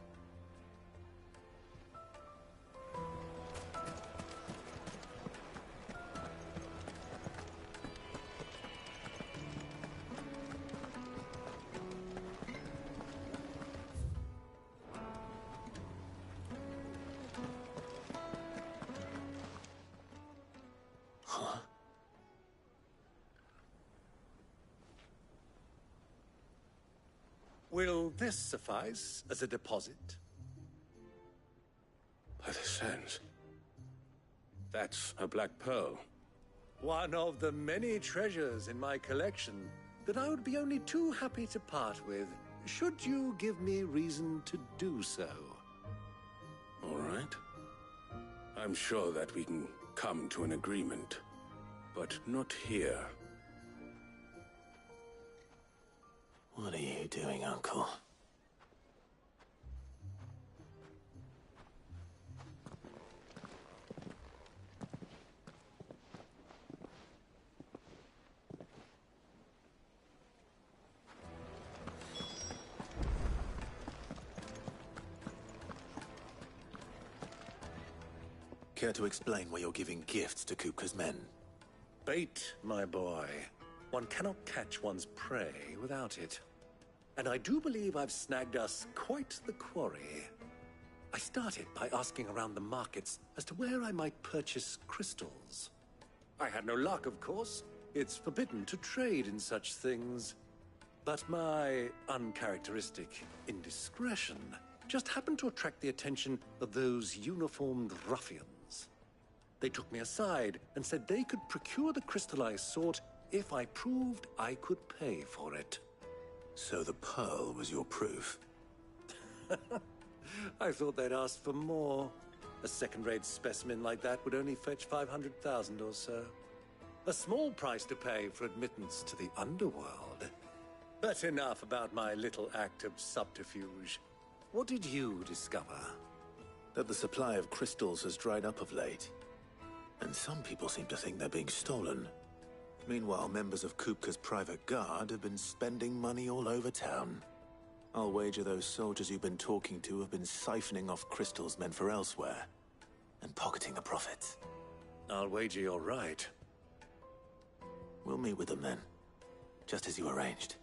Will this suffice as a deposit? By the sands. That's a black pearl. One of the many treasures in my collection that I would be only too happy to part with, should you give me reason to do so. All right. I'm sure that we can come to an agreement, but not here. What are you doing, Uncle? Care to explain why you're giving gifts to Kupka's men? Bait, my boy. One cannot catch one's prey without it. And I do believe I've snagged us quite the quarry. I started by asking around the markets as to where I might purchase crystals. I had no luck, of course. It's forbidden to trade in such things. But my uncharacteristic indiscretion just happened to attract the attention of those uniformed ruffians. They took me aside and said they could procure the crystal I sought if I proved I could pay for it. So the pearl was your proof? I thought they'd asked for more. A second-rate specimen like that would only fetch 500,000 or so. A small price to pay for admittance to the underworld. But enough about my little act of subterfuge. What did you discover? That the supply of crystals has dried up of late. And some people seem to think they're being stolen. Meanwhile, members of Kupka's private guard have been spending money all over town. I'll wager those soldiers you've been talking to have been siphoning off crystals meant for elsewhere, and pocketing the profits. I'll wager you're right. We'll meet with them then, just as you arranged,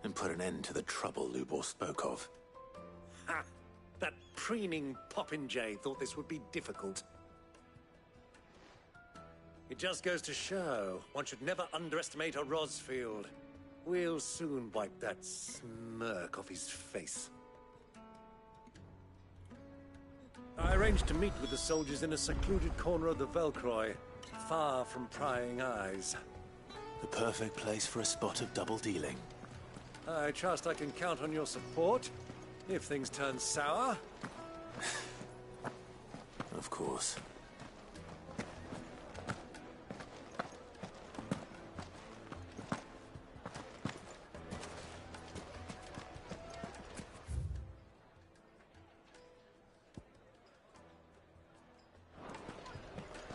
and put an end to the trouble Lubor spoke of. Ha! That preening popinjay thought this would be difficult. It just goes to show, one should never underestimate a Rosfield. We'll soon wipe that smirk off his face. I arranged to meet with the soldiers in a secluded corner of the Velcroy, far from prying eyes. The perfect place for a spot of double dealing. I trust I can count on your support, if things turn sour. Of course.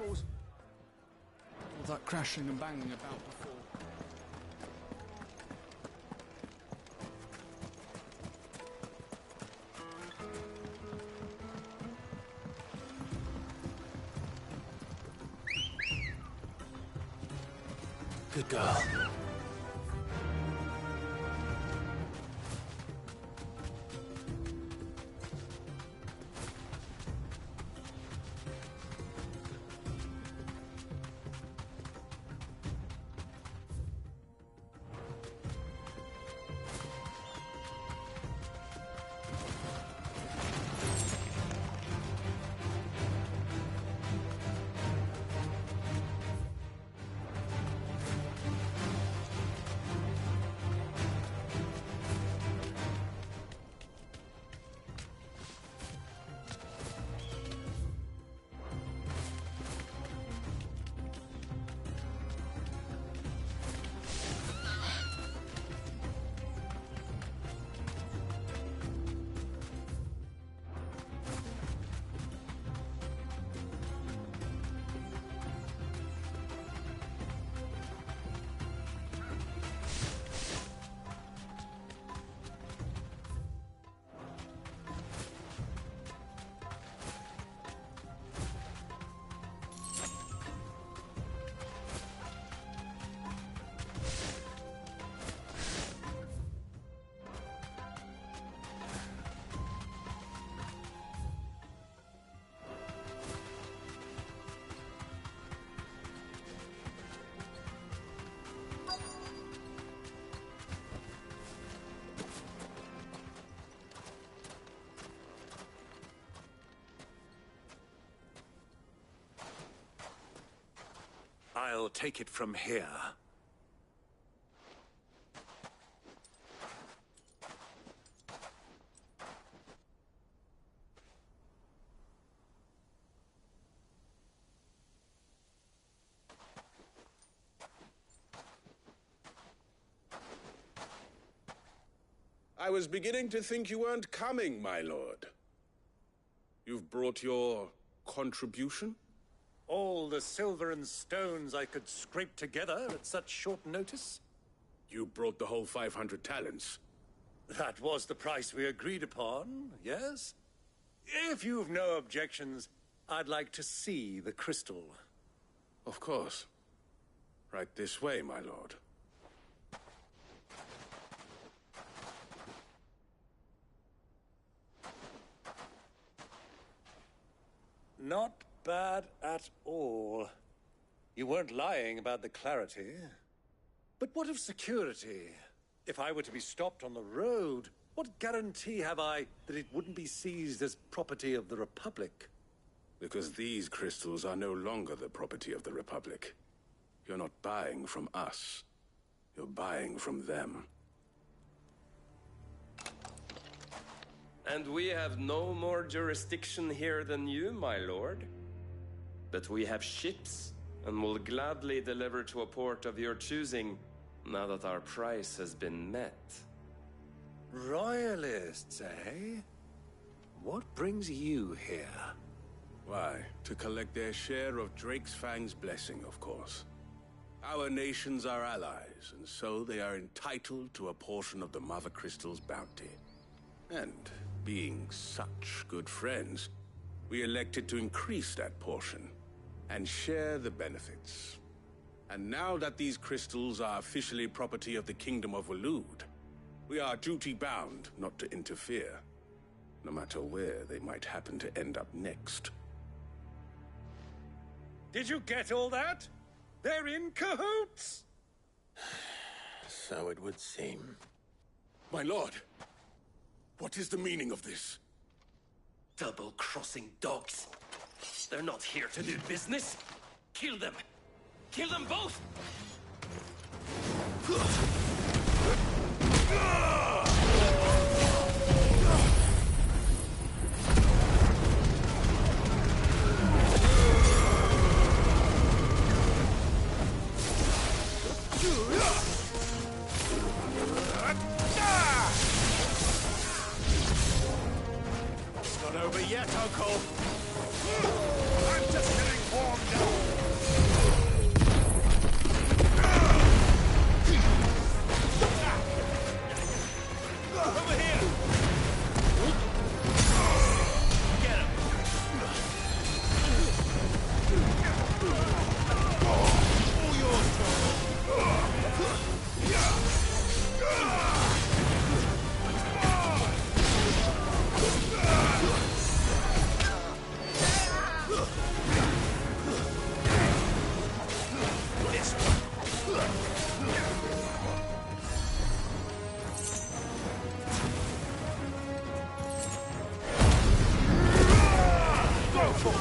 All that crashing and banging about before. Good girl. I'll take it from here. I was beginning to think you weren't coming, my lord. You've brought your contribution? All the silver and stones I could scrape together at such short notice? You brought the whole 500 talents. That was the price we agreed upon, yes? If you've no objections, I'd like to see the crystal. Of course. Right this way, my lord. Not bad at all. You weren't lying about the clarity. But what of security? If I were to be stopped on the road, what guarantee have I that it wouldn't be seized as property of the Republic? Because these crystals are no longer the property of the Republic. You're not buying from us. You're buying from them. And we have no more jurisdiction here than you, my lord. But we have ships, and will gladly deliver to a port of your choosing, now that our price has been met. Royalists, eh? What brings you here? Why, to collect their share of Drake's Fang's blessing, of course. Our nations are allies, and so they are entitled to a portion of the Mother Crystal's bounty. And being such good friends, we elected to increase that portion and share the benefits. And now that these crystals are officially property of the Kingdom of Waloed, we are duty-bound not to interfere, no matter where they might happen to end up next. Did you get all that? They're in cahoots! So it would seem. My lord, what is the meaning of this? Double-crossing dogs. They're not here to do business. Kill them. Kill them both! It's not over yet, Uncle. I'm just getting warmed up. Over here! Get him! All yours, this go for it!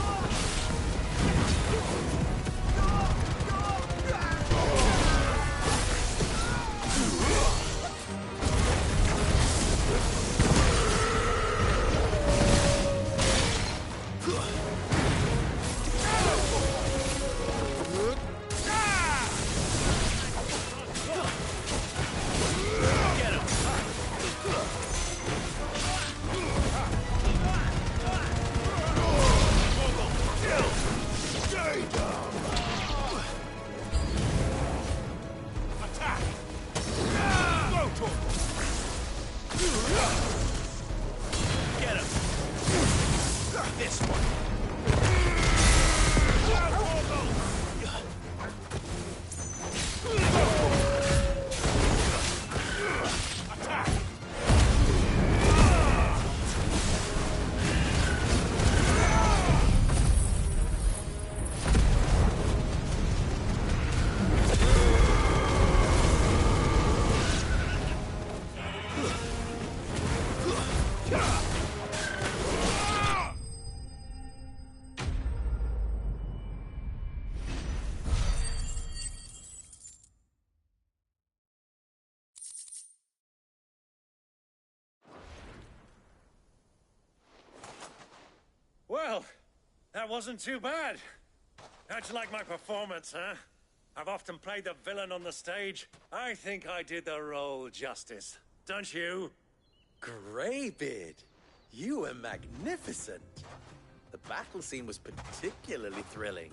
Well, that wasn't too bad. How'd you like my performance, huh? I've often played the villain on the stage. I think I did the role justice. Don't you? Greybeard, you were magnificent. The battle scene was particularly thrilling.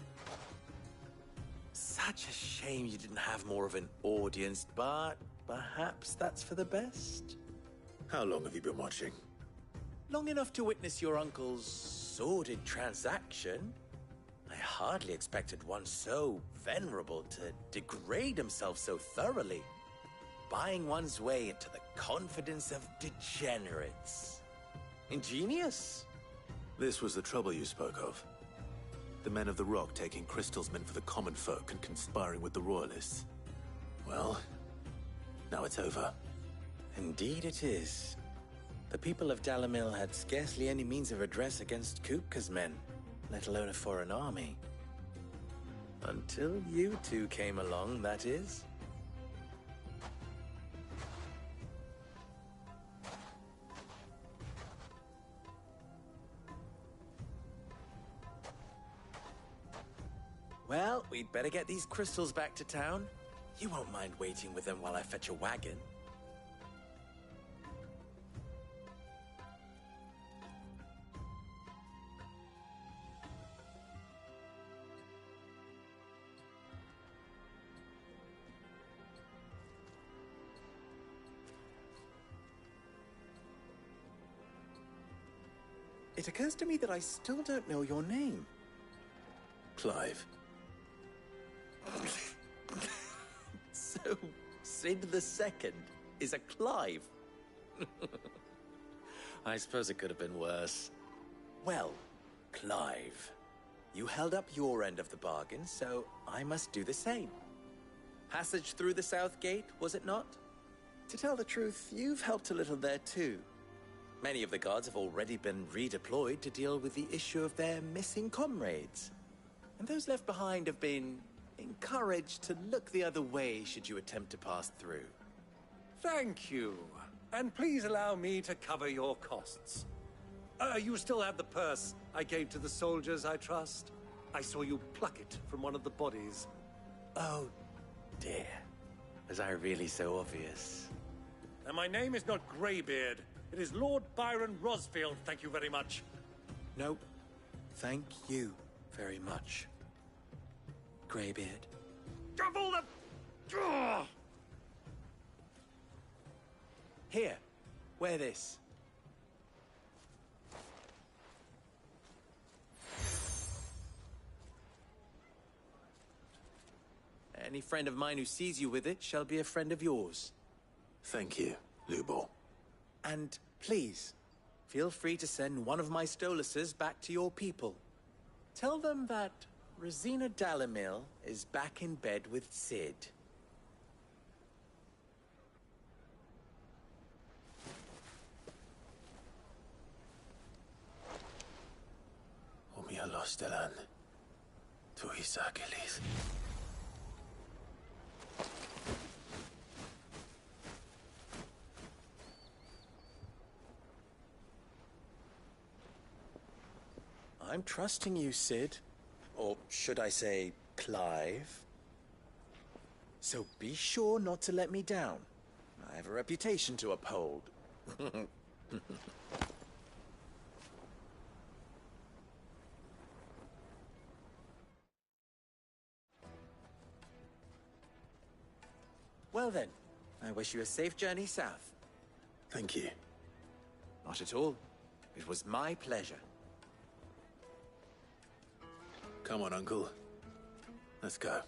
Such a shame you didn't have more of an audience, but perhaps that's for the best. How long have you been watching? Long enough to witness your uncle's sordid transaction. I hardly expected one so venerable to degrade himself so thoroughly, buying one's way into the confidence of degenerates. Ingenious. This was the trouble you spoke of. The men of the Rock taking crystals meant for the common folk and conspiring with the Royalists. Well, now it's over. Indeed it is. The people of Dalimil had scarcely any means of redress against Kupka's men, let alone a foreign army. Until you two came along, that is. Well, we'd better get these crystals back to town. You won't mind waiting with them while I fetch a wagon. It occurs to me that I still don't know your name. Clive. So, Sid the Second is a Clive? I suppose it could have been worse. Well, Clive, you held up your end of the bargain, so I must do the same. Passage through the South Gate, was it not? To tell the truth, you've helped a little there too. Many of the guards have already been redeployed to deal with the issue of their missing comrades. And those left behind have been encouraged to look the other way should you attempt to pass through. Thank you. And please allow me to cover your costs. You still have the purse I gave to the soldiers, I trust? I saw you pluck it from one of the bodies. Oh, dear. Was I really so obvious? And my name is not Greybeard. It is Lord Byron Rosfield, thank you very much. Nope. Thank you very much, Greybeard. Double the... Here, wear this. Any friend of mine who sees you with it shall be a friend of yours. Thank you, Lubor. And please, feel free to send one of my Stoluses back to your people. Tell them that Rosina Dalamil is back in bed with Sid. Omia Lostelan. Tu Isakelis. I'm trusting you, Sid. Or should I say, Clive? So be sure not to let me down. I have a reputation to uphold. Well then, I wish you a safe journey south. Thank you. Not at all. It was my pleasure. Come on, Uncle. Let's go.